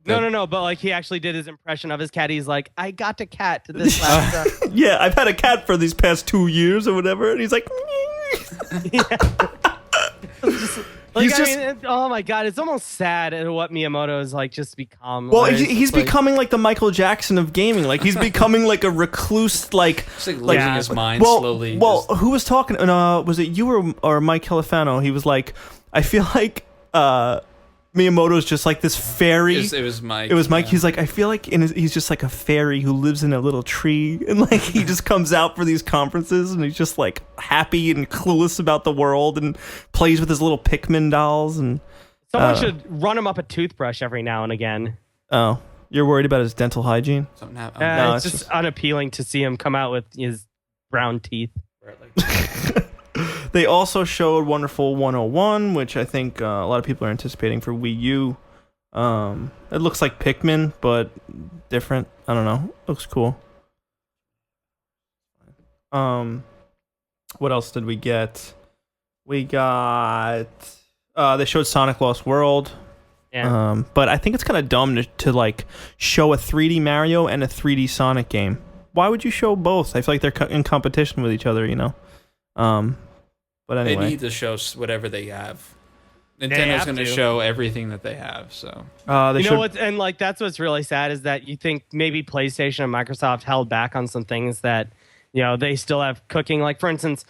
No, but like he actually did his impression of his cat. He's like, I got a cat to this last. Yeah, I've had a cat for these past 2 years or whatever, and he's like, oh my god, it's almost sad at what Miyamoto has like just become. Well, he's becoming like the Michael Jackson of gaming. Like he's becoming like a recluse, like losing his mind slowly. Well, who was talking? Was it you or Mike Califano? He was like, I feel like Miyamoto's just like this fairy. It was Mike. It was Mike. Yeah. He's like, I feel like he's just like a fairy who lives in a little tree, and like he just comes out for these conferences, and he's just like happy and clueless about the world, and plays with his little Pikmin dolls. And someone should run him up a toothbrush every now and again. Oh, you're worried about his dental hygiene? Something happened. No, it's just unappealing to see him come out with his brown teeth. They also showed Wonderful 101, which I think a lot of people are anticipating for Wii U. It looks like Pikmin, but different. I don't know. Looks cool. What else did we get? We got... they showed Sonic Lost World. Yeah. But I think it's kind of dumb to like show a 3D Mario and a 3D Sonic game. Why would you show both? I feel like they're in competition with each other, But anyway, they need to show whatever they have. Nintendo's going to show everything that they have. So and like that's what's really sad is that you think maybe PlayStation and Microsoft held back on some things that they still have cooking. Like for instance,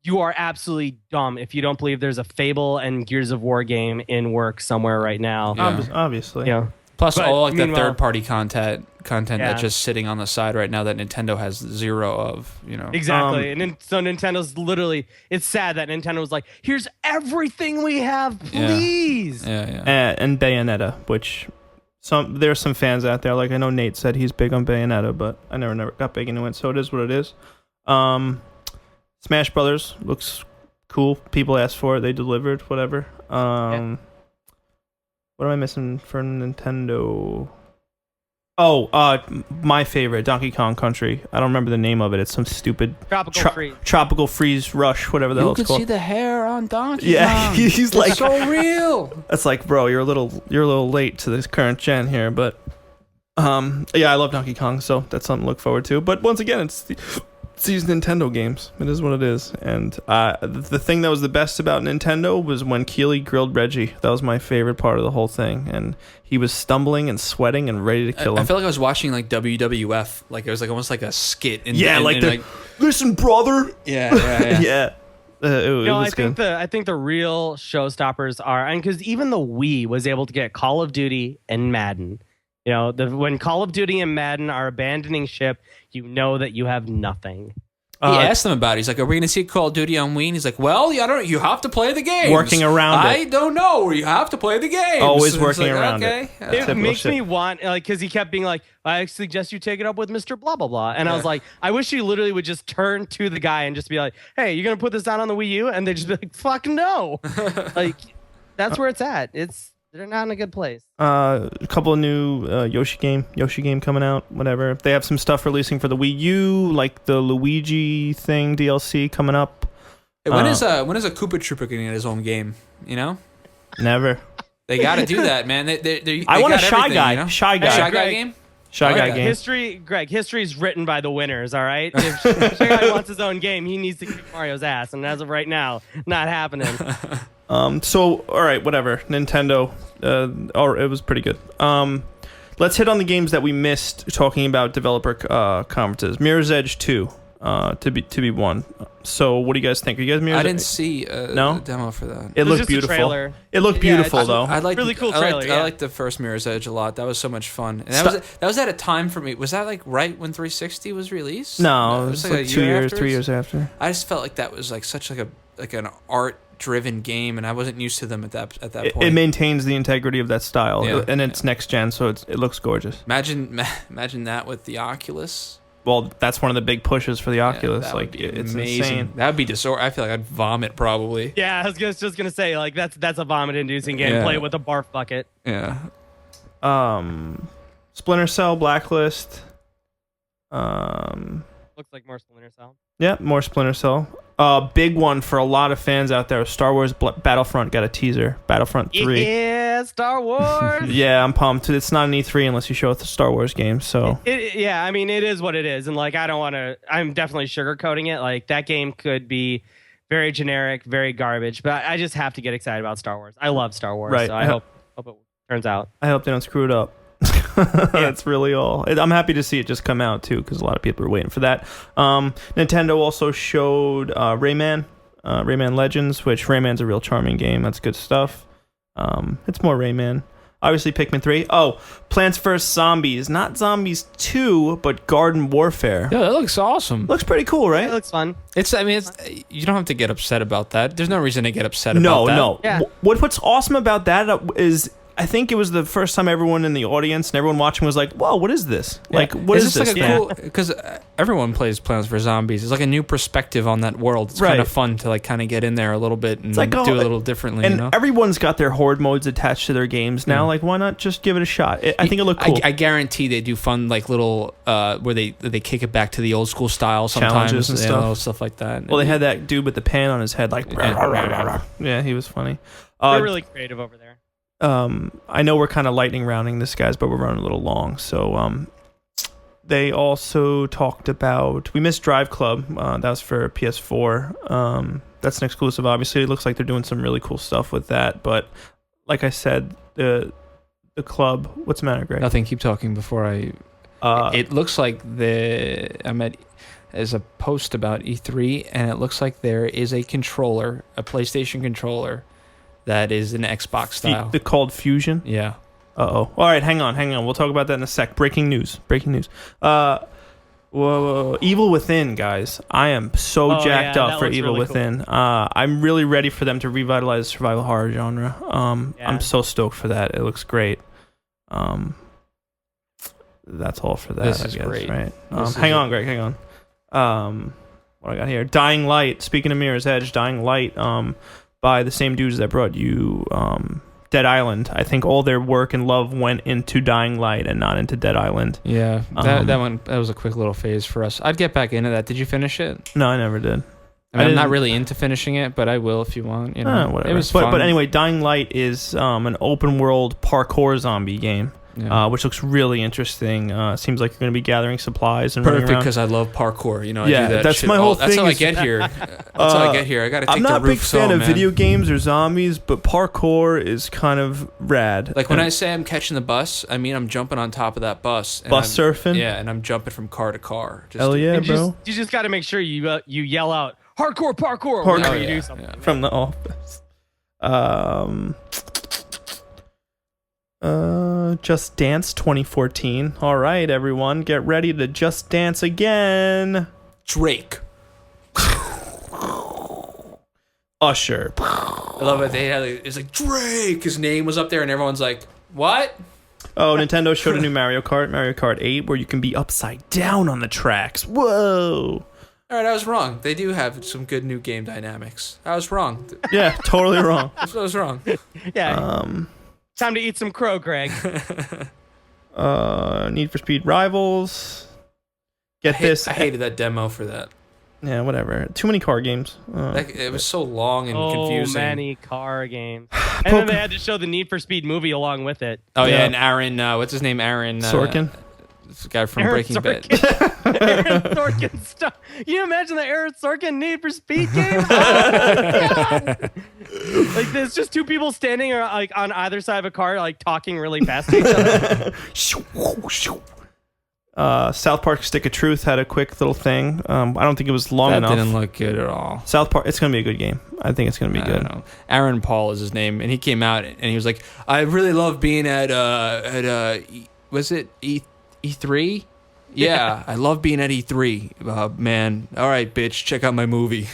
you are absolutely dumb if you don't believe there's a Fable and Gears of War game in work somewhere right now. Yeah. Obviously, Plus all like the third-party content that's just sitting on the side right now that Nintendo has zero of, Exactly. And so Nintendo's literally, it's sad that Nintendo was like, here's everything we have, please. Yeah. And Bayonetta, which there's some fans out there, like I know Nate said he's big on Bayonetta, but I never got big into it, so it is what it is. Smash Brothers looks cool. People asked for it, they delivered, whatever. What am I missing for Nintendo? Oh, my favorite, Donkey Kong Country. I don't remember the name of it. It's some stupid Tropical Freeze Rush, whatever the hell it's called. You can see the hair on Donkey Kong. Yeah, he's like so real. It's like, bro, you're a little late to this current gen here, but I love Donkey Kong, so that's something to look forward to. But once again, it's these Nintendo games. It is what it is. And the thing that was the best about Nintendo was when Keighley grilled Reggie. That was my favorite part of the whole thing. And he was stumbling and sweating and ready to kill him. I feel like I was watching like WWF. Like it was like almost like a skit. Listen, brother. Yeah. Yeah. I think the real showstoppers are, and because even the Wii was able to get Call of Duty and Madden. When Call of Duty and Madden are abandoning ship, you know that you have nothing. He asked them about it. He's like, "Are we going to see Call of Duty on Wii?" And he's like, "Well, I don't. You have to play the game. Working around it. I don't know. You have to play the game. Always working around it. It makes me want, like, because he kept being like, "I suggest you take it up with Mr. Blah blah blah," and I was like, I wish he literally would just turn to the guy and just be like, "Hey, you're gonna put this down on the Wii U?" And they just be like, "Fuck no!" Like, that's where it's at. They're not in a good place. A couple of new Yoshi game coming out. Whatever. They have some stuff releasing for the Wii U, like the Luigi thing DLC coming up. When is a Koopa Troopa getting his own game? You know, never. They got to do that, man. I want a Shy Guy. You know? Shy Guy game. Shy Guy game. History is written by the winners. All right. If Shy Guy wants his own game, he needs to kick Mario's ass, and as of right now, not happening. So all right, whatever. Nintendo. It was pretty good. Let's hit on the games that we missed talking about developer conferences. Mirror's Edge 2 to be one. So what do you guys think? Are you guys Mirror's Edge? I didn't see a demo for that. It looked beautiful. It looked beautiful though. I liked really cool trailer. I liked the first Mirror's Edge a lot. That was so much fun. And that was at a time for me. Was that like right when 360 was released? No, it was like 2 years, 3 years after. I just felt like that was like such like an art-driven game, and I wasn't used to them at that point. It maintains the integrity of that style, and it's next gen, so it looks gorgeous. Imagine that with the Oculus. Well, that's one of the big pushes for the Oculus. Like, it's amazing. insane. That would be I feel like I'd vomit probably. Yeah, I was just gonna say, like, that's a vomit-inducing game. Play it with a barf bucket. Yeah. Splinter Cell, Blacklist. Looks like more Splinter Cell. Yeah, more Splinter Cell. Big one for a lot of fans out there. Star Wars Battlefront got a teaser. Battlefront 3. Yeah, Star Wars. Yeah, I'm pumped. It's not an E3 unless you show it the Star Wars game. So yeah, I mean, it is what it is, and like, I don't want to. I'm definitely sugarcoating it. Like, that game could be very generic, very garbage, but I just have to get excited about Star Wars. I love Star Wars, right. So I hope it turns out. I hope they don't screw it up. That's really all. I'm happy to see it just come out too, because a lot of people are waiting for that. Nintendo also showed Rayman Legends, which Rayman's a real charming game. That's good stuff. It's more Rayman. Obviously Pikmin 3. Oh, Plants vs. Zombies. Not Zombies 2, but Garden Warfare. Yeah, that looks awesome. Looks pretty cool, right? It looks fun. It's you don't have to get upset about that. There's no reason to get upset about that. No. Yeah. What's awesome about that is, I think it was the first time everyone in the audience and everyone watching was like, "Whoa, what is this? Like, what is this?" Like a cool, because everyone plays Plants vs. Zombies. It's like a new perspective on that world. It's kind of fun to like kind of get in there a little bit and do a little differently. And you know? everyone's got their horde modes attached to their games now. Like, why not just give it a shot? I think it looked cool. I guarantee they do fun like little where they kick it back to the old school style sometimes. Challenges and stuff like that. Well, they had that dude with the pan on his head, like, yeah, he was funny. They're really creative over there. I know we're kind of lightning rounding this, guys, but we're running a little long. So they also talked about, we missed Drive Club. That was for PS4. That's an exclusive, obviously. It looks like they're doing some really cool stuff with that. But like I said, the club, what's the matter, Greg? Nothing. Keep talking before I. It looks like there's a post about E3, and it looks like there is a controller, a PlayStation controller, that is an Xbox style. The called Fusion? Yeah. Uh-oh. All right, hang on. We'll talk about that in a sec. Breaking news. Whoa. Evil Within, guys. I am so jacked up for Evil Within. Cool. I'm really ready for them to revitalize the survival horror genre. I'm so stoked for that. It looks great. That's all for that, this I is guess, great. right? Hang on, Greg. Hang on. What I got here? Dying Light. Speaking of Mirror's Edge, Dying Light, by the same dudes that brought you Dead Island. I think all their work and love went into Dying Light and not into Dead Island. Yeah, that was a quick little phase for us. I'd get back into that. Did you finish it? No, I never did. I'm not really into finishing it, but I will if you want. You know, whatever. It was fun. But anyway, Dying Light is an open world parkour zombie game. Yeah. Which looks really interesting. Seems like you're going to be gathering supplies and perfect because I love parkour. You know, I do that that's shit. my whole thing. That's how I get here. That's how I get here. I got to take the roof. I'm not a big fan of video games or zombies, but parkour is kind of rad. Like when I say I'm catching the bus, I mean I'm jumping on top of that bus. Bus surfing? Yeah, and I'm jumping from car to car. Hell yeah, bro. You just got to make sure you yell out, hardcore parkour whenever you do something. Yeah. From the office. Just Dance 2014. All right, everyone, get ready to just dance again. Drake. Usher. I love it. They had it's like Drake. His name was up there, and everyone's like, "What?" Oh, Nintendo showed a new Mario Kart 8, where you can be upside down on the tracks. Whoa. All right, I was wrong. They do have some good new game dynamics. I was wrong. Yeah, totally wrong. I was wrong. Yeah. Time to eat some crow, Greg. Need for Speed Rivals. I hated that demo for that. Yeah, whatever. Too many car games. It was so long and confusing. So many car games. And then they had to show the Need for Speed movie along with it. Oh, yeah, and Aaron, what's his name? Aaron... Sorkin? This guy from Breaking Bad. Aaron Sorkin stuff. Can you imagine the Aaron Sorkin Need for Speed game? Like, there's just two people standing like on either side of a car, like talking really fast to each other. South Park Stick of Truth had a quick little thing. I don't think it was long enough. That didn't look good at all. South Park, it's going to be a good game. I think it's going to be good. I don't know. Aaron Paul is his name, and he came out and he was like, I really love being at was it E3? Yeah, I love being at E3. Man, all right, bitch, check out my movie.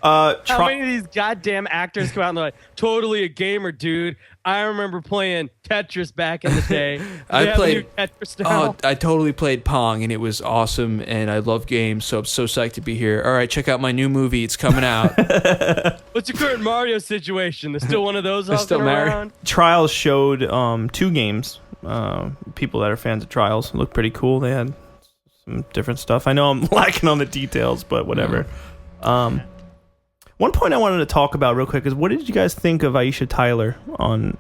How many of these goddamn actors come out and they're like, totally a gamer, dude. I remember playing Tetris back in the day. I played Tetris now? I totally played Pong, and it was awesome, and I love games, so I'm so psyched to be here. All right, check out my new movie. It's coming out. What's your current Mario situation? There's still one of those still around? Trials showed 2 games. People that are fans of Trials look pretty cool. They had some different stuff. I know I'm lacking on the details, but whatever. One point I wanted to talk about real quick is, what did you guys think of Aisha Tyler on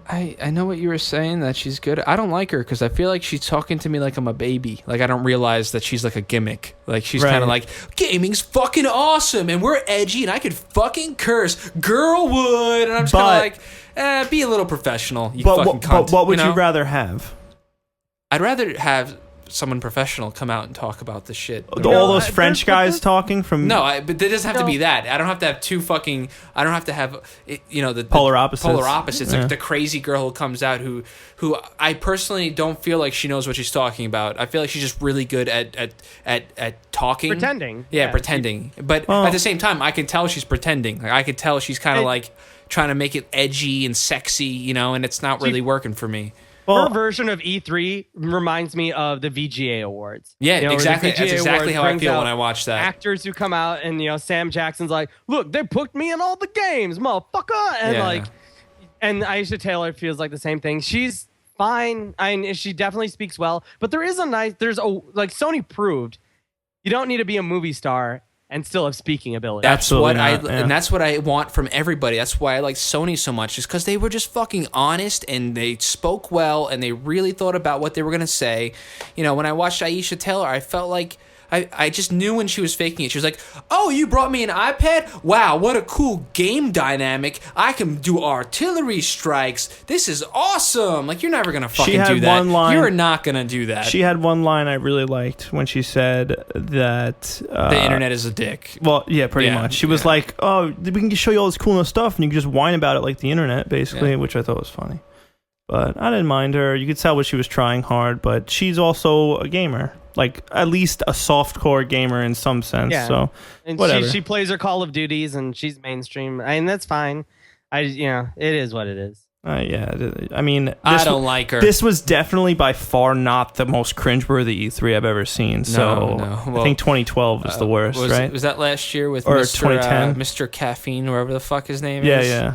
I know what you were saying, that she's good. I don't like her because I feel like she's talking to me like I'm a baby. Like, I don't realize that she's like a gimmick. Like, she's kind of like, gaming's fucking awesome and we're edgy and I could fucking curse. Girl would. And I'm just kind of like, be a little professional, you fucking cunt. But what would you rather have? I'd rather have someone professional come out and talk about the shit. All those French guys talking from... No, but there doesn't have to be that. I don't have to have I don't have to have, the polar opposites. Polar opposites. Yeah. Like the crazy girl who comes out who I personally don't feel like she knows what she's talking about. I feel like she's just really good at talking. Pretending. Yeah, pretending. But at the same time, I can tell she's pretending. Like, I could tell she's kind of like trying to make it edgy and sexy, and it's not really working for me. Her version of E3 reminds me of the VGA Awards. Yeah, exactly. That's exactly how I feel when I watch that. Actors who come out and Sam Jackson's like, "Look, they booked me in all the games, motherfucker," and and Aisha Taylor feels like the same thing. She's fine. She definitely speaks well, but Sony proved you don't need to be a movie star and still have speaking ability. And that's what I want from everybody. That's why I like Sony so much, is because they were just fucking honest and they spoke well and they really thought about what they were gonna say. When I watched Aisha Taylor, I felt like I just knew when she was faking it. She was like, "Oh, you brought me an iPad? Wow, what a cool game dynamic. I can do artillery strikes. This is awesome." Like, you're never going to fucking do that. You're not going to do that. She had one line I really liked when she said that... the internet is a dick. Well, yeah, pretty much. She was like, "Oh, we can just show you all this cool stuff, and you can just whine about it like the internet," basically, which I thought was funny. But I didn't mind her. You could tell what she was trying hard, but she's also a gamer. Like, at least a softcore gamer in some sense. Yeah. So, and whatever. She plays her Call of Duties, and she's mainstream. That's fine. It is what it is. Yeah. I mean, I don't like her. This was definitely by far not the most cringeworthy E3 I've ever seen. So no. Well, I think 2012 was the worst, right? Was that last year with Mr. 2010? Mr. Caffeine, wherever the fuck his name is? Yeah.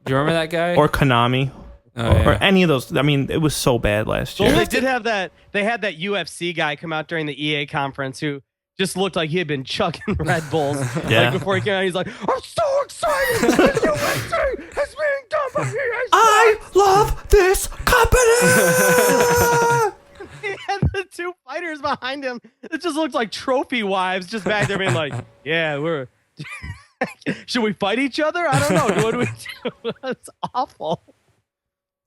Do you remember that guy? Or Konami. Or any of those. I mean, it was so bad last year. Well, they did have that. They had that UFC guy come out during the EA conference who just looked like he had been chugging Red Bulls. Yeah. Like, before he came out, he's like, "I'm so excited! The UFC is being done by EA. I love this company." He had the two fighters behind him. It just looked like trophy wives just back there being like, "Yeah, we're." Should we fight each other? I don't know. What do we do? That's awful.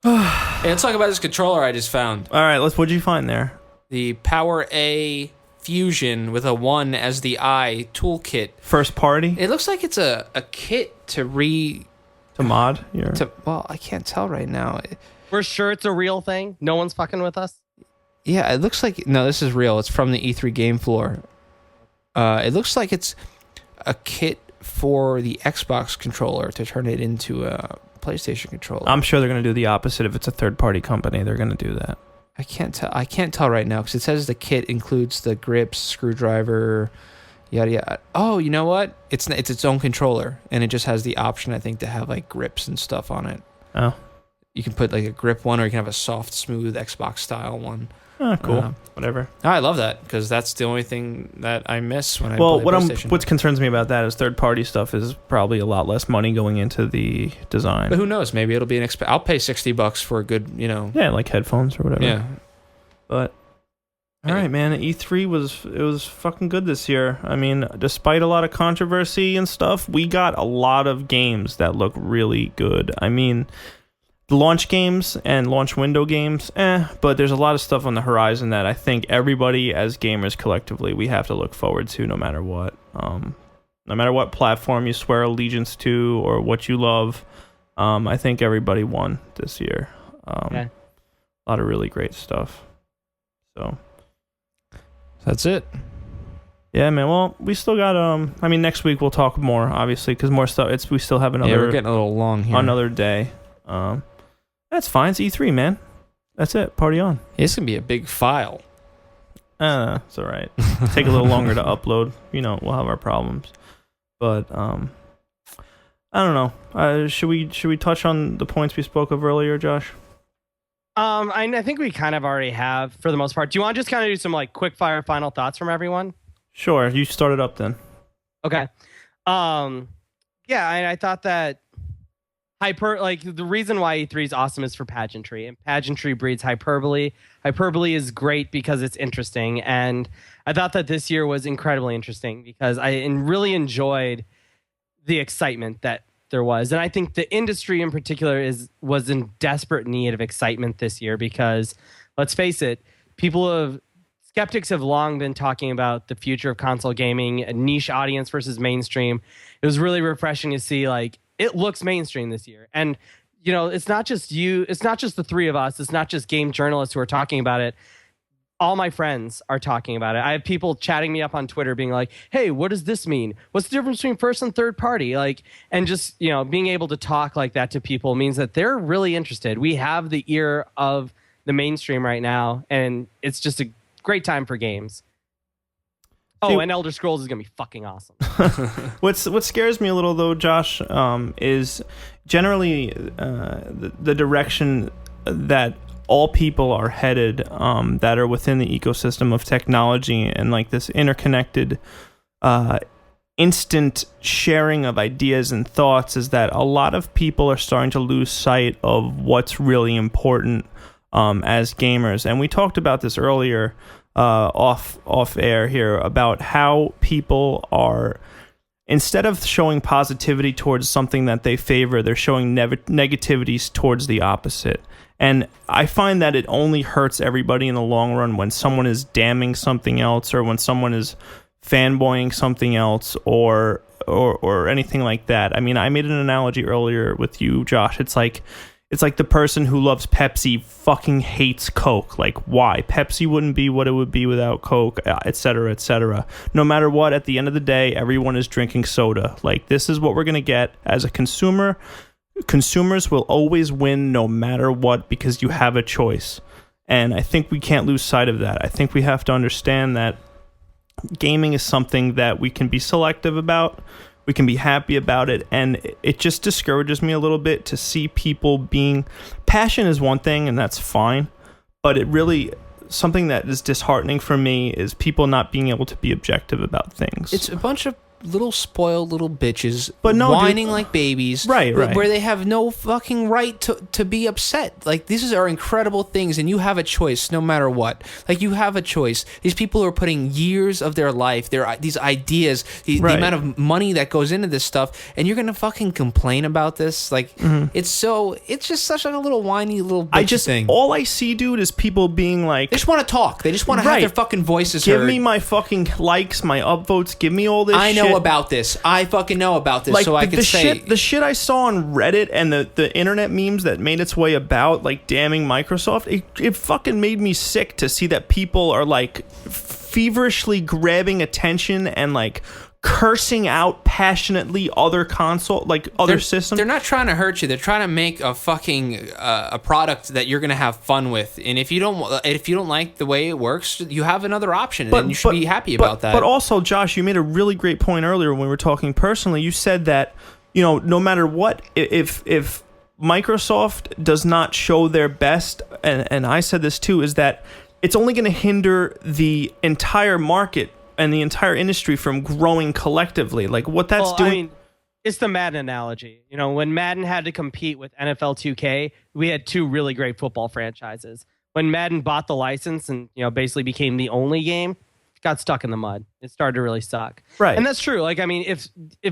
Hey, let's talk about this controller I just found. All right, what'd you find there? The Power A Fusion with a 1 as the I toolkit. First party? It looks like it's a kit to mod? Well, I can't tell right now. We're sure it's a real thing? No one's fucking with us? Yeah, it looks like... No, this is real. It's from the E3 game floor. It looks like it's a kit for the Xbox controller to turn it into a PlayStation controller. I'm sure they're going to do the opposite. If it's a third-party company, they're going to do that. I can't tell right now because it says the kit includes the grips, screwdriver, yada yada. Oh, you know what? It's its own controller, and it just has the option, I think, to have like grips and stuff on it. Oh, you can put like a grip one, or you can have a soft, smooth Xbox style one. Oh, cool. Whatever. I love that because that's the only thing that I miss when I play PlayStation. What concerns me about that is third-party stuff is probably a lot less money going into the design. But who knows? Maybe it'll be an I'll pay $60 for a good, Yeah, like headphones or whatever. Yeah. But all right, man. E3 was fucking good this year. I mean, despite a lot of controversy and stuff, we got a lot of games that look really good. I mean, the launch games and launch window games, but there's a lot of stuff on the horizon that I think everybody as gamers collectively, we have to look forward to no matter what. No matter what platform you swear allegiance to or what you love, I think everybody won this year. A lot of really great stuff. So that's it. Yeah, man. Well, we still got I mean, next week we'll talk more, obviously, because more stuff. We still have another. Yeah, we're getting a little long here. Another day. That's fine. It's E3, man. That's it. Party on. It's gonna be a big file. It's all right. Take a little longer to upload. We'll have our problems. But I don't know. Should we touch on the points we spoke of earlier, Josh? I think we kind of already have for the most part. Do you want to just kind of do some like quick fire final thoughts from everyone? Sure. You start it up then. Okay. I thought that the reason why E3 is awesome is for pageantry, and pageantry breeds hyperbole. Hyperbole is great because it's interesting, and I thought that this year was incredibly interesting because I really enjoyed the excitement that there was, and I think the industry in particular was in desperate need of excitement this year because, let's face it, skeptics have long been talking about the future of console gaming, a niche audience versus mainstream. It was really refreshing to see it looks mainstream this year. And, it's not just you. It's not just the three of us. It's not just game journalists who are talking about it. All my friends are talking about it. I have people chatting me up on Twitter being like, hey, what does this mean? What's the difference between first and third party? And just, being able to talk like that to people means that they're really interested. We have the ear of the mainstream right now, and it's just a great time for games. Oh, and Elder Scrolls is going to be fucking awesome. What scares me a little, though, Josh, is generally the direction that all people are headed that are within the ecosystem of technology and this interconnected instant sharing of ideas and thoughts is that a lot of people are starting to lose sight of what's really important as gamers. And we talked about this earlier off air here about how people are, instead of showing positivity towards something that they favor, they're showing negativities towards the opposite. And I find that it only hurts everybody in the long run when someone is damning something else or when someone is fanboying something else or anything like that. I mean, I made an analogy earlier with you, Josh. It's like the person who loves Pepsi fucking hates Coke. Why? Pepsi wouldn't be what it would be without Coke, et cetera, et cetera. No matter what, at the end of the day, everyone is drinking soda. This is what we're going to get as a consumer. Consumers will always win no matter what because you have a choice. And I think we can't lose sight of that. I think we have to understand that gaming is something that we can be selective about. We can be happy about it, and it just discourages me a little bit to see people being... Passion is one thing, and that's fine, but it really... Something that is disheartening for me is people not being able to be objective about things. It's a bunch of little spoiled little bitches whining like babies, right, where they have no fucking right to be upset. These are incredible things, and you have a choice no matter what. You have a choice. These people are putting years of their life, these ideas, the amount of money that goes into this stuff, and you're gonna fucking complain about this. It's just such a little whiny little bitch thing. All I see, dude, is people being they just want to talk. They just want to have their fucking voices heard. Give me my fucking likes, my upvotes. Give me all this shit. I know about this. I fucking know about this, so I can say... The shit I saw on Reddit and the internet memes that made its way about, damning Microsoft, it fucking made me sick to see that people are, feverishly grabbing attention and, cursing out passionately other console, like other systems. They're not trying to hurt you. They're trying to make a fucking a product that you're gonna have fun with. And if you don't like the way it works, you have another option, and you should be happy about that. But also, Josh, you made a really great point earlier when we were talking personally. You said that, you know, no matter what, if Microsoft does not show their best, and I said this too, is that it's only going to hinder the entire market and the entire industry from growing collectively. Like what that's doing. I mean, it's the Madden analogy. You know, when Madden had to compete with NFL 2K, we had two really great football franchises. When Madden bought the license and, you know, basically became the only game, it got stuck in the mud. It started to really suck. Right. And that's true. Like, I mean, if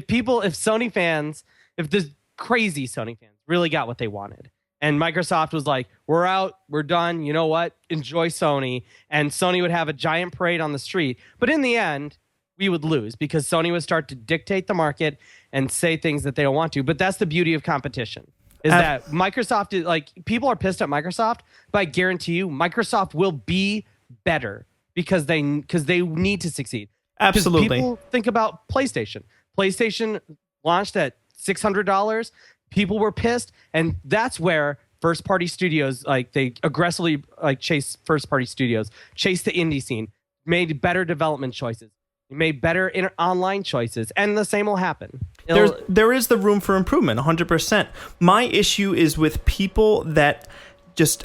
Sony fans, if the crazy Sony fans really got what they wanted, and Microsoft was like, we're out, we're done, you know what? Enjoy Sony. And Sony would have a giant parade on the street. But in the end, we would lose because Sony would start to dictate the market and say things that they don't want to. But that's the beauty of competition, is that Microsoft is like, people are pissed at Microsoft, but I guarantee you Microsoft will be better because they need to succeed. Absolutely. People think about PlayStation. PlayStation launched at $600. People were pissed, and that's where first-party studios, like, they aggressively chase first-party studios, chase the indie scene, made better development choices, made better online choices, and the same will happen. There is the room for improvement, 100%. My issue is with people that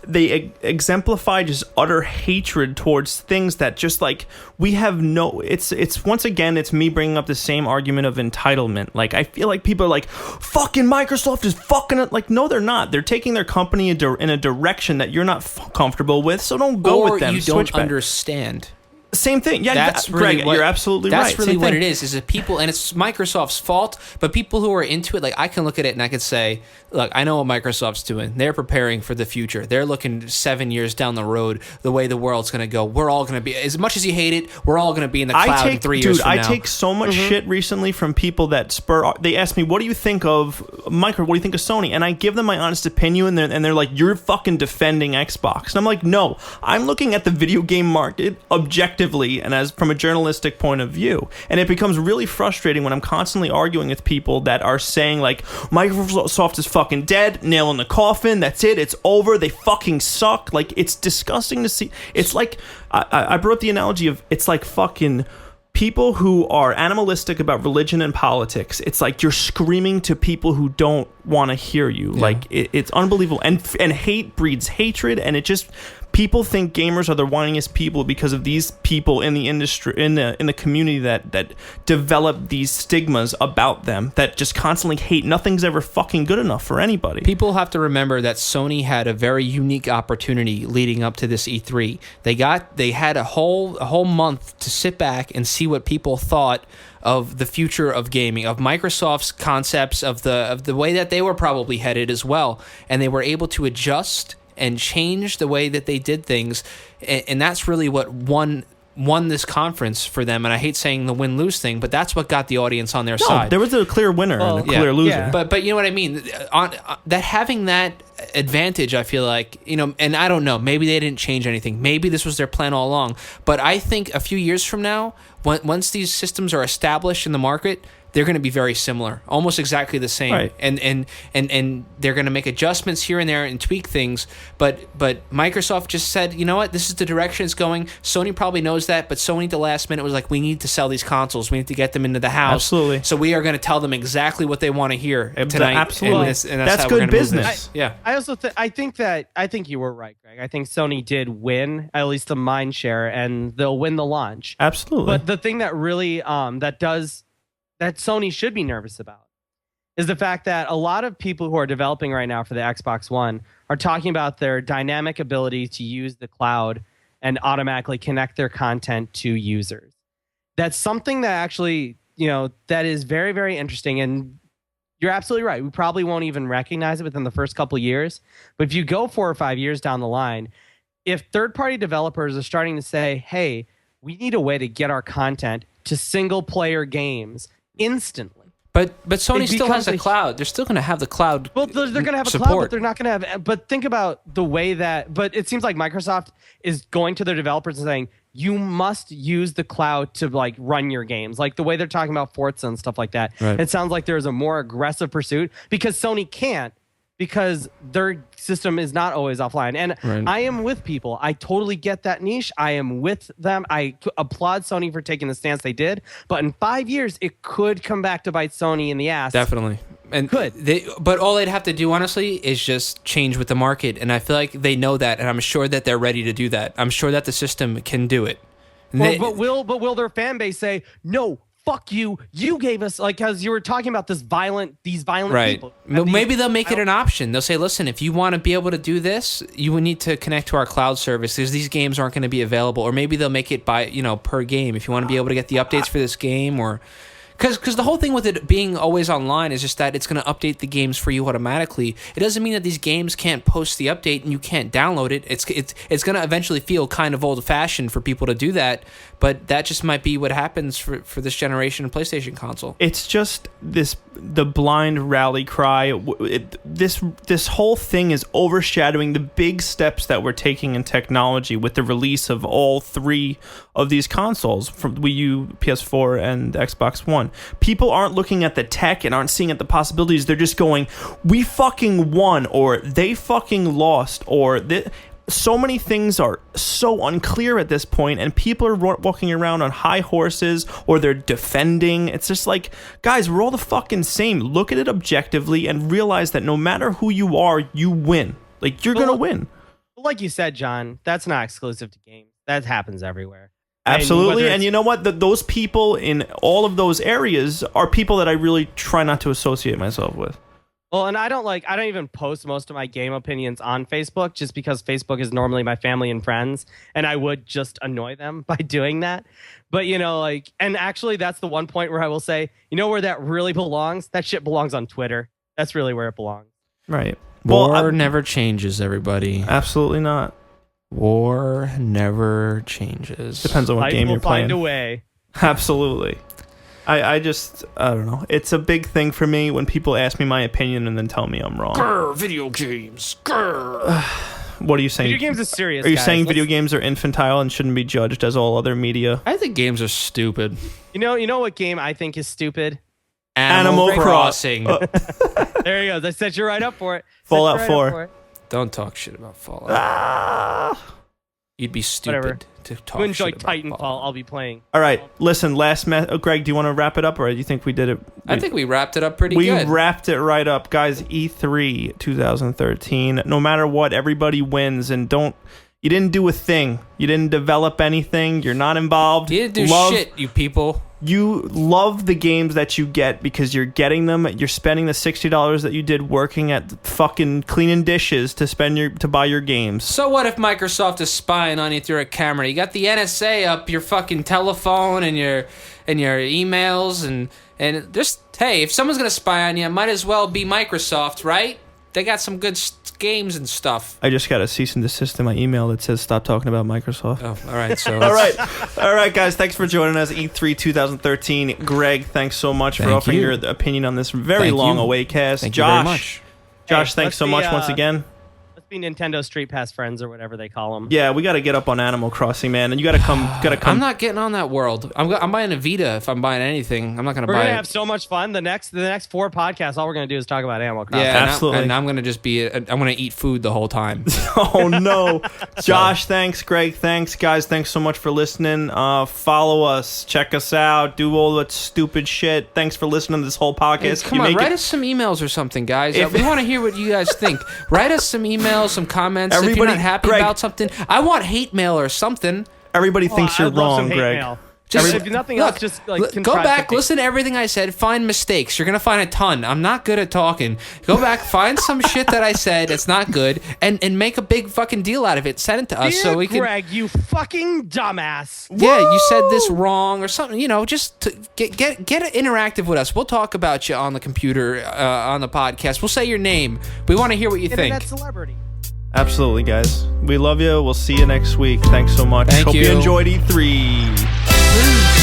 they exemplify just utter hatred towards things that just like we have no. It's once again, it's me bringing up the same argument of entitlement. Like I feel like people are like, fucking Microsoft is fucking it. Like no, they're not. They're taking their company in a direction that you're not comfortable with. So don't go with them. Or you don't understand. Same thing. Yeah, that's really Greg, you're absolutely right. That's really what it is that people, and it's Microsoft's fault, but people who are into it, like I can look at it and I could say, look, I know what Microsoft's doing. They're preparing for the future. They're looking 7 years down the road, the way the world's going to go. We're all going to be, as much as you hate it, we're all going to be in the cloud in 3 years from now. I take so much shit recently from people that they ask me, what do you think of Microsoft? What do you think of Sony? And I give them my honest opinion, and they're like, you're fucking defending Xbox. And I'm like, no, I'm looking at the video game market objectively and as from a journalistic point of view. And it becomes really frustrating when I'm constantly arguing with people that are saying like, Microsoft is fucking dead, nail in the coffin, that's it, it's over, they fucking suck. Like, it's disgusting to see. It's like, I brought up the analogy of, it's like fucking people who are animalistic about religion and politics. It's like you're screaming to people who don't want to hear you. Yeah. Like, it's unbelievable. And hate breeds hatred, and it just... People think gamers are the whiniest people because of these people in the industry, in the community that develop these stigmas about them, that just constantly hate. Nothing's ever fucking good enough for anybody. People have to remember that Sony had a very unique opportunity leading up to this E3. They had a whole month to sit back and see what people thought of the future of gaming, of Microsoft's concepts, of the way that they were probably headed as well, and they were able to adjust and change the way that they did things, and that's really what won this conference for them. And I hate saying the win-lose thing, but that's what got the audience on their side. There was a clear winner and a clear loser. Yeah. But you know what I mean? That having that advantage, I feel like, you know, and I don't know, maybe they didn't change anything. Maybe this was their plan all along. But I think a few years from now, once these systems are established in the market, they're going to be very similar, almost exactly the same. Right. And they're going to make adjustments here and there and tweak things. But Microsoft just said, you know what, this is the direction it's going. Sony probably knows that, but Sony at the last minute was like, we need to sell these consoles. We need to get them into the house. Absolutely. So we are going to tell them exactly what they want to hear tonight. Absolutely. And that's how good we're business. Yeah. I also I think you were right, Greg. I think Sony did win at least the mind share, and they'll win the launch. Absolutely. But the thing that really that Sony should be nervous about is the fact that a lot of people who are developing right now for the Xbox One are talking about their dynamic ability to use the cloud and automatically connect their content to users. That's something that actually, you know, that is very, very interesting. And you're absolutely right. We probably won't even recognize it within the first couple of years. But if you go 4 or 5 years down the line, if third-party developers are starting to say, hey, we need a way to get our content to single-player games instantly. But Sony still has a cloud. They're still going to have the cloud. Well, they're going to have a cloud, but they're not going to have. But think about the way that. But it seems like Microsoft is going to their developers and saying, you must use the cloud to like run your games, like the way they're talking about Forza and stuff like that. Right. It sounds like there's a more aggressive pursuit because Sony can't, because their system is not always offline. And I am with people. I totally get that niche. I am with them. I applaud Sony for taking the stance they did. But in 5 years, it could come back to bite Sony in the ass. Definitely. And but all they'd have to do, honestly, is just change with the market. And I feel like they know that, and I'm sure that they're ready to do that. I'm sure that the system can do it. But will their fan base say, no, fuck you, you gave us, like, because you were talking about these violent people. Maybe they'll make it an option. They'll say, listen, if you want to be able to do this, you would need to connect to our cloud service, because these games aren't going to be available. Or maybe they'll make it by, per game. If you want to be able to get the updates for this game, or... Because the whole thing with it being always online is just that it's going to update the games for you automatically. It doesn't mean that these games can't post the update and you can't download it. It's going to eventually feel kind of old-fashioned for people to do that, but that just might be what happens for this generation of PlayStation console. It's just the blind rally cry. This whole thing is overshadowing the big steps that we're taking in technology with the release of all three of these consoles, from Wii U, PS4, and Xbox One. People aren't looking at the tech and aren't seeing at the possibilities. They're just going, we fucking won, or they fucking lost, or so many things are so unclear at this point, and people are walking around on high horses, or they're defending. It's just like, guys, we're all the fucking same. Look at it objectively and realize that no matter who you are, you win. Like, you're gonna win. Like you said, John, that's not exclusive to games. That happens everywhere. Absolutely. And you know what? Those people in all of those areas are people that I really try not to associate myself with. Well, and I don't even post most of my game opinions on Facebook, just because Facebook is normally my family and friends, and I would just annoy them by doing that. But, and actually that's the one point where I will say, where that really belongs? That shit belongs on Twitter. That's really where it belongs. Right. War never changes, everybody. Absolutely not. War never changes. Depends on what game you're playing. Find a way. Absolutely. I don't know. It's a big thing for me when people ask me my opinion and then tell me I'm wrong. Grr, video games. Grr. What are you saying? Video games is serious. Are you saying video games are infantile and shouldn't be judged as all other media? I think games are stupid. You know what game I think is stupid? Animal Crossing. There you go. I set you right up for it. Fallout 4. Don't talk shit about Fallout. You'd be stupid to talk you enjoy shit about Titanfall, Fallout. I'll be playing. All right, listen, Greg, do you want to wrap it up, or do you think we did it? I think we wrapped it up pretty good. We wrapped it right up. Guys, E3 2013. No matter what, everybody wins, and you didn't do a thing. You didn't develop anything. You're not involved. You didn't do shit, you people. You love the games that you get because you're getting them. You're spending the $60 that you did working at fucking cleaning dishes to buy your games. So what if Microsoft is spying on you through a camera? You got the NSA up your fucking telephone and your emails and just, hey, if someone's gonna spy on you, it might as well be Microsoft, right? They got some good games and stuff. I just got a cease and desist in my email that says stop talking about Microsoft. Oh, all right. So all right, guys. Thanks for joining us. E3 2013. Greg, thanks so much for offering your opinion on this very long AwayCast. Thank you very much. Josh, thanks so much once again. Let's be Nintendo Street Pass friends or whatever they call them. Yeah, we got to get up on Animal Crossing, man, and you got to come. I'm not getting on that world. I'm buying a Vita if I'm buying anything. I'm not going to buy it. We're going to have so much fun. The next 4 podcasts, all we're going to do is talk about Animal Crossing. Yeah, absolutely. And I'm going to just I'm going to eat food the whole time. Oh, no. Josh, thanks. Greg, thanks. Guys, thanks so much for listening. Follow us. Check us out. Do all that stupid shit. Thanks for listening to this whole podcast. Hey, come on, write us some emails or something, guys. We want to hear what you guys think. Write us some emails, some comments. If you're not happy about something, I want hate mail or something. Everybody thinks you're wrong, Greg. If nothing else, just go back, listen to everything I said, find mistakes. You're gonna find a ton. I'm not good at talking. Go back, find some shit that I said that's not good, and make a big fucking deal out of it. Send it to us so we can. Greg, you fucking dumbass. Yeah, you said this wrong or something. Just to get interactive with us. We'll talk about you on the computer, on the podcast. We'll say your name. We want to hear what you think. Internet celebrity. Absolutely, guys. We love you. We'll see you next week. Thanks so much. Hope you enjoyed E3.